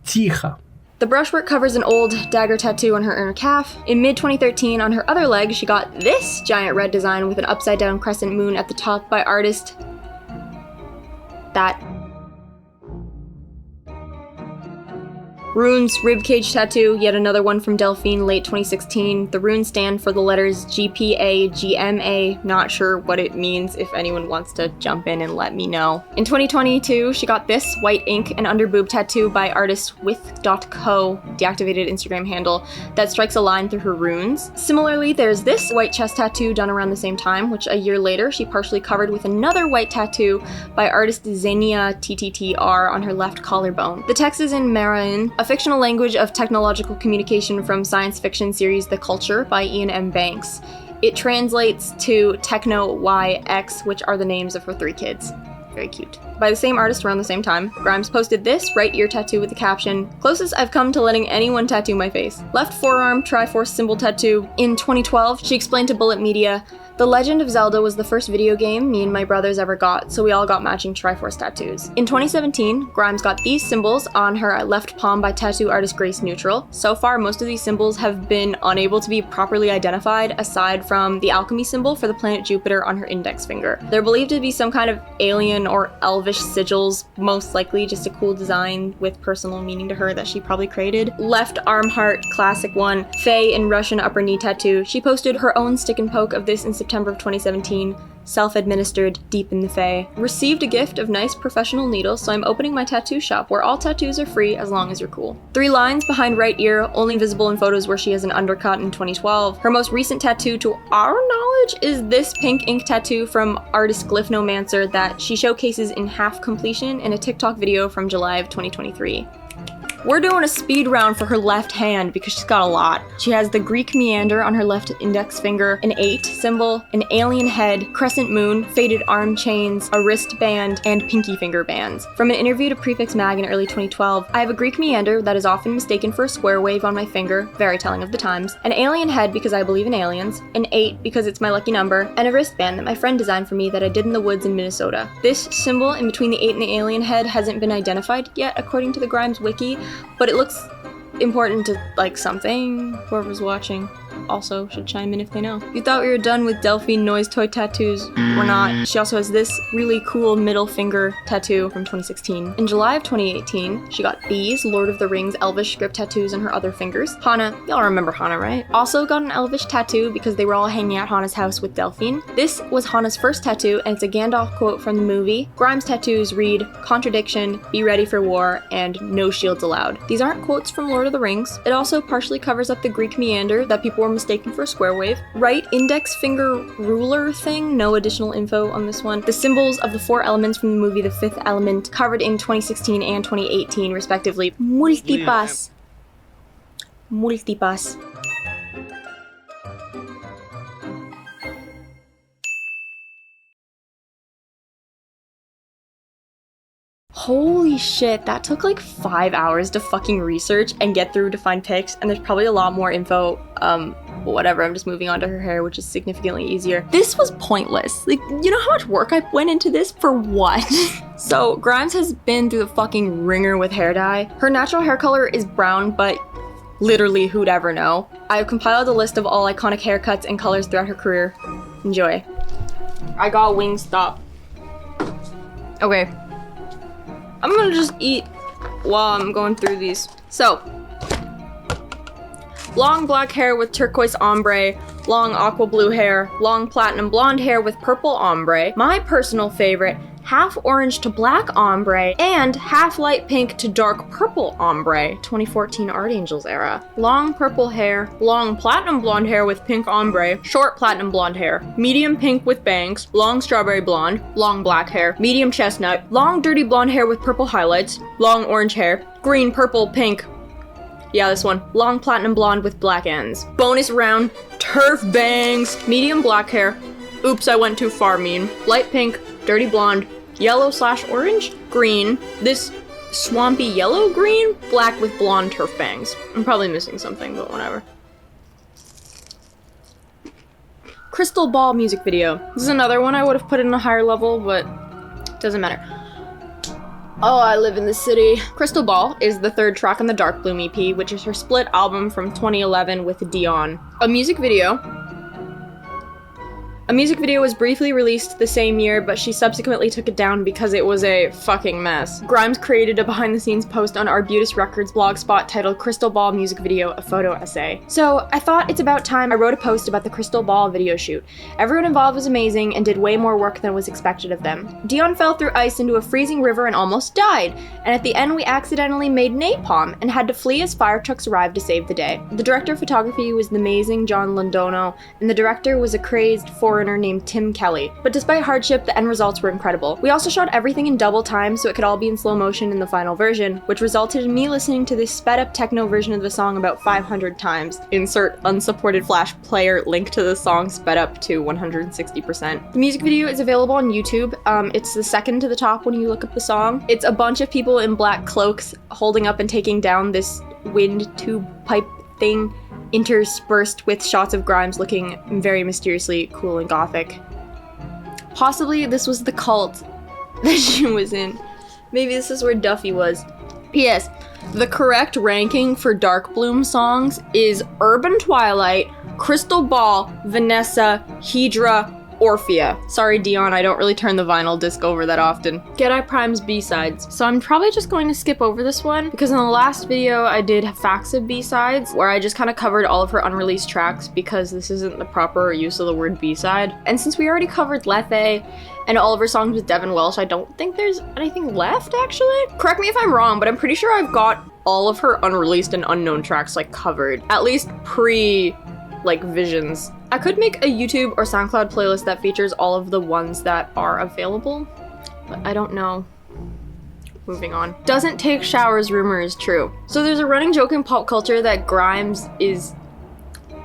Ticha. The brushwork covers an old dagger tattoo on her inner calf. In mid-2013, on her other leg, she got this giant red design with an upside-down crescent moon at the top by artist Runes ribcage tattoo, yet another one from Delphine, late 2016. The runes stand for the letters GPA, GMA. Not sure what it means. If anyone wants to jump in and let me know. In 2022, she got this white ink and under boob tattoo by artist with.co, deactivated Instagram handle, that strikes a line through her runes. Similarly, there's this white chest tattoo done around the same time, which a year later she partially covered with another white tattoo by artist Xenia TTTR on her left collarbone. The text is in Marin, a fictional language of technological communication from science fiction series The Culture by Ian M. Banks. It translates to Techno YX, which are the names of her 3 kids. Very cute. By the same artist around the same time, Grimes posted this right ear tattoo with the caption, "Closest I've come to letting anyone tattoo my face." Left forearm Triforce symbol tattoo. In 2012, she explained to Bullet Media, The Legend of Zelda was the first video game me and my brothers ever got, so we all got matching Triforce tattoos. In 2017, Grimes got these symbols on her left palm by tattoo artist Grace Neutral. So far, most of these symbols have been unable to be properly identified aside from the alchemy symbol for the planet Jupiter on her index finger. They're believed to be some kind of alien or elvish sigils, most likely just a cool design with personal meaning to her that she probably created. Left arm heart, classic one. Fay in Russian upper knee tattoo. She posted her own stick and poke of this in September of 2017. Self-administered, deep in the Fay. Received a gift of nice professional needles, so I'm opening my tattoo shop where all tattoos are free as long as you're cool. 3 lines behind right ear, only visible in photos where she has an undercut in 2012. Her most recent tattoo, to our knowledge, is this pink ink tattoo from artist Glyphnomancer that she showcases in half completion in a TikTok video from July of 2023. We're doing a speed round for her left hand because she's got a lot. She has the Greek meander on her left index finger, an 8 symbol, an alien head, crescent moon, faded arm chains, a wristband, and pinky finger bands. From an interview to Prefix Mag in early 2012, I have a Greek meander that is often mistaken for a square wave on my finger, very telling of the times, an alien head because I believe in aliens, an 8 because it's my lucky number, and a wristband that my friend designed for me that I did in the woods in Minnesota. This symbol in between the 8 and the alien head hasn't been identified yet according to the Grimes wiki, but it looks important to like something. Whoever's watching also should chime in if they know. You thought we were done with Delphine noise toy tattoos. We're not. She also has this really cool middle finger tattoo from 2016. In July of 2018, she got these Lord of the Rings Elvish script tattoos on her other fingers. Hana, y'all remember Hana, right? Also got an Elvish tattoo because they were all hanging out Hana's house with Delphine. This was Hana's first tattoo, and it's a Gandalf quote from the movie. Grimes' tattoos read, "Contradiction, be ready for war, and no shields allowed." These aren't quotes from Lord of the Rings. It also partially covers up the Greek meander that people were mistaken for a square wave. Right index finger ruler thing, no additional info on this one. The symbols of the 4 elements from the movie The Fifth Element, covered in 2016 and 2018 respectively. Multipass. Multipass. Holy shit, that took like 5 hours to fucking research and get through to find pics, and there's probably a lot more info, whatever, I'm just moving on to her hair, which is significantly easier. This was pointless. Like, you know how much work I went into this for what? So, Grimes has been through the fucking ringer with hair dye. Her natural hair color is brown, but literally who'd ever know. I have compiled a list of all iconic haircuts and colors throughout her career. Enjoy. I got Wingstop. Okay. I'm gonna just eat while I'm going through these. So, long black hair with turquoise ombre, long aqua blue hair, long platinum blonde hair with purple ombre, my personal favorite, half orange to black ombre, and half light pink to dark purple ombre, 2014 Art Angels era. Long purple hair, long platinum blonde hair with pink ombre, short platinum blonde hair, medium pink with bangs, long strawberry blonde, long black hair, medium chestnut, long dirty blonde hair with purple highlights, long orange hair, green, purple, pink. Yeah, this one. Long platinum blonde with black ends. Bonus round, turf bangs, medium black hair. Oops, I went too far, mean. Light pink, dirty blonde, yellow/orange, green, this swampy yellow-green, black with blonde turf bangs. I'm probably missing something, but whatever. Crystal Ball music video. This is another one I would have put in a higher level, but doesn't matter. Oh, I live in the city. Crystal Ball is the 3rd track on the Dark Bloom EP, which is her split album from 2011 with Dion. A music video was briefly released the same year, but she subsequently took it down because it was a fucking mess. Grimes created a behind-the-scenes post on Arbutus Records blogspot titled Crystal Ball Music Video, a photo essay. So, I thought it's about time I wrote a post about the Crystal Ball video shoot. Everyone involved was amazing and did way more work than was expected of them. Dion fell through ice into a freezing river and almost died, and at the end we accidentally made napalm and had to flee as fire trucks arrived to save the day. The director of photography was the amazing John Londono, and the director was a crazed foreigner named Tim Kelly. But despite hardship, the end results were incredible. We also shot everything in double time so it could all be in slow motion in the final version, which resulted in me listening to this sped up techno version of the song about 500 times. Insert unsupported Flash player link to the song sped up to 160%. The music video is available on YouTube. It's the second to the top when you look up the song. It's a bunch of people in black cloaks holding up and taking down this wind tube pipe thing interspersed with shots of Grimes looking very mysteriously cool and gothic. Possibly this was the cult that she was in. Maybe this is where Duffy was. P.S. The correct ranking for Dark Bloom songs is Urban Twilight, Crystal Ball, Vanessa, Hedra, Orphea. Sorry, Dion, I don't really turn the vinyl disc over that often. Geidi Primes B-sides. So I'm probably just going to skip over this one because in the last video I did Halfaxa B-sides where I just kind of covered all of her unreleased tracks because this isn't the proper use of the word B-side. And since we already covered Lethe and all of her songs with Devon Welsh, I don't think there's anything left actually. Correct me if I'm wrong, but I'm pretty sure I've got all of her unreleased and unknown tracks like covered. At least pre like Visions. I could make a YouTube or SoundCloud playlist that features all of the ones that are available, but I don't know. Moving on. Doesn't take showers rumor is true. So there's a running joke in pop culture that Grimes is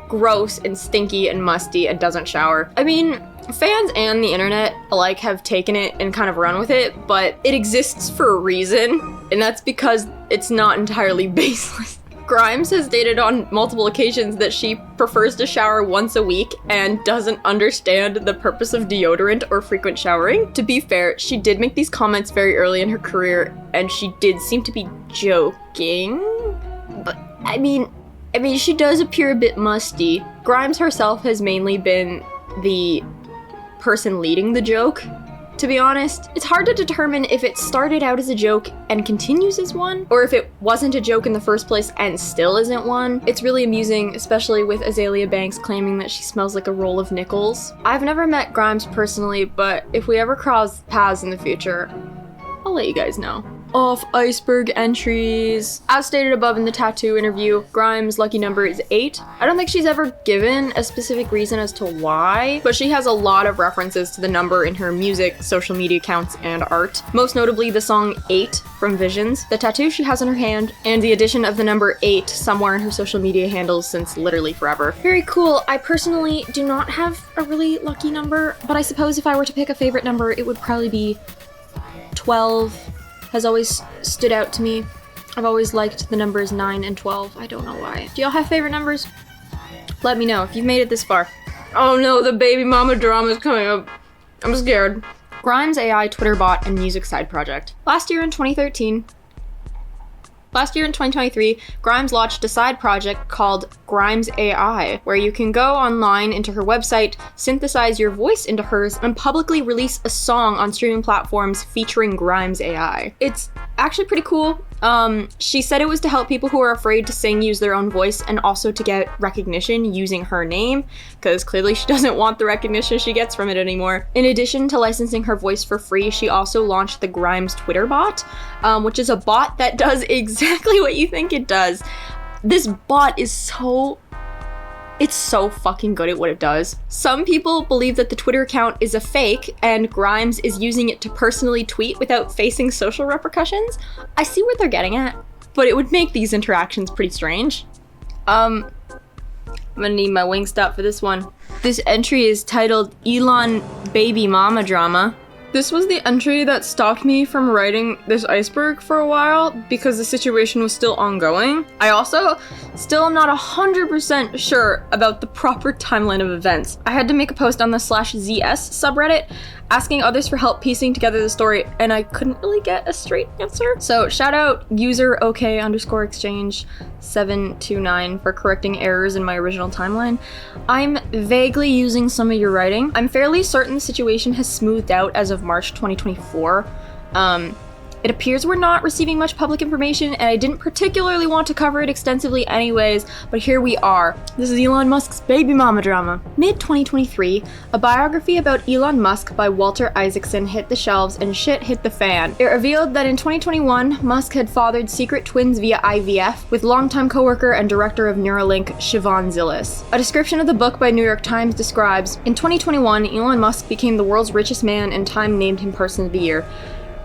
gross and stinky and musty and doesn't shower. I mean, fans and the internet alike have taken it and kind of run with it, but it exists for a reason, and that's because it's not entirely baseless. Grimes has stated on multiple occasions that she prefers to shower once a week and doesn't understand the purpose of deodorant or frequent showering. To be fair, she did make these comments very early in her career and she did seem to be joking. But I mean, she does appear a bit musty. Grimes herself has mainly been the person leading the joke, to be honest. It's hard to determine if it started out as a joke and continues as one, or if it wasn't a joke in the first place and still isn't one. It's really amusing, especially with Azealia Banks claiming that she smells like a roll of nickels. I've never met Grimes personally, but if we ever cross paths in the future, I'll let you guys know. Off Iceberg entries. As stated above in the tattoo interview, Grimes' lucky number is 8. I don't think she's ever given a specific reason as to why, but she has a lot of references to the number in her music, social media accounts, and art. Most notably the song 8 from Visions, the tattoo she has on her hand, and the addition of the number 8 somewhere in her social media handles since literally forever. Very cool. I personally do not have a really lucky number, but I suppose if I were to pick a favorite number, it would probably be 12. Has always stood out to me. I've always liked the numbers 9 and 12. I don't know why. Do y'all have favorite numbers? Let me know if you've made it this far. Oh no, the baby mama drama is coming up. I'm scared. Grimes AI Twitter bot and music side project. Last year in 2023, Grimes launched a side project called Grimes AI, where you can go online into her website, synthesize your voice into hers, and publicly release a song on streaming platforms featuring Grimes AI. It's actually pretty cool. She said it was to help people who are afraid to sing use their own voice and also to get recognition using her name, because clearly she doesn't want the recognition she gets from it anymore. In addition to licensing her voice for free, she also launched the Grimes Twitter bot, which is a bot that does exactly what you think it does. This bot is so fucking good at what it does. Some people believe that the Twitter account is a fake and Grimes is using it to personally tweet without facing social repercussions. I see what they're getting at, but it would make these interactions pretty strange. I'm gonna need my Wingstop for this one. This entry is titled Elon Baby Mama Drama. This was the entry that stopped me from writing this Iceberg for a while because the situation was still ongoing. I also still am not 100% sure about the proper timeline of events. I had to make a post on the /ZS subreddit asking others for help piecing together the story, and I couldn't really get a straight answer. So shout out user OK_exchange 729 for correcting errors in my original timeline. I'm vaguely using some of your writing. I'm fairly certain the situation has smoothed out as of March 2024. It appears we're not receiving much public information, and I didn't particularly want to cover it extensively anyways, but here we are. This is Elon Musk's baby mama drama. Mid-2023, a biography about Elon Musk by Walter Isaacson hit the shelves and shit hit the fan. It revealed that in 2021, Musk had fathered secret twins via IVF with longtime coworker and director of Neuralink, Siobhan Zillis. A description of the book by New York Times describes, in 2021, Elon Musk became the world's richest man and Time named him Person of the Year.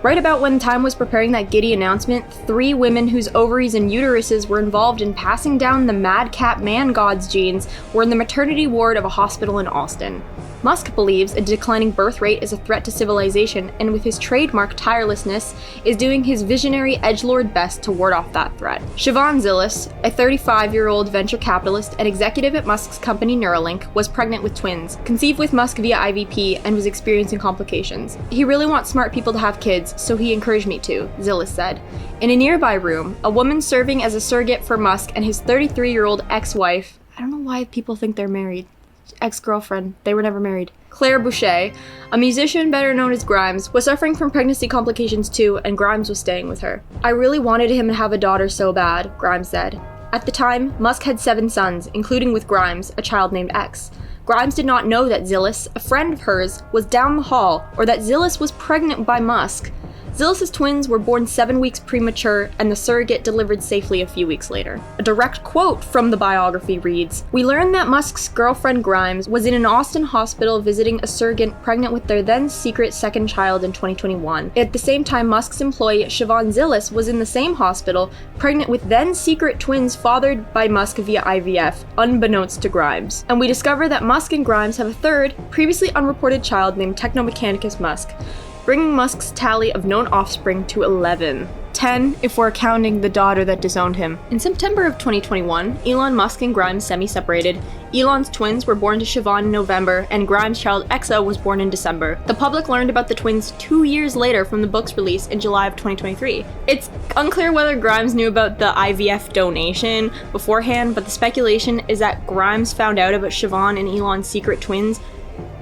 Right about when Time was preparing that giddy announcement, 3 women whose ovaries and uteruses were involved in passing down the madcap man-god's genes were in the maternity ward of a hospital in Austin. Musk believes a declining birth rate is a threat to civilization, and with his trademark tirelessness, is doing his visionary edgelord best to ward off that threat. Siobhan Zillis, a 35-year-old venture capitalist and executive at Musk's company Neuralink, was pregnant with twins, conceived with Musk via IVP, and was experiencing complications. He really wants smart people to have kids, so he encouraged me to, Zillis said. In a nearby room, a woman serving as a surrogate for Musk and his 33-year-old ex-wife, I don't know why people think they're married, ex-girlfriend, they were never married, Claire Boucher, a musician better known as Grimes, was suffering from pregnancy complications too, and Grimes was staying with her. I really wanted him to have a daughter so bad, Grimes said. At the time, Musk had 7 sons, including with Grimes, a child named X. Grimes did not know that Zillis, a friend of hers, was down the hall, or that Zillis was pregnant by Musk. Zillis' twins were born 7 weeks premature, and the surrogate delivered safely a few weeks later. A direct quote from the biography reads, "We learned that Musk's girlfriend Grimes was in an Austin hospital visiting a surrogate pregnant with their then-secret second child in 2021. At the same time, Musk's employee, Siobhan Zillis, was in the same hospital, pregnant with then-secret twins fathered by Musk via IVF, unbeknownst to Grimes. And we discover that Musk and Grimes have a third, previously unreported child named Technomechanicus Musk, bringing Musk's tally of known offspring to 11. 10 if we're counting the daughter that disowned him. In September of 2021, Elon Musk and Grimes semi-separated. Elon's twins were born to Siobhan in November, and Grimes' child Exa was born in December. The public learned about the twins 2 years later from the book's release in July of 2023. It's unclear whether Grimes knew about the IVF donation beforehand, but the speculation is that Grimes found out about Siobhan and Elon's secret twins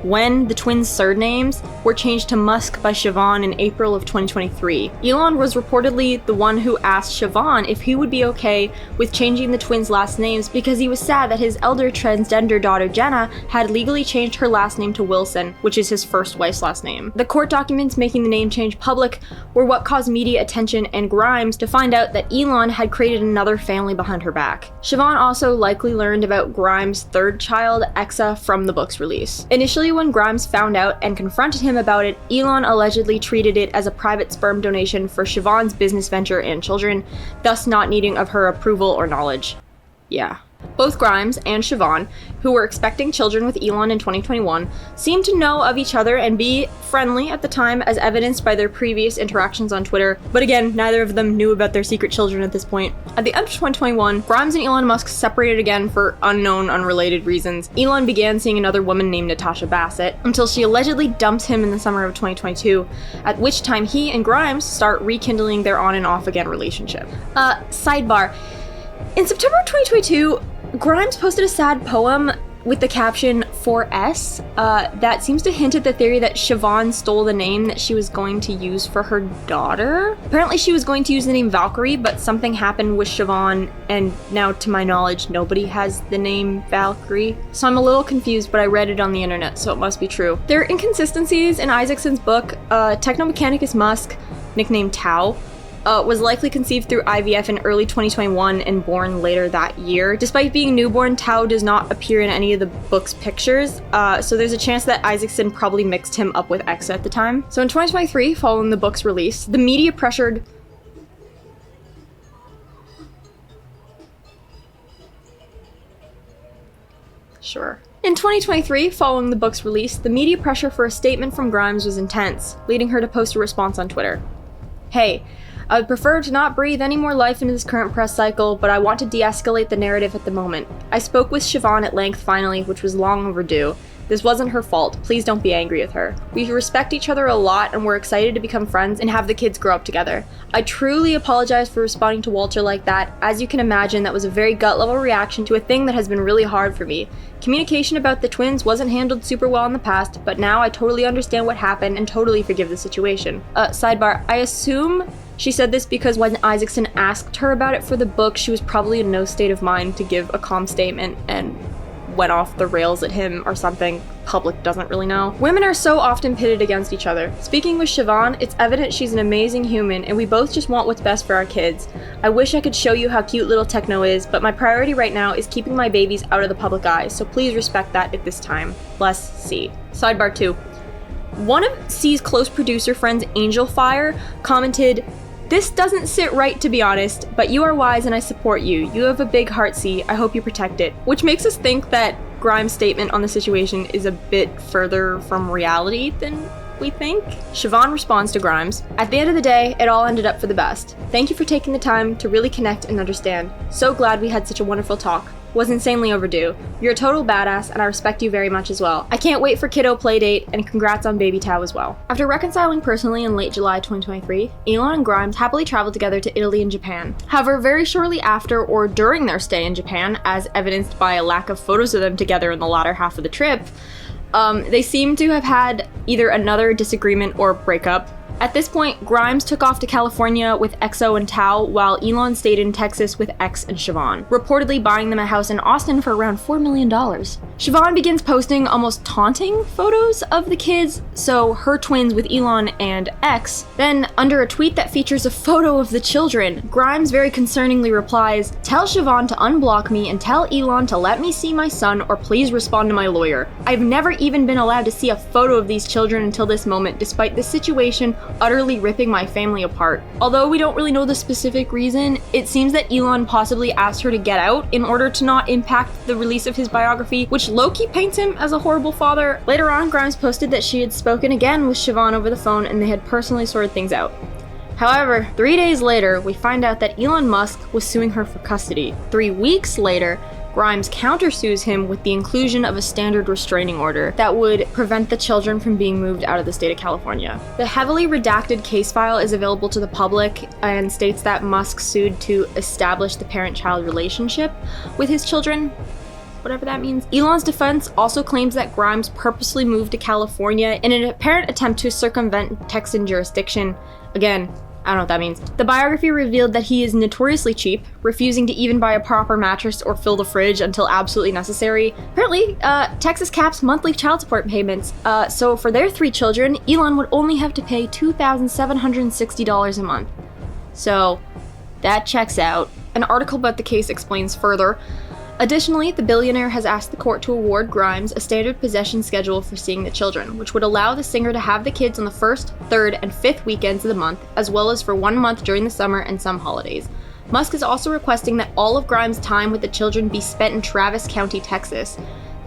when the twins' surnames were changed to Musk by Siobhan in April of 2023. Elon was reportedly the one who asked Siobhan if he would be okay with changing the twins' last names because he was sad that his elder transgender daughter Jenna had legally changed her last name to Wilson, which is his first wife's last name. The court documents making the name change public were what caused media attention and Grimes to find out that Elon had created another family behind her back. Siobhan also likely learned about Grimes' third child, Exa, from the book's release. Initially, when Grimes found out and confronted him about it, Elon allegedly treated it as a private sperm donation for Siobhan's business venture and children, thus not needing of her approval or knowledge. Yeah. Both Grimes and Siobhan, who were expecting children with Elon in 2021, seemed to know of each other and be friendly at the time, as evidenced by their previous interactions on Twitter, but again, neither of them knew about their secret children at this point. At the end of 2021, Grimes and Elon Musk separated again for unknown, unrelated reasons. Elon began seeing another woman named Natasha Bassett, until she allegedly dumped him in the summer of 2022, at which time he and Grimes start rekindling their on and off again relationship. Sidebar. In September 2022, Grimes posted a sad poem with the caption 4S that seems to hint at the theory that Siobhan stole the name that she was going to use for her daughter. Apparently she was going to use the name Valkyrie, but something happened with Siobhan, and now to my knowledge nobody has the name Valkyrie. So I'm a little confused, but I read it on the internet, so it must be true. There are inconsistencies in Isaacson's book. Technomechanicus Musk, nicknamed Tau, was likely conceived through IVF in early 2021 and born later that year. Despite being newborn, Tau does not appear in any of the book's pictures, so there's a chance that Isaacson probably mixed him up with Exa at the time. So in 2023, following the book's release, the media pressured In 2023, following the book's release, the media pressure for a statement from Grimes was intense, leading her to post a response on Twitter. Hey, I would prefer to not breathe any more life into this current press cycle, but I want to de-escalate the narrative at the moment. I spoke with Siobhan at length finally, which was long overdue. This wasn't her fault. Please don't be angry with her. We respect each other a lot and we're excited to become friends and have the kids grow up together. I truly apologize for responding to Walter like that. As you can imagine, that was a very gut-level reaction to a thing that has been really hard for me. Communication about the twins wasn't handled super well in the past, but now I totally understand what happened and totally forgive the situation. Sidebar, I assume she said this because when Isaacson asked her about it for the book, she was probably in no state of mind to give a calm statement and went off the rails at him or something. Public doesn't really know. Women are so often pitted against each other. Speaking with Siobhan, it's evident she's an amazing human and we both just want what's best for our kids. I wish I could show you how cute little Techno is, but my priority right now is keeping my babies out of the public eye, so please respect that at this time. Bless C. Sidebar 2. One of C's close producer friends, Angel Fire, commented, "This doesn't sit right to be honest, but you are wise and I support you. You have a big heart, C. I hope you protect it." Which makes us think that Grimes' statement on the situation is a bit further from reality than we think. Siobhan responds to Grimes, "At the end of the day, it all ended up for the best. Thank you for taking the time to really connect and understand. So glad we had such a wonderful talk. Was insanely overdue. You're a total badass and I respect you very much as well. I can't wait for kiddo playdate and congrats on baby Tao as well." After reconciling personally in late July 2023, Elon and Grimes happily traveled together to Italy and Japan. However, very shortly after or during their stay in Japan, as evidenced by a lack of photos of them together in the latter half of the trip, they seem to have had either another disagreement or breakup. At this point, Grimes took off to California with EXO and Tao, while Elon stayed in Texas with X and Siobhan, reportedly buying them a house in Austin for around $4 million. Siobhan begins posting almost taunting photos of the kids, so her twins with Elon and X. Then, under a tweet that features a photo of the children, Grimes very concerningly replies, "Tell Siobhan to unblock me and tell Elon to let me see my son or please respond to my lawyer. I've never even been allowed to see a photo of these children until this moment, despite this situation utterly ripping my family apart." Although we don't really know the specific reason, it seems that Elon possibly asked her to get out in order to not impact the release of his biography, which low-key paints him as a horrible father. Later on, Grimes posted that she had spoken again with Siobhan over the phone and they had personally sorted things out. However, 3 days later, we find out that Elon Musk was suing her for custody. 3 weeks later, Grimes countersues him with the inclusion of a standard restraining order that would prevent the children from being moved out of the state of California. The heavily redacted case file is available to the public and states that Musk sued to establish the parent-child relationship with his children, whatever that means. Elon's defense also claims that Grimes purposely moved to California in an apparent attempt to circumvent Texan jurisdiction. Again, I don't know what that means. The biography revealed that he is notoriously cheap, refusing to even buy a proper mattress or fill the fridge until absolutely necessary. Apparently, Texas caps monthly child support payments, so for their 3 children, Elon would only have to pay $2,760 a month. So, that checks out. An article about the case explains further. Additionally, the billionaire has asked the court to award Grimes a standard possession schedule for seeing the children, which would allow the singer to have the kids on the 1st, 3rd, and 5th weekends of the month, as well as for 1 month during the summer and some holidays. Musk is also requesting that all of Grimes' time with the children be spent in Travis County, Texas.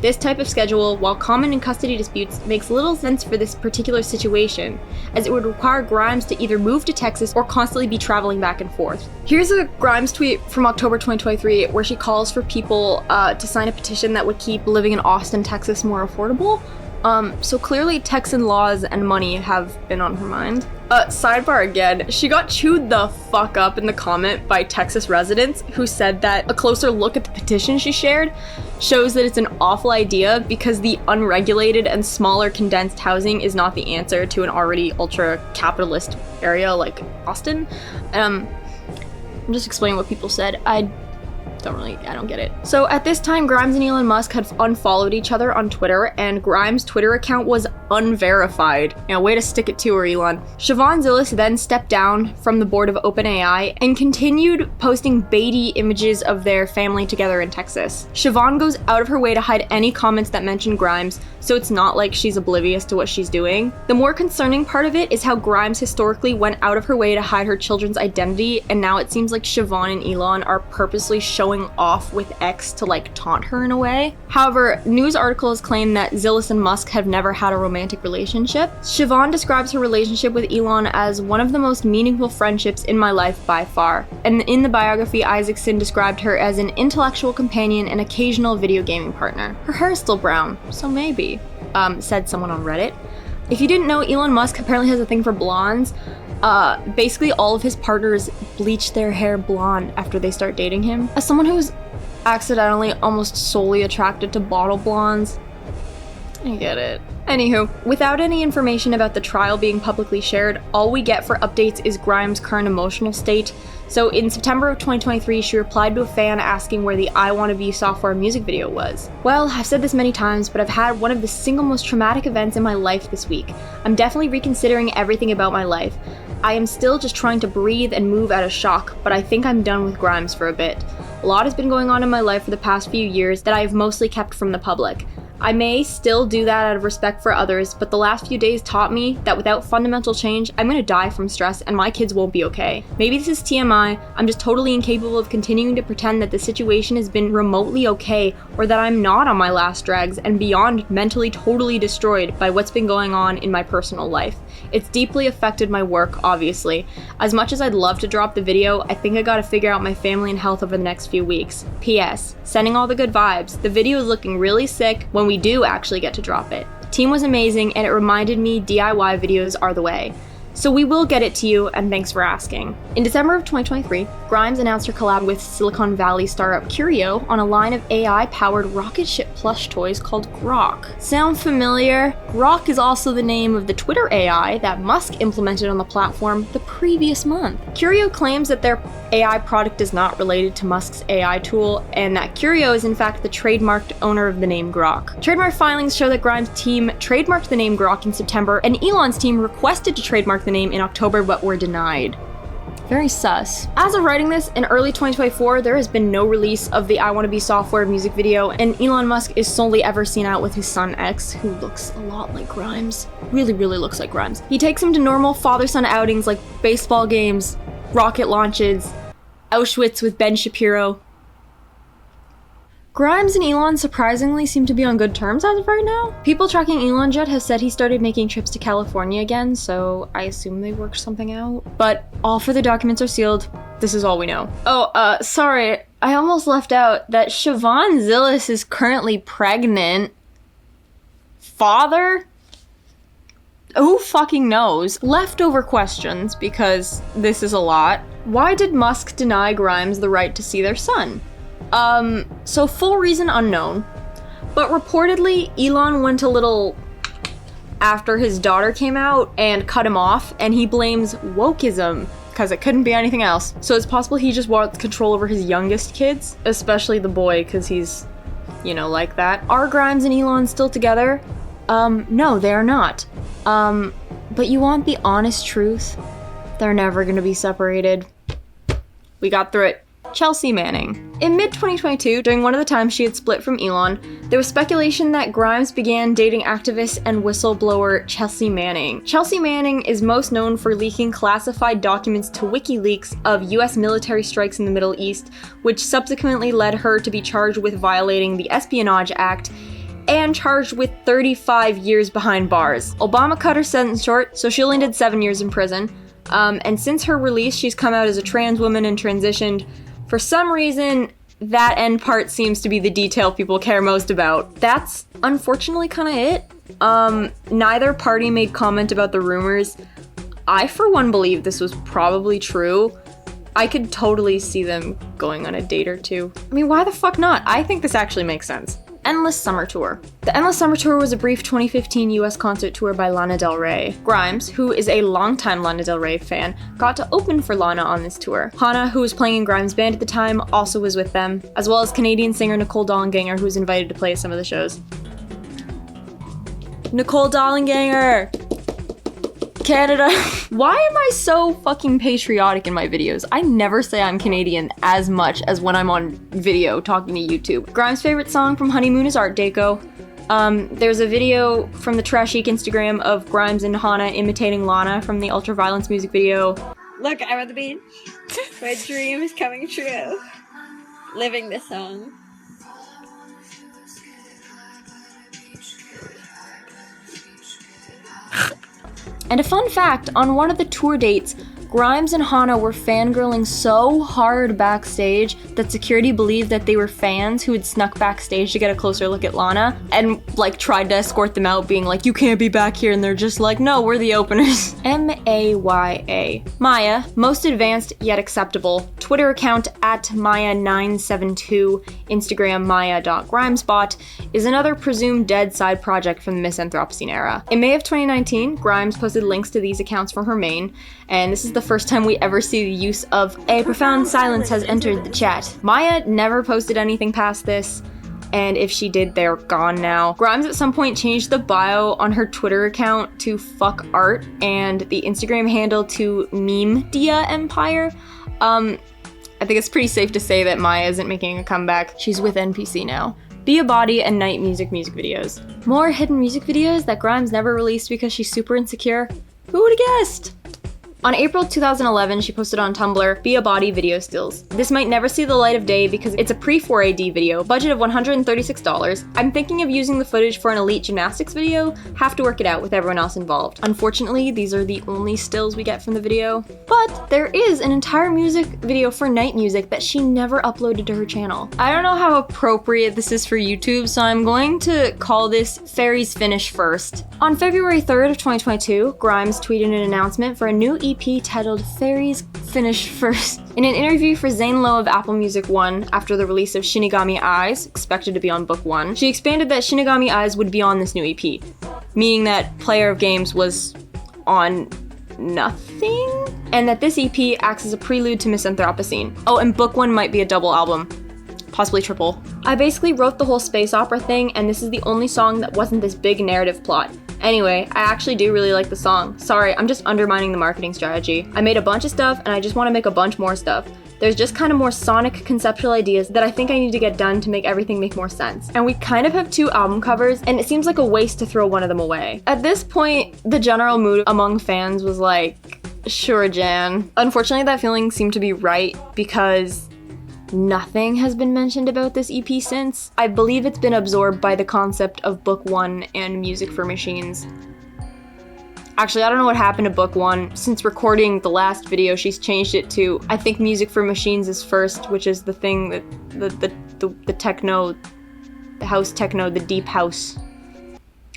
This type of schedule, while common in custody disputes, makes little sense for this particular situation, as it would require Grimes to either move to Texas or constantly be traveling back and forth. Here's a Grimes tweet from October 2023 where she calls for people to sign a petition that would keep living in Austin, Texas more affordable. So clearly Texan laws and money have been on her mind. Sidebar again, she got chewed the fuck up in the comment by Texas residents who said that a closer look at the petition she shared shows that it's an awful idea because the unregulated and smaller condensed housing is not the answer to an already ultra-capitalist area like Austin. I'm just explaining what people said. I don't get it. So at this time, Grimes and Elon Musk had unfollowed each other on Twitter, and Grimes' Twitter account was unverified. Way to stick it to her, Elon. Siobhan Zillis then stepped down from the board of OpenAI and continued posting baity images of their family together in Texas. Siobhan goes out of her way to hide any comments that mention Grimes, so it's not like she's oblivious to what she's doing. The more concerning part of it is how Grimes historically went out of her way to hide her children's identity, and now it seems like Siobhan and Elon are purposely showing off with X to taunt her in a way. However, news articles claim that Zillis and Musk have never had a romantic relationship. Siobhan describes her relationship with Elon as one of the most meaningful friendships in my life by far. And in the biography, Isaacson described her as an intellectual companion and occasional video gaming partner. Her hair is still brown, so maybe, said someone on Reddit. If you didn't know, Elon Musk apparently has a thing for blondes. Basically all of his partners bleach their hair blonde after they start dating him. As someone who's accidentally almost solely attracted to bottle blondes, I get it. Anywho, without any information about the trial being publicly shared, all we get for updates is Grimes' current emotional state. So in September of 2023, she replied to a fan asking where the I Wanna Be software music video was. Well, I've said this many times, but I've had one of the single most traumatic events in my life this week. I'm definitely reconsidering everything about my life. I am still just trying to breathe and move out of shock, but I think I'm done with Grimes for a bit. A lot has been going on in my life for the past few years that I have mostly kept from the public. I may still do that out of respect for others, but the last few days taught me that without fundamental change, I'm gonna die from stress and my kids won't be okay. Maybe this is TMI, I'm just totally incapable of continuing to pretend that the situation has been remotely okay, or that I'm not on my last dregs and beyond mentally totally destroyed by what's been going on in my personal life. It's deeply affected my work, obviously. As much as I'd love to drop the video, I think I gotta figure out my family and health over the next few weeks. P.S. Sending all the good vibes. The video is looking really sick when we do actually get to drop it. Team was amazing and it reminded me DIY videos are the way. So we will get it to you, and thanks for asking. In December of 2023, Grimes announced her collab with Silicon Valley startup Curio on a line of AI-powered rocket ship plush toys called Grok. Sound familiar? Grok is also the name of the Twitter AI that Musk implemented on the platform the previous month. Curio claims that their AI product is not related to Musk's AI tool, and that Curio is in fact the trademarked owner of the name Grok. Trademark filings show that Grimes' team trademarked the name Grok in September, and Elon's team requested to trademark the name in October but were denied. Very sus. As of writing this, in early 2024, there has been no release of the I Wanna Be Software music video, and Elon Musk is solely ever seen out with his son X, who looks a lot like Grimes. Really looks like Grimes. He takes him to normal father-son outings like baseball games, rocket launches, Auschwitz with Ben Shapiro. Grimes and Elon surprisingly seem to be on good terms as of right now. People tracking ElonJet have said he started making trips to California again, so I assume they worked something out. But all further documents are sealed. This is all we know. Oh, sorry, I almost left out that Siobhan Zillis is currently pregnant. Father? Who fucking knows? Leftover questions, because this is a lot. Why did Musk deny Grimes the right to see their son? So full reason unknown, but reportedly Elon went a little after his daughter came out and cut him off, and he blames wokeism, because it couldn't be anything else. So it's possible he just wants control over his youngest kids, especially the boy, because he's, you know, like that. Are Grimes and Elon still together? No, they are not. But you want the honest truth? They're never gonna be separated. We got through it. Chelsea Manning. In mid-2022, during one of the times she had split from Elon, there was speculation that Grimes began dating activist and whistleblower Chelsea Manning. Chelsea Manning is most known for leaking classified documents to WikiLeaks of US military strikes in the Middle East, which subsequently led her to be charged with violating the Espionage Act and charged with 35 years behind bars. Obama cut her sentence short, so she only did 7 years in prison. And since her release, she's come out as a trans woman and transitioned. For some reason, that end part seems to be the detail people care most about. That's unfortunately kind of it. Neither party made comment about the rumors. I, for one, believe this was probably true. I could totally see them going on a date or two. I mean, why the fuck not? I think this actually makes sense. Endless Summer Tour. The Endless Summer Tour was a brief 2015 US concert tour by Lana Del Rey. Grimes, who is a longtime Lana Del Rey fan, got to open for Lana on this tour. Hana, who was playing in Grimes' band at the time, also was with them, as well as Canadian singer Nicole Dollanganger, who was invited to play at some of the shows. Nicole Dollanganger! Canada. Why am I so fucking patriotic in my videos? I never say I'm Canadian as much as when I'm on video talking to YouTube. Grimes' favorite song from Honeymoon is Art Deco. There's a video from the Trash Chic Instagram of Grimes and Hana imitating Lana from the Ultraviolence music video. Look, I'm at the beach. My dream is coming true. Living this song. And a fun fact, on one of the tour dates, Grimes and Hana were fangirling so hard backstage that security believed that they were fans who had snuck backstage to get a closer look at Lana and like tried to escort them out, being like, you can't be back here, and they're just like, no, we're the openers. M-A-Y-A. Maya, most advanced yet acceptable. Twitter account at Maya972, Instagram Maya.Grimesbot, is another presumed dead side project from the Misanthropocene era. In May of 2019, Grimes posted links to these accounts from her main, and this is the first time we ever see the use of "a profound silence has entered the chat." Maya never posted anything past this, and if she did, they're gone now. Grimes at some point changed the bio on her Twitter account to fuck art and the Instagram handle to Meme Dia Empire. I think it's pretty safe to say that Maya isn't making a comeback. She's with NPC now. Be a Body, and Night music videos. More hidden music videos that Grimes never released because she's super insecure? Who would've guessed? On April 2011, she posted on Tumblr, Be a Body video stills. This might never see the light of day because it's a pre-4AD video, budget of $136. I'm thinking of using the footage for an Elite Gymnastics video, have to work it out with everyone else involved. Unfortunately, these are the only stills we get from the video, but there is an entire music video for Night music that she never uploaded to her channel. I don't know how appropriate this is for YouTube, so I'm going to call this Fairies Finish First. On February 3rd of 2022, Grimes tweeted an announcement for a new EP titled Fairies Finish First. In an interview for Zane Lowe of Apple Music One after the release of Shinigami Eyes, expected to be on Book 1, she expanded that Shinigami Eyes would be on this new EP, meaning that Player of Games was on nothing? And that this EP acts as a prelude to Misanthropocene. Oh, and Book 1 might be a double album. Possibly triple. I basically wrote the whole space opera thing, and this is the only song that wasn't this big narrative plot. Anyway, I actually do really like the song. Sorry, I'm just undermining the marketing strategy. I made a bunch of stuff, and I just want to make a bunch more stuff. There's just kind of more sonic conceptual ideas that I think I need to get done to make everything make more sense. And we kind of have 2 album covers, and it seems like a waste to throw one of them away. At this point, the general mood among fans was like, sure, Jan. Unfortunately, that feeling seemed to be right because nothing has been mentioned about this EP since. I believe it's been absorbed by the concept of Book 1 and Music for Machines. Actually, I don't know what happened to Book 1. Since recording the last video, she's changed it to, I think Music for Machines is first, which is the thing that, the techno, the house techno, the deep house.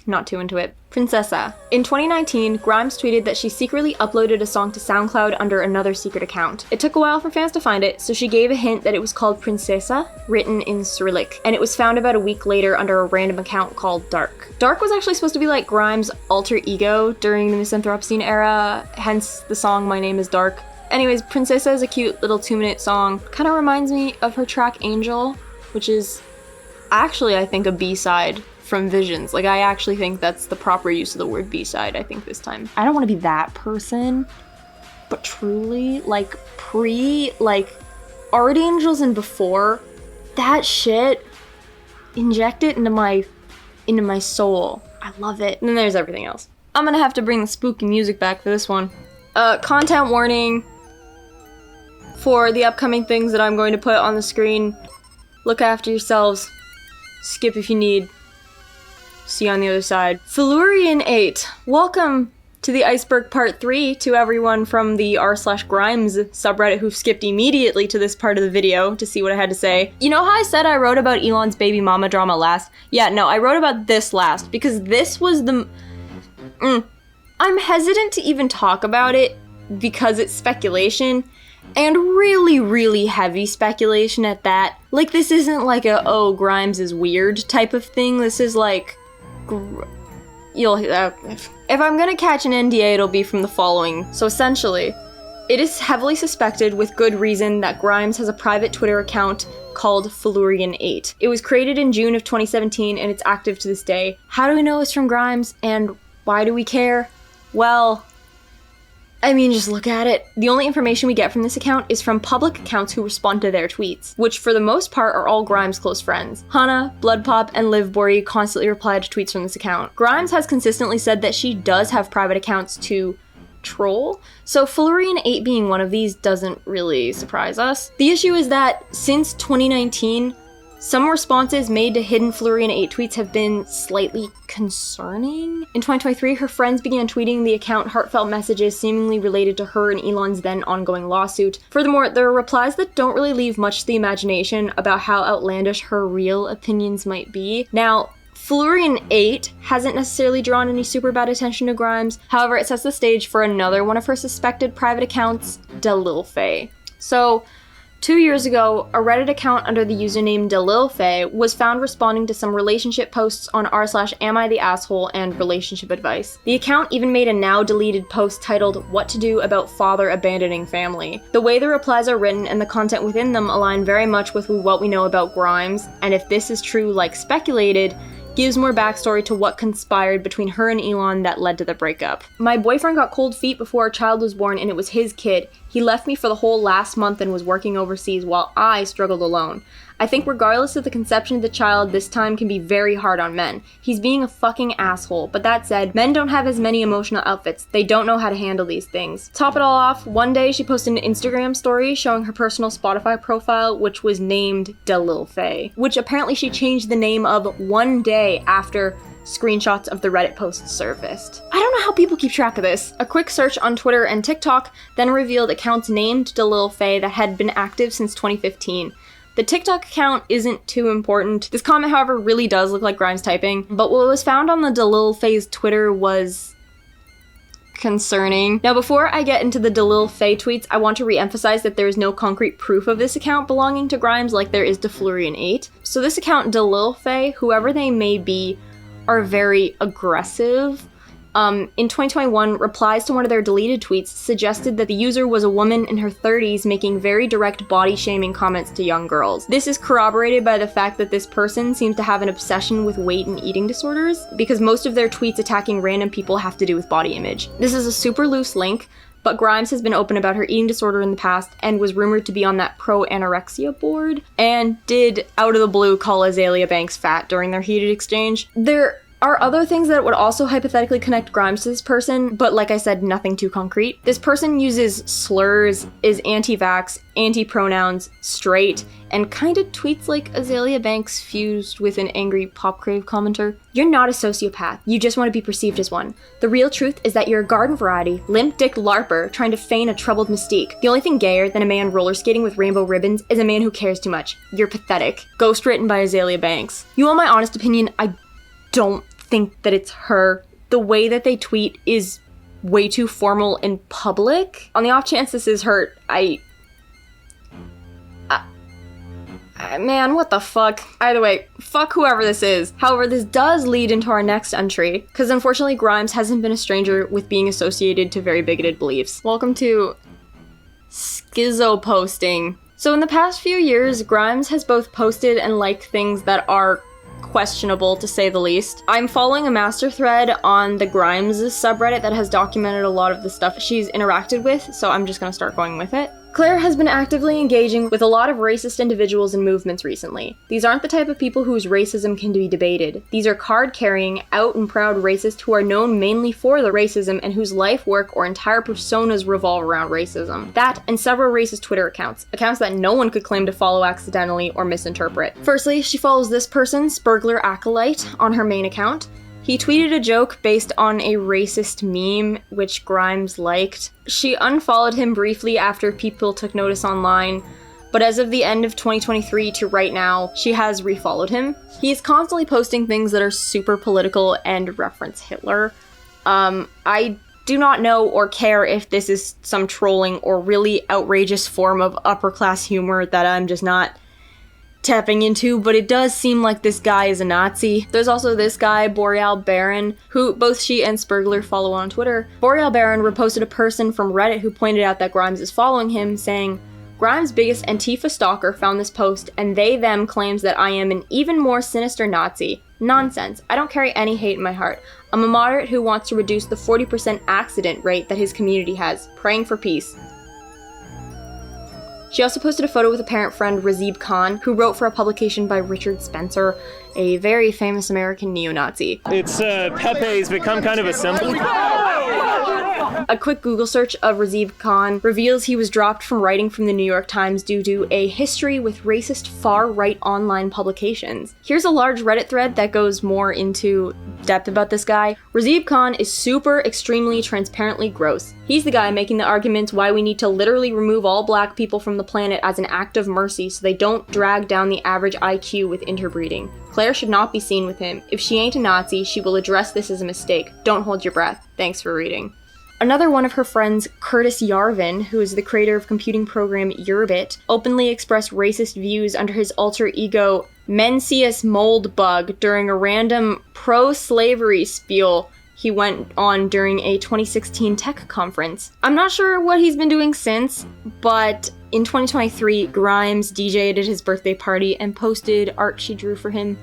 Not too into it. Princesa. In 2019, Grimes tweeted that she secretly uploaded a song to SoundCloud under another secret account. It took a while for fans to find it, so she gave a hint that it was called Princesa, written in Cyrillic, and it was found about a week later under a random account called Dark. Dark was actually supposed to be like Grimes' alter ego during the Misanthropocene era, hence the song My Name is Dark. Anyways, Princesa is a cute little 2-minute song. Kind of reminds me of her track Angel, which is actually, I think, a B-side from Visions. Like, I actually think that's the proper use of the word B-side, I think, this time. I don't want to be that person, but truly, like, Art Angels and before, that shit, inject it into my soul. I love it. And then there's everything else. I'm gonna have to bring the spooky music back for this one. Content warning for the upcoming things that I'm going to put on the screen. Look after yourselves. Skip if you need. See you on the other side. Felurian 8. Welcome to the Iceberg Part 3 to everyone from the r/Grimes subreddit who skipped immediately to this part of the video to see what I had to say. You know how I said I wrote about Elon's baby mama drama last? Yeah, no, I wrote about this last because this was the... I'm hesitant to even talk about it because it's speculation, and really, really heavy speculation at that. Like, this isn't like a, oh, Grimes is weird type of thing. This is like... if I'm gonna catch an NDA, it'll be from the following. So essentially, it is heavily suspected with good reason that Grimes has a private Twitter account called Felurian 8. It was created in June of 2017 and it's active to this day. How do we know it's from Grimes and why do we care? Well, I mean, just look at it. The only information we get from this account is from public accounts who respond to their tweets, which for the most part are all Grimes' close friends. Hana, Bloodpop, and Livbori constantly reply to tweets from this account. Grimes has consistently said that she does have private accounts to troll, so Felurian 8 being one of these doesn't really surprise us. The issue is that since 2019, some responses made to hidden Felurian 8 tweets have been slightly concerning. In 2023, her friends began tweeting the account heartfelt messages seemingly related to her and Elon's then ongoing lawsuit. Furthermore, there are replies that don't really leave much to the imagination about how outlandish her real opinions might be. Now, Felurian 8 hasn't necessarily drawn any super bad attention to Grimes. However, it sets the stage for another one of her suspected private accounts, Dil Fay. So, 2 years ago, a Reddit account under the username Dil Fay was found responding to some relationship posts on r/Am I the Asshole and relationship advice. The account even made a now deleted post titled What to Do About Father Abandoning Family. The way the replies are written and the content within them align very much with what we know about Grimes, and if this is true like speculated, gives more backstory to what conspired between her and Elon that led to the breakup. My boyfriend got cold feet before our child was born and it was his kid. He left me for the whole last month and was working overseas while I struggled alone. I think regardless of the conception of the child, this time can be very hard on men. He's being a fucking asshole, but that said, men don't have as many emotional outfits. They don't know how to handle these things. Top it all off, one day she posted an Instagram story showing her personal Spotify profile, which was named Dil Fay, which apparently she changed the name of one day after screenshots of the Reddit posts surfaced. I don't know how people keep track of this. A quick search on Twitter and TikTok then revealed accounts named Dil Fay that had been active since 2015. The TikTok account isn't too important. This comment, however, really does look like Grimes typing, but what was found on the Dil Fay's Twitter was concerning. Now, before I get into the Dil Fay tweets, I want to re-emphasize that there is no concrete proof of this account belonging to Grimes like there is to Florian8. So this account, Dil Fay, whoever they may be, are very aggressive. In 2021, replies to one of their deleted tweets suggested that the user was a woman in her 30s making very direct body-shaming comments to young girls. This is corroborated by the fact that this person seems to have an obsession with weight and eating disorders, because most of their tweets attacking random people have to do with body image. This is a super loose link, but Grimes has been open about her eating disorder in the past and was rumored to be on that pro-anorexia board, and did, out of the blue, call Azealia Banks fat during their heated exchange. There are other things that would also hypothetically connect Grimes to this person, but like I said, nothing too concrete. This person uses slurs, is anti-vax, anti-pronouns, straight, and kind of tweets like Azealia Banks fused with an angry pop crave commenter. You're not a sociopath, you just want to be perceived as one. The real truth is that you're a garden variety, limp-dick LARPer trying to feign a troubled mystique. The only thing gayer than a man roller skating with rainbow ribbons is a man who cares too much. You're pathetic. Ghost written by Azealia Banks. You want my honest opinion? I don't think that it's her. The way that they tweet is way too formal in public. On the off chance this is her, man, what the fuck? Either way, fuck whoever this is. However, this does lead into our next entry, because unfortunately Grimes hasn't been a stranger with being associated to very bigoted beliefs. Welcome to Schizo-posting. So in the past few years, Grimes has both posted and liked things that are questionable, to say the least. I'm following a master thread on the Grimes subreddit that has documented a lot of the stuff she's interacted with, so I'm just gonna start going with it. Claire has been actively engaging with a lot of racist individuals and movements recently. These aren't the type of people whose racism can be debated. These are card-carrying, out and proud racists who are known mainly for the racism and whose life work or entire personas revolve around racism. That and several racist Twitter accounts that no one could claim to follow accidentally or misinterpret. Firstly, she follows this person, Spurgler Acolyte, on her main account. He tweeted a joke based on a racist meme, which Grimes liked. She unfollowed him briefly after people took notice online, but as of the end of 2023 to right now, she has refollowed him. He is constantly posting things that are super political and reference Hitler. I do not know or care if this is some trolling or really outrageous form of upper-class humor that I'm just not tapping into, but it does seem like this guy is a Nazi. There's also this guy, Boreal Baron, who both she and Spurgler follow on Twitter. Boreal Baron reposted a person from Reddit who pointed out that Grimes is following him, saying, Grimes' biggest Antifa stalker found this post and them claims that I am an even more sinister Nazi. Nonsense. I don't carry any hate in my heart. I'm a moderate who wants to reduce the 40% accident rate that his community has. Praying for peace. She also posted a photo with a parent friend, Razib Khan, who wrote for a publication by Richard Spencer, a very famous American neo-Nazi. It's Pepe's become kind of a symbol. A quick Google search of Razib Khan reveals he was dropped from writing from the New York Times due to a history with racist far-right online publications. Here's a large Reddit thread that goes more into depth about this guy. Razib Khan is super extremely transparently gross. He's the guy making the arguments why we need to literally remove all black people from the planet as an act of mercy so they don't drag down the average IQ with interbreeding. Claire should not be seen with him. If she ain't a Nazi, she will address this as a mistake. Don't hold your breath. Thanks for reading. Another one of her friends, Curtis Yarvin, who is the creator of computing program Urbit, openly expressed racist views under his alter ego Mencius Moldbug during a random pro-slavery spiel he went on during a 2016 tech conference. I'm not sure what he's been doing since, but in 2023, Grimes DJ'd at his birthday party and posted art she drew for him.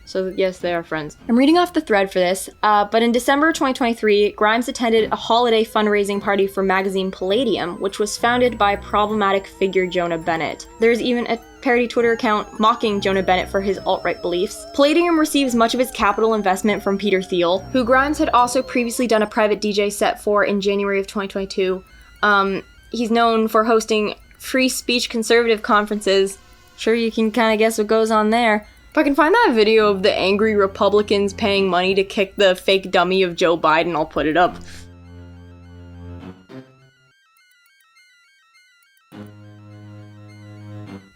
So yes, they are friends. I'm reading off the thread for this, but in December 2023, Grimes attended a holiday fundraising party for magazine Palladium, which was founded by problematic figure Jonah Bennett. There's even a parody Twitter account mocking Jonah Bennett for his alt-right beliefs. Palladium receives much of its capital investment from Peter Thiel, who Grimes had also previously done a private DJ set for in January of 2022. He's known for hosting free speech conservative conferences. Sure, you can kind of guess what goes on there. If I can find that video of the angry Republicans paying money to kick the fake dummy of Joe Biden, I'll put it up.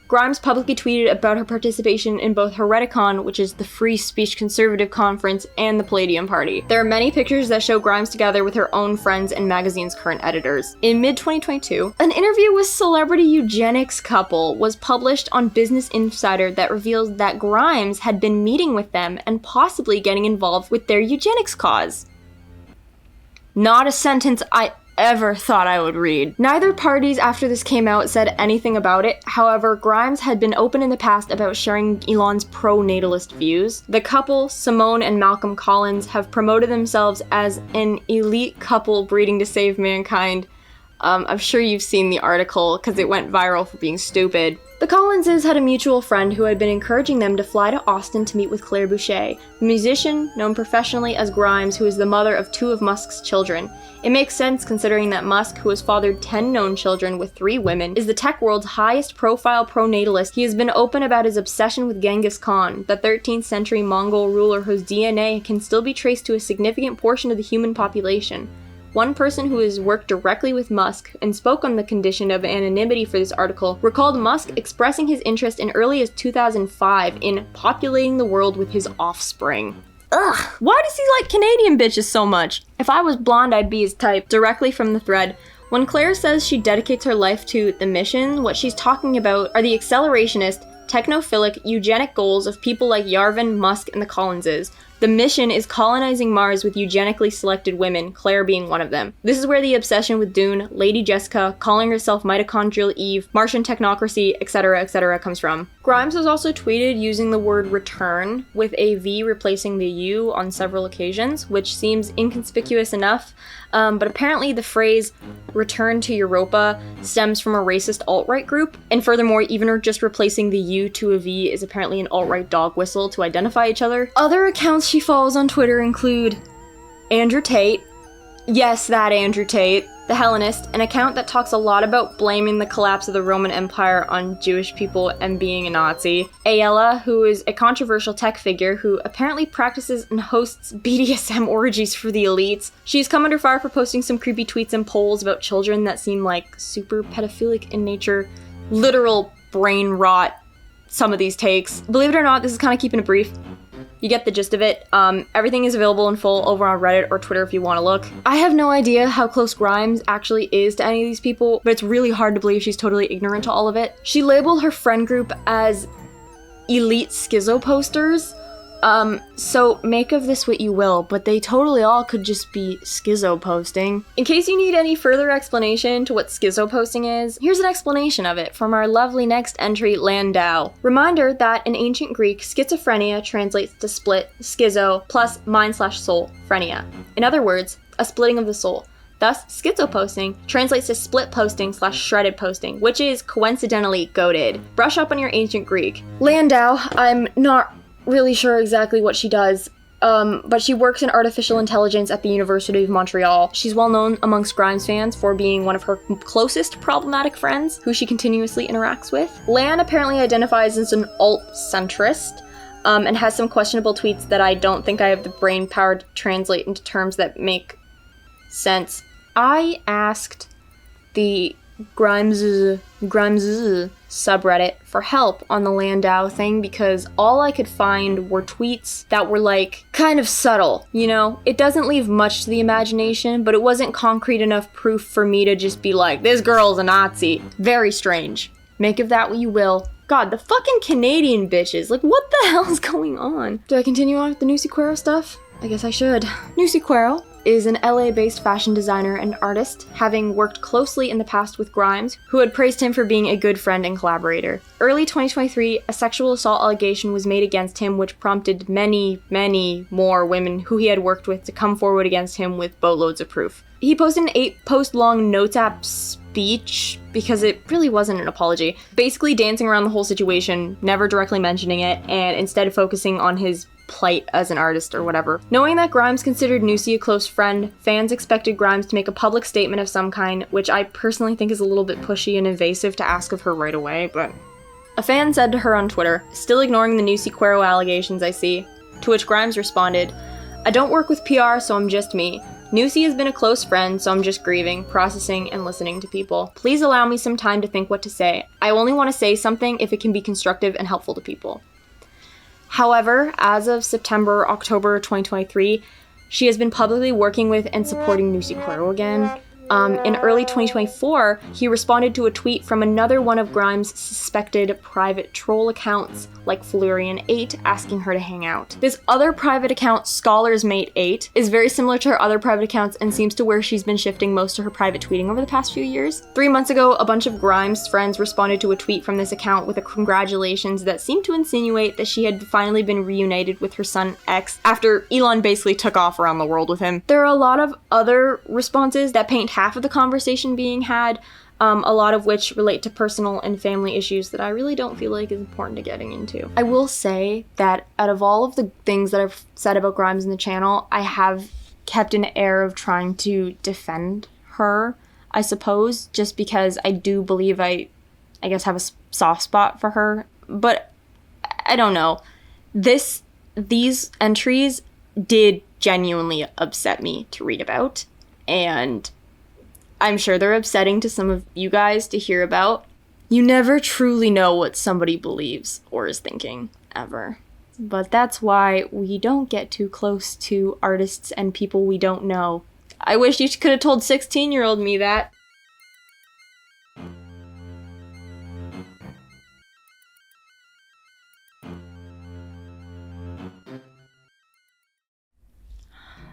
Grimes publicly tweeted about her participation in both Hereticon, which is the free speech conservative conference, and the Palladium party. There are many pictures that show Grimes together with her own friends and magazine's current editors. In mid-2022, an interview with celebrity eugenics couple was published on Business Insider that reveals that Grimes had been meeting with them and possibly getting involved with their eugenics cause. Not a sentence I ever thought I would read. Neither parties after this came out said anything about it. However, Grimes had been open in the past about sharing Elon's pro-natalist views. The couple, Simone and Malcolm Collins, have promoted themselves as an elite couple breeding to save mankind. I'm sure you've seen the article because it went viral for being stupid. The Collinses had a mutual friend who had been encouraging them to fly to Austin to meet with Claire Boucher, a musician known professionally as Grimes, who is the mother of 2 of Musk's children. It makes sense considering that Musk, who has fathered 10 known children with 3 women, is the tech world's highest profile pro-natalist. He has been open about his obsession with Genghis Khan, the 13th century Mongol ruler whose DNA can still be traced to a significant portion of the human population. One person who has worked directly with Musk and spoke on the condition of anonymity for this article recalled Musk expressing his interest in early as 2005 in populating the world with his offspring. Ugh, why does he like Canadian bitches so much? If I was blonde, I'd be his type. Directly from the thread. When Claire says she dedicates her life to the mission, what she's talking about are the accelerationist, technophilic, eugenic goals of people like Yarvin, Musk, and the Collinses. The mission is colonizing Mars with eugenically selected women, Claire being one of them. This is where the obsession with Dune, Lady Jessica, calling herself mitochondrial Eve, Martian technocracy, etc., comes from. Grimes has also tweeted using the word return, with a V replacing the U on several occasions, which seems inconspicuous enough, but apparently the phrase return to Europa stems from a racist alt-right group, and furthermore, even just replacing the U to a V is apparently an alt-right dog whistle to identify each other. Other accounts she follows on Twitter include Andrew Tate, yes, that Andrew Tate, the Hellenist, an account that talks a lot about blaming the collapse of the Roman Empire on Jewish people and being a Nazi. Ayala, who is a controversial tech figure who apparently practices and hosts BDSM orgies for the elites. She's come under fire for posting some creepy tweets and polls about children that seem like super pedophilic in nature. Literal brain rot, some of these takes. Believe it or not, this is kind of keeping it brief. You get the gist of it. Everything is available in full over on Reddit or Twitter if you want to look. I have no idea how close Grimes actually is to any of these people, but it's really hard to believe she's totally ignorant to all of it. She labeled her friend group as elite schizo-posters. So make of this what you will, but they totally all could just be schizo-posting. In case you need any further explanation to what schizo-posting is, here's an explanation of it from our lovely next entry, Landau. Reminder that in ancient Greek, schizophrenia translates to split, schizo, plus mind/soul, phrenia. In other words, a splitting of the soul. Thus, schizo-posting translates to split posting / shredded posting, which is coincidentally goated. Brush up on your ancient Greek. Landau, I'm not really sure exactly what she does, but she works in artificial intelligence at the University of Montreal. She's well known amongst Grimes fans for being one of her closest problematic friends, who she continuously interacts with. Lan apparently identifies as an alt-centrist, and has some questionable tweets that I don't think I have the brain power to translate into terms that make sense. I asked the Grimes subreddit for help on the Landau thing because all I could find were tweets that were like kind of subtle, you know? It doesn't leave much to the imagination, but it wasn't concrete enough proof for me to just be like, this girl's a Nazi. Very strange. Make of that what you will. God, the fucking Canadian bitches. Like, what the hell is going on? Do I continue on with the Nusi Quero stuff? I guess I should. Nusi Quero. is an LA-based fashion designer and artist, having worked closely in the past with Grimes, who had praised him for being a good friend and collaborator. Early 2023, a sexual assault allegation was made against him, which prompted many, many more women who he had worked with to come forward against him with boatloads of proof. He posted an 8-post-long notes app speech, because it really wasn't an apology, basically dancing around the whole situation, never directly mentioning it, and instead focusing on his plight as an artist or whatever. Knowing that Grimes considered Nusi a close friend, fans expected Grimes to make a public statement of some kind, which I personally think is a little bit pushy and invasive to ask of her right away, but... A fan said to her on Twitter, still ignoring the Nusi Cuero allegations I see, to which Grimes responded, "I don't work with PR, so I'm just me. Nusi has been a close friend, so I'm just grieving, processing, and listening to people. Please allow me some time to think what to say. I only want to say something if it can be constructive and helpful to people." However, as of October 2023, she has been publicly working with and supporting Nusi Cuero again. In early 2024, he responded to a tweet from another one of Grimes' suspected private troll accounts, like Flurian8, asking her to hang out. This other private account, ScholarsMate8, is very similar to her other private accounts and seems to where she's been shifting most of her private tweeting over the past few years. 3 months ago, a bunch of Grimes' friends responded to a tweet from this account with a congratulations that seemed to insinuate that she had finally been reunited with her son X after Elon basically took off around the world with him. There are a lot of other responses that paint half of the conversation being had, a lot of which relate to personal and family issues that I really don't feel like is important to getting into. I will say that out of all of the things that I've said about Grimes in the channel, I have kept an air of trying to defend her, I suppose, just because I do believe I guess have a soft spot for her. But I don't know. These entries did genuinely upset me to read about, and I'm sure they're upsetting to some of you guys to hear about. You never truly know what somebody believes or is thinking, ever. But that's why we don't get too close to artists and people we don't know. I wish you could have told 16-year-old me that.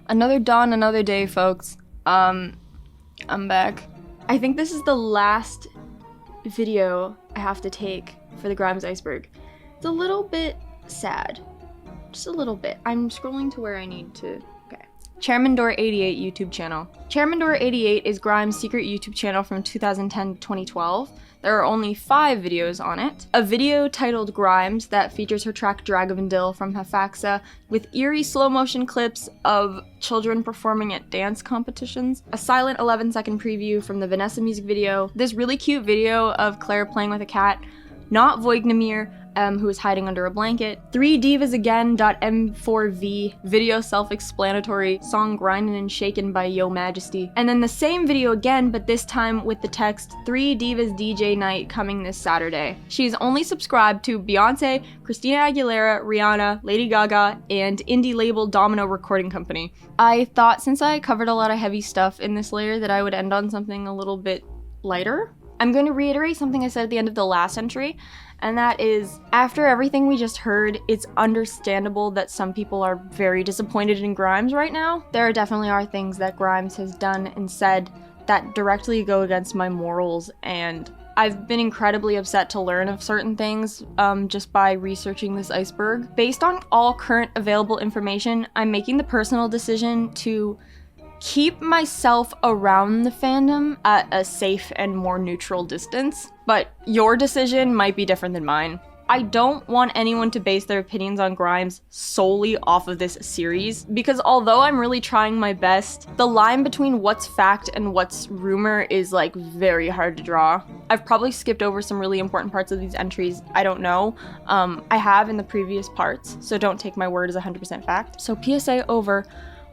Another dawn, another day, folks. I'm back. I think this is the last video I have to take for the Grimes Iceberg. It's a little bit sad. Just a little bit. I'm scrolling to where I need to. Okay. Chairman Door 88 YouTube channel. Chairman Door 88 is Grimes' secret YouTube channel from 2010 to 2012. There are only 5 videos on it. A video titled Grimes that features her track Drag of Dil from Halfaxa with eerie slow-motion clips of children performing at dance competitions. A silent 11-second preview from the Vanessa music video. This really cute video of Claire playing with a cat. Not Voignamir, who is hiding under a blanket. 3divasagain.m4v, video self-explanatory, song Grindin' and Shaken by Yo Majesty. And then the same video again, but this time with the text 3 Divas DJ Night coming this Saturday. She's only subscribed to Beyonce, Christina Aguilera, Rihanna, Lady Gaga, and indie label Domino Recording Company. I thought since I covered a lot of heavy stuff in this layer that I would end on something a little bit lighter. I'm going to reiterate something I said at the end of the last entry, and that is, after everything we just heard, it's understandable that some people are very disappointed in Grimes right now. There definitely are things that Grimes has done and said that directly go against my morals, and I've been incredibly upset to learn of certain things just by researching this iceberg. Based on all current available information, I'm making the personal decision to keep myself around the fandom at a safe and more neutral distance, but your decision might be different than mine. I don't want anyone to base their opinions on Grimes solely off of this series, because although I'm really trying my best, the line between what's fact and what's rumor is like very hard to draw. I've probably skipped over some really important parts of these entries, I don't know. I have in the previous parts, so don't take my word as 100% fact. So PSA over.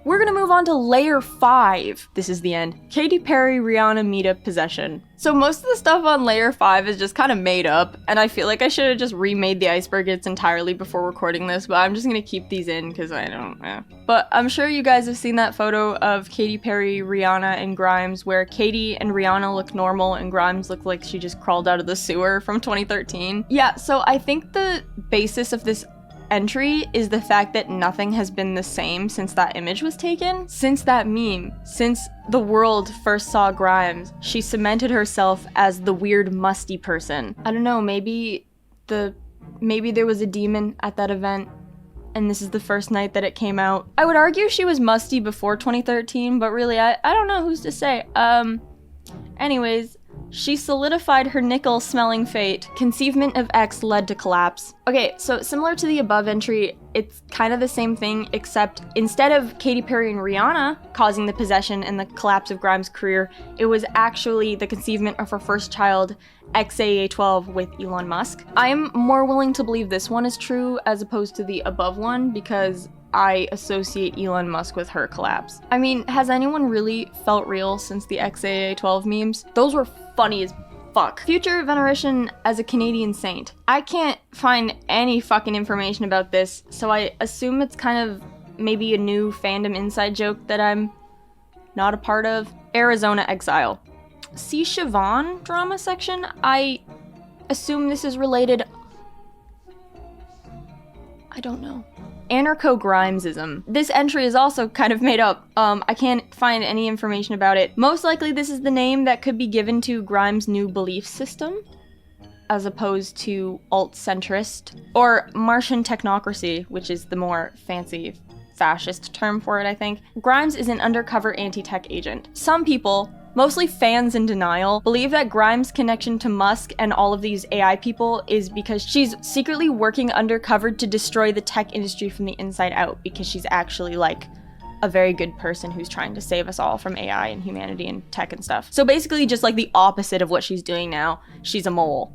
We're gonna move on to layer 5. This is the end. Katy Perry, Rihanna meetup possession. So most of the stuff on layer 5 is just kind of made up, and I feel like I should have just remade the iceberg its entirely before recording this, but I'm just gonna keep these in because I don't know. But I'm sure you guys have seen that photo of Katy Perry, Rihanna, and Grimes where Katy and Rihanna look normal and Grimes look like she just crawled out of the sewer from 2013. Yeah, so I think the basis of this entry is the fact that nothing has been the same since that image was taken. Since that meme, since the world first saw Grimes, she cemented herself as the weird musty person. I don't know, maybe there was a demon at that event and this is the first night that it came out. I would argue she was musty before 2013, but really I don't know who's to say. Anyways, she solidified her nickel-smelling fate. Conceivement of X led to collapse. Okay, so similar to the above entry, it's kind of the same thing, except instead of Katy Perry and Rihanna causing the possession and the collapse of Grimes' career, it was actually the conceivement of her first child, XAA12, with Elon Musk. I'm more willing to believe this one is true as opposed to the above one because I associate Elon Musk with her collapse. I mean, has anyone really felt real since the XAA12 memes? Those were funny as fuck. Future veneration as a Canadian saint. I can't find any fucking information about this, so I assume it's kind of maybe a new fandom inside joke that I'm not a part of. Arizona exile. See Siobhan drama section? I assume this is related. I don't know. Anarcho-Grimesism. This entry is also kind of made up. I can't find any information about it. Most likely this is the name that could be given to Grimes' new belief system, as opposed to alt-centrist, or Martian technocracy, which is the more fancy fascist term for it, I think. Grimes is an undercover anti-tech agent. Some people, mostly fans in denial, believe that Grimes' connection to Musk and all of these AI people is because she's secretly working undercover to destroy the tech industry from the inside out, because she's actually like a very good person who's trying to save us all from AI and humanity and tech and stuff. So basically just like the opposite of what she's doing now. She's a mole.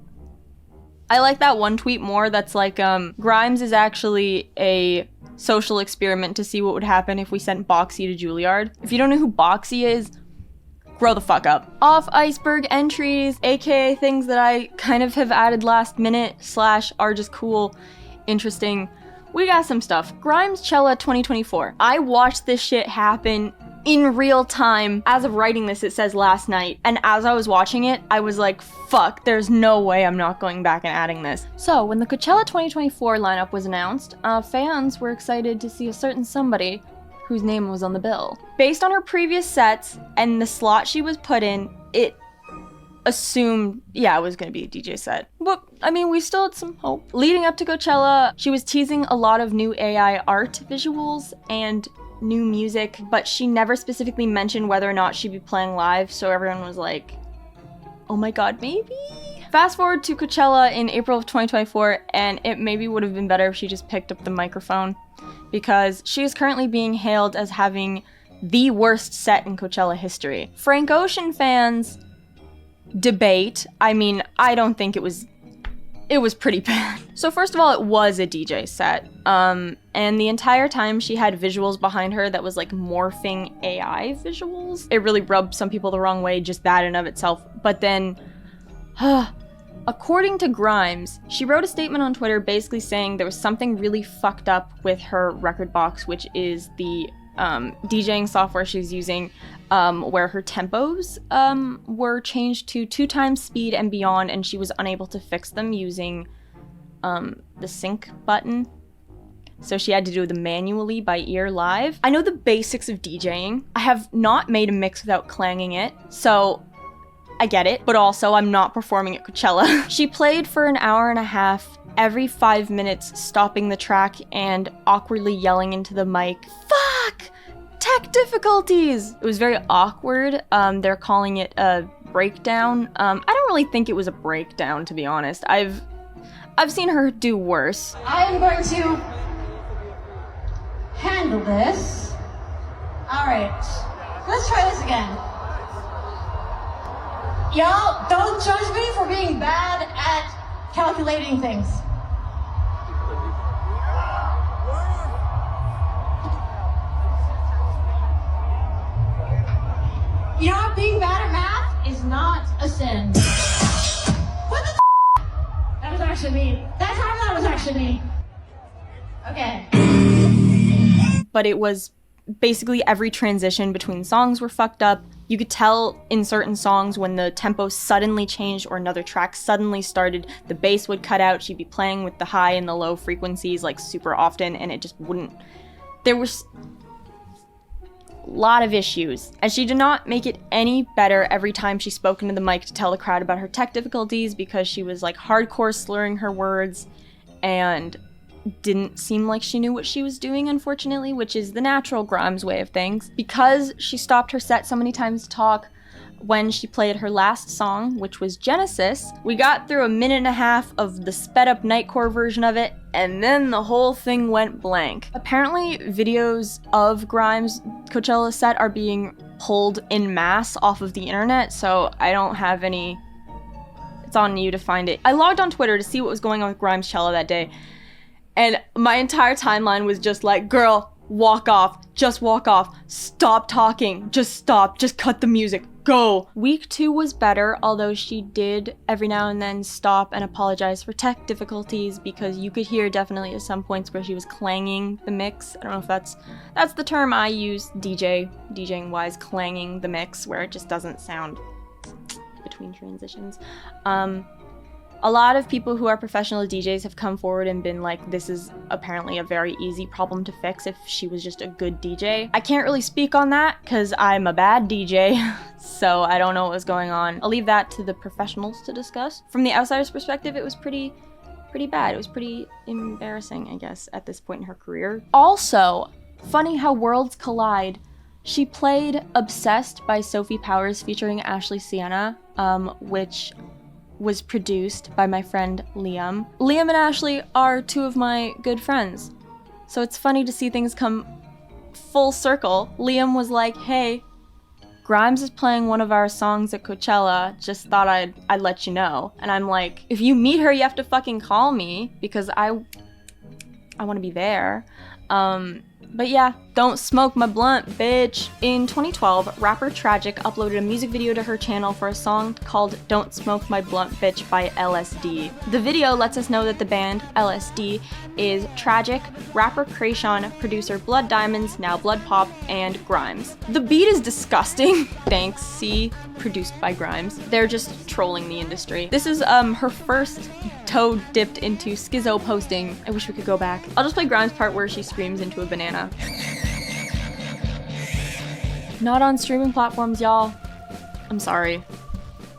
I like that one tweet more that's like, Grimes is actually a social experiment to see what would happen if we sent Boxy to Juilliard. If you don't know who Boxy is, grow the fuck up. Off Iceberg entries, aka things that I kind of have added last minute / are just cool, interesting. We got some stuff. Grimescella 2024. I watched this shit happen in real time. As of writing this, it says last night. And as I was watching it, I was like, fuck, there's no way I'm not going back and adding this. So when the Coachella 2024 lineup was announced, fans were excited to see a certain somebody whose name was on the bill. Based on her previous sets and the slot she was put in, it assumed, yeah, it was gonna be a DJ set. But, I mean, we still had some hope. Leading up to Coachella, she was teasing a lot of new AI art visuals and new music, but she never specifically mentioned whether or not she'd be playing live, so everyone was like, oh my god, maybe? Fast forward to Coachella in April of 2024, and it maybe would have been better if she just picked up the microphone, because she is currently being hailed as having the worst set in Coachella history. Frank Ocean fans debate. I mean, I don't think it was pretty bad. So first of all, it was a DJ set. And the entire time she had visuals behind her that was like morphing AI visuals. It really rubbed some people the wrong way, just that in of itself. But then, according to Grimes, she wrote a statement on Twitter basically saying there was something really fucked up with her record box, which is the DJing software she's using, where her tempos were changed to 2 times speed and beyond, and she was unable to fix them using the sync button. So she had to do them manually by ear live. I know the basics of DJing. I have not made a mix without clanging it, so I get it, but also I'm not performing at Coachella. She played for an hour and a half, every 5 minutes stopping the track and awkwardly yelling into the mic, "Fuck! Tech difficulties!" It was very awkward. They're calling it a breakdown. I don't really think it was a breakdown, to be honest. I've seen her do worse. I am going to handle this. All right, let's try this again. Y'all, don't judge me for being bad at calculating things. You know what? Being bad at math is not a sin. What the That was actually me. That was actually me. Okay. But it was basically every transition between songs were fucked up. You could tell in certain songs when the tempo suddenly changed or another track suddenly started, the bass would cut out, she'd be playing with the high and the low frequencies like super often, and it just wouldn't. There was a lot of issues, and she did not make it any better every time she spoke into the mic to tell the crowd about her tech difficulties, because she was like hardcore slurring her words and didn't seem like she knew what she was doing, unfortunately, which is the natural Grimes way of things. Because she stopped her set so many times to talk when she played her last song, which was Genesis, we got through a minute and a half of the sped up nightcore version of it, and then the whole thing went blank. Apparently, videos of Grimes' Coachella set are being pulled en masse off of the internet, so I don't have any. It's on you to find it. I logged on Twitter to see what was going on with Grimes' Cella that day, and my entire timeline was just like, girl, walk off, just walk off, stop talking, just stop, just cut the music, go. Week 2 was better, although she did every now and then stop and apologize for tech difficulties, because you could hear definitely at some points where she was clanging the mix. I don't know if that's the term I use, DJing wise, clanging the mix, where it just doesn't sound between transitions. A lot of people who are professional DJs have come forward and been like, this is apparently a very easy problem to fix if she was just a good DJ. I can't really speak on that because I'm a bad DJ, so I don't know what was going on. I'll leave that to the professionals to discuss. From the outsider's perspective, it was pretty bad. It was pretty embarrassing, I guess, at this point in her career. Also, funny how worlds collide. She played Obsessed by Sophie Powers featuring Ashley Sienna, which was produced by my friend Liam. Liam and Ashley are 2 of my good friends, so it's funny to see things come full circle. Liam was like, hey, Grimes is playing one of our songs at Coachella, just thought I'd let you know. And I'm like, if you meet her, you have to fucking call me, because I want to be there. But yeah, don't smoke my blunt, bitch. In 2012, rapper Tragic uploaded a music video to her channel for a song called Don't Smoke My Blunt, Bitch by LSD. The video lets us know that the band, LSD, is Tragic, rapper Krayshawn, producer Blood Diamonds, now Blood Pop, and Grimes. The beat is disgusting. Thanks, C, produced by Grimes. They're just trolling the industry. This is her first toe dipped into Schizo-posting. I wish we could go back. I'll just play Grimes' part where she screams into a banana. Not on streaming platforms, y'all. I'm sorry.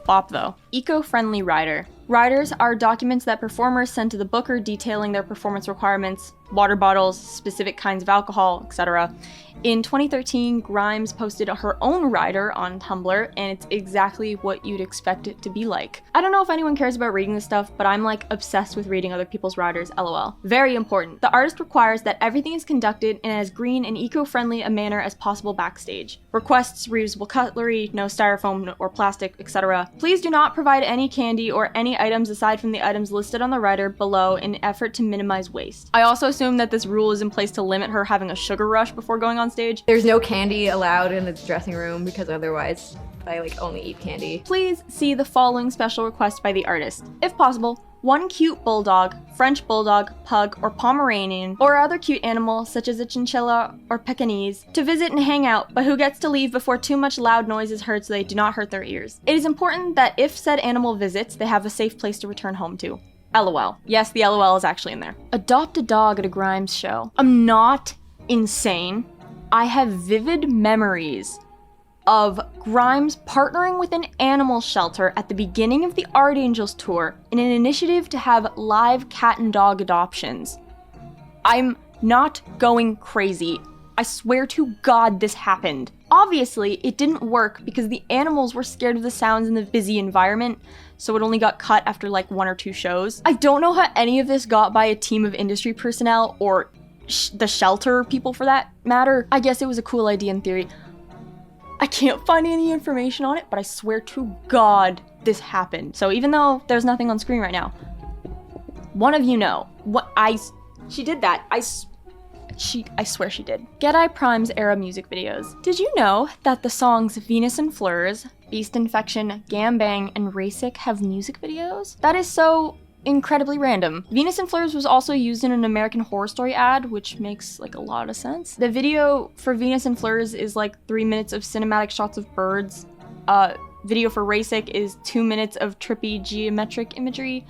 Bop though. Eco-friendly rider. Riders are documents that performers send to the booker detailing their performance requirements, water bottles, specific kinds of alcohol, etc. In 2013, Grimes posted her own rider on Tumblr, and it's exactly what you'd expect it to be like. I don't know if anyone cares about reading this stuff, but I'm like obsessed with reading other people's riders, lol. Very important. The artist requires that everything is conducted in as green and eco-friendly a manner as possible backstage. Requests reusable cutlery, no styrofoam or plastic, etc. Please do not provide any candy or any items aside from the items listed on the rider below in an effort to minimize waste. I also assume that this rule is in place to limit her having a sugar rush before going on stage. There's no candy allowed in the dressing room because otherwise I like only eat candy. Please see the following special request by the artist. If possible, one cute bulldog, French bulldog, pug, or Pomeranian, or other cute animal such as a chinchilla or Pekingese to visit and hang out, but who gets to leave before too much loud noise is heard so they do not hurt their ears. It is important that if said animal visits, they have a safe place to return home to. LOL. Yes, the LOL is actually in there. Adopt a dog at a Grimes show. I'm not insane. I have vivid memories of Grimes partnering with an animal shelter at the beginning of the Art Angels tour in an initiative to have live cat and dog adoptions. I'm not going crazy. I swear to God this happened. Obviously, it didn't work because the animals were scared of the sounds in the busy environment, so it only got cut after like 1 or 2 shows. I don't know how any of this got by a team of industry personnel or the shelter people for that matter. I guess it was a cool idea in theory. I can't find any information on it, but I swear to God this happened. So even though there's nothing on screen right now, one of you know what she did that. I swear she did. Geidi Primes era music videos. Did you know that the songs Venus and Fleurs, Beast Infection, Gambang, and Rasic have music videos? That is so incredibly random. Venus in Flares was also used in an American Horror Story ad, which makes like a lot of sense. The video for Venus in Flares is like 3 minutes of cinematic shots of birds. Video for Rasic is 2 minutes of trippy geometric imagery.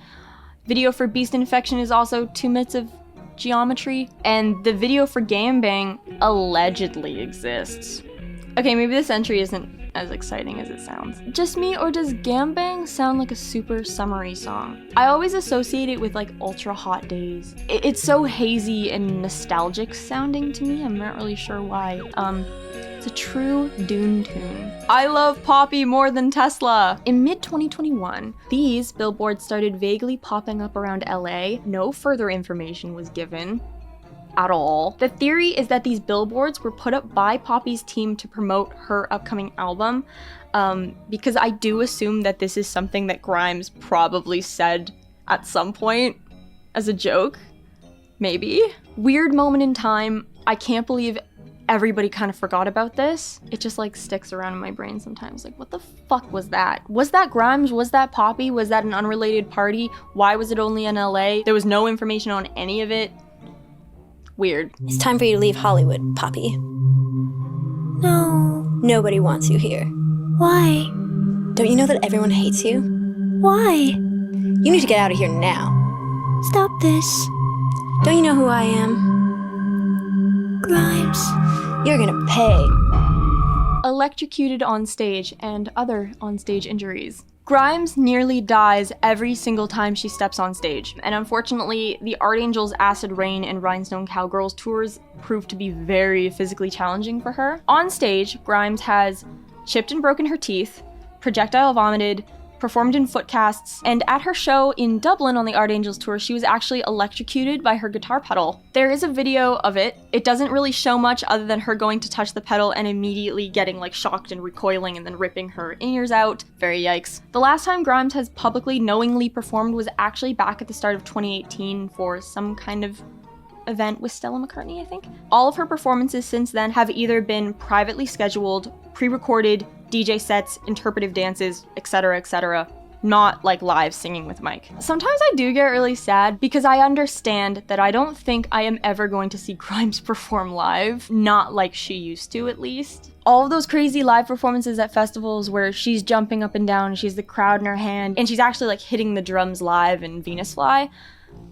Video for Beast Infection is also 2 minutes of geometry. And the video for Gangbang allegedly exists. Okay, maybe this entry isn't as exciting as it sounds. Just me, or does Gangbang sound like a super summery song? I always associate it with like ultra hot days. It's so hazy and nostalgic sounding to me. I'm not really sure why. It's a true Dune tune. I love Poppy more than Tesla. In mid-2021, these billboards started vaguely popping up around LA. No further information was given at all. The theory is that these billboards were put up by Poppy's team to promote her upcoming album, because I do assume that this is something that Grimes probably said at some point as a joke. Maybe. Weird moment in time. I can't believe everybody kind of forgot about this. It just like sticks around in my brain sometimes. Like, what the fuck was that? Was that Grimes? Was that Poppy? Was that an unrelated party? Why was it only in LA? There was no information on any of it. Weird. It's time for you to leave Hollywood, Poppy. No. Nobody wants you here. Why? Don't you know that everyone hates you? Why? You need to get out of here now. Stop this. Don't you know who I am? Grimes. You're gonna pay. Electrocuted on stage and other on-stage injuries. Grimes nearly dies every single time she steps on stage, and unfortunately, the Art Angels Acid Rain and Rhinestone Cowgirls tours proved to be very physically challenging for her. On stage, Grimes has chipped and broken her teeth, projectile vomited, performed in foot casts, and at her show in Dublin on the Art Angels tour, she was actually electrocuted by her guitar pedal. There is a video of it. It doesn't really show much other than her going to touch the pedal and immediately getting like shocked and recoiling and then ripping her ears out. Very yikes. The last time Grimes has publicly knowingly performed was actually back at the start of 2018 for some kind of event with Stella McCartney, I think. All of her performances since then have either been privately scheduled, pre-recorded, DJ sets, interpretive dances, etc., not like live singing with Mike. Sometimes I do get really sad because I understand that I don't think I am ever going to see Grimes perform live, not like she used to at least. All of those crazy live performances at festivals where she's jumping up and down, she has the crowd in her hand, and she's actually like hitting the drums live in Venus Fly.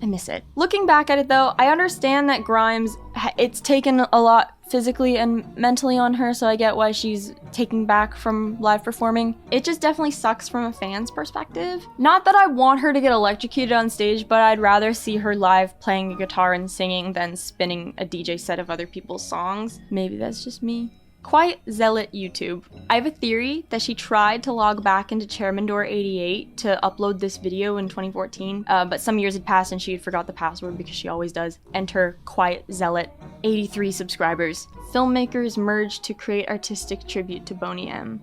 I miss it. Looking back at it though, I understand that Grimes, it's taken a lot physically and mentally on her, so I get why she's taking back from live performing. It just definitely sucks from a fan's perspective. Not that I want her to get electrocuted on stage, but I'd rather see her live playing a guitar and singing than spinning a DJ set of other people's songs. Maybe that's just me. Quiet Zealot YouTube. I have a theory that she tried to log back into Chairman Door 88 to upload this video in 2014, but some years had passed and she had forgot the password because she always does. Enter Quiet Zealot. 83 subscribers. Filmmakers merged to create artistic tribute to Boney M.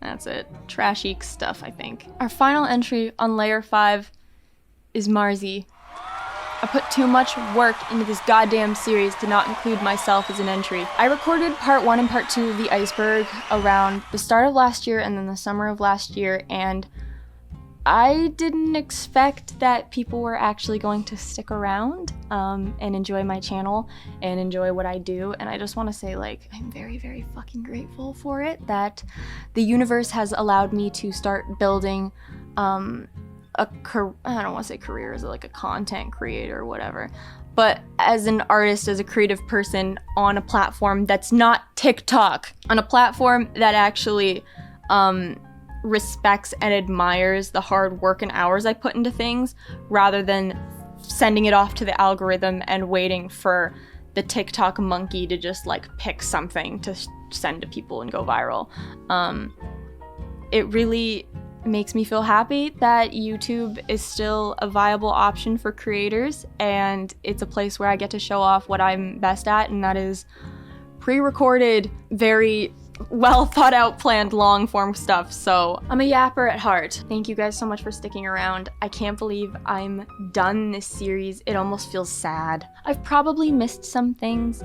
That's it. Trashy stuff, I think. Our final entry on layer 5 is Marzi. I put too much work into this goddamn series to not include myself as an entry. I recorded part 1 and part 2 of the Iceberg around the start of last year and then the summer of last year, and I didn't expect that people were actually going to stick around and enjoy my channel and enjoy what I do, and I just want to say, like, I'm very, very fucking grateful for it, that the universe has allowed me to start building I don't want to say career as like a content creator or whatever, but as an artist, as a creative person on a platform that's not TikTok, on a platform that actually respects and admires the hard work and hours I put into things, rather than sending it off to the algorithm and waiting for the TikTok monkey to just like pick something to send to people and go viral. It really makes me feel happy that YouTube is still a viable option for creators, and it's a place where I get to show off what I'm best at, and that is pre-recorded, very well thought out, planned, long form stuff. So I'm a yapper at heart. Thank you guys so much for sticking around. I can't believe I'm done this series. It almost feels sad. I've probably missed some things,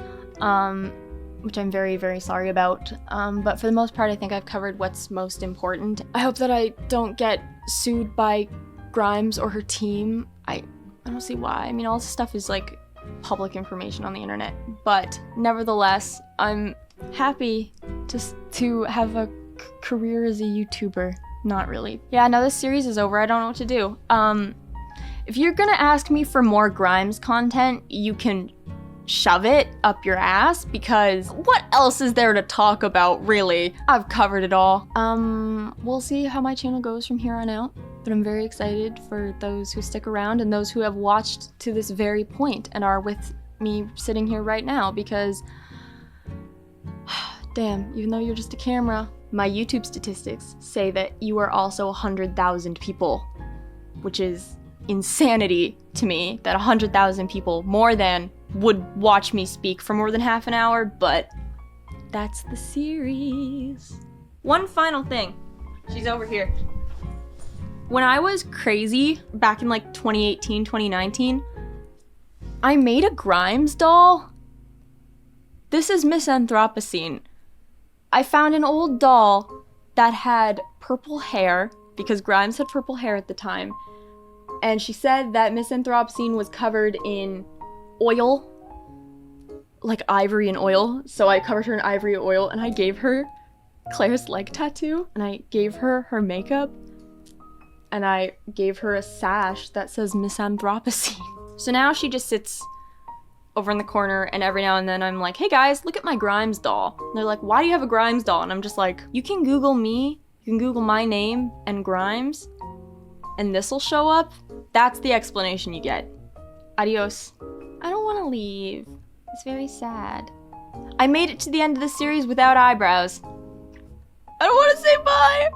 which I'm very, very sorry about. But for the most part, I think I've covered what's most important. I hope that I don't get sued by Grimes or her team. I don't see why. I mean, all this stuff is like public information on the internet, but nevertheless, I'm happy to have a career as a YouTuber. Not really. Yeah, now this series is over. I don't know what to do. If you're gonna ask me for more Grimes content, you can shove it up your ass, because what else is there to talk about, really? I've covered it all. We'll see how my channel goes from here on out, but I'm very excited for those who stick around and those who have watched to this very point and are with me sitting here right now, because damn, even though you're just a camera, my YouTube statistics say that you are also 100,000 people, which is insanity to me, that 100,000 people, more than, would watch me speak for more than half an hour, but that's the series. One final thing. She's over here. When I was crazy, back in like 2018, 2019, I made a Grimes doll. This is Miss Anthropocene. I found an old doll that had purple hair, because Grimes had purple hair at the time, and she said that Miss Anthropocene was covered in oil, like ivory and oil, so I covered her in ivory oil, and I gave her Claire's leg tattoo, and I gave her her makeup, and I gave her a sash that says Miss Anthropocene. So now she just sits over in the corner, and every now and then I'm like, hey guys, look at my Grimes doll. And they're like, why do you have a Grimes doll? And I'm just like, you can Google me, you can Google my name and Grimes, and this'll show up. That's the explanation you get. Adios. I don't want to leave. It's very sad. I made it to the end of the series without eyebrows. I don't want to say bye!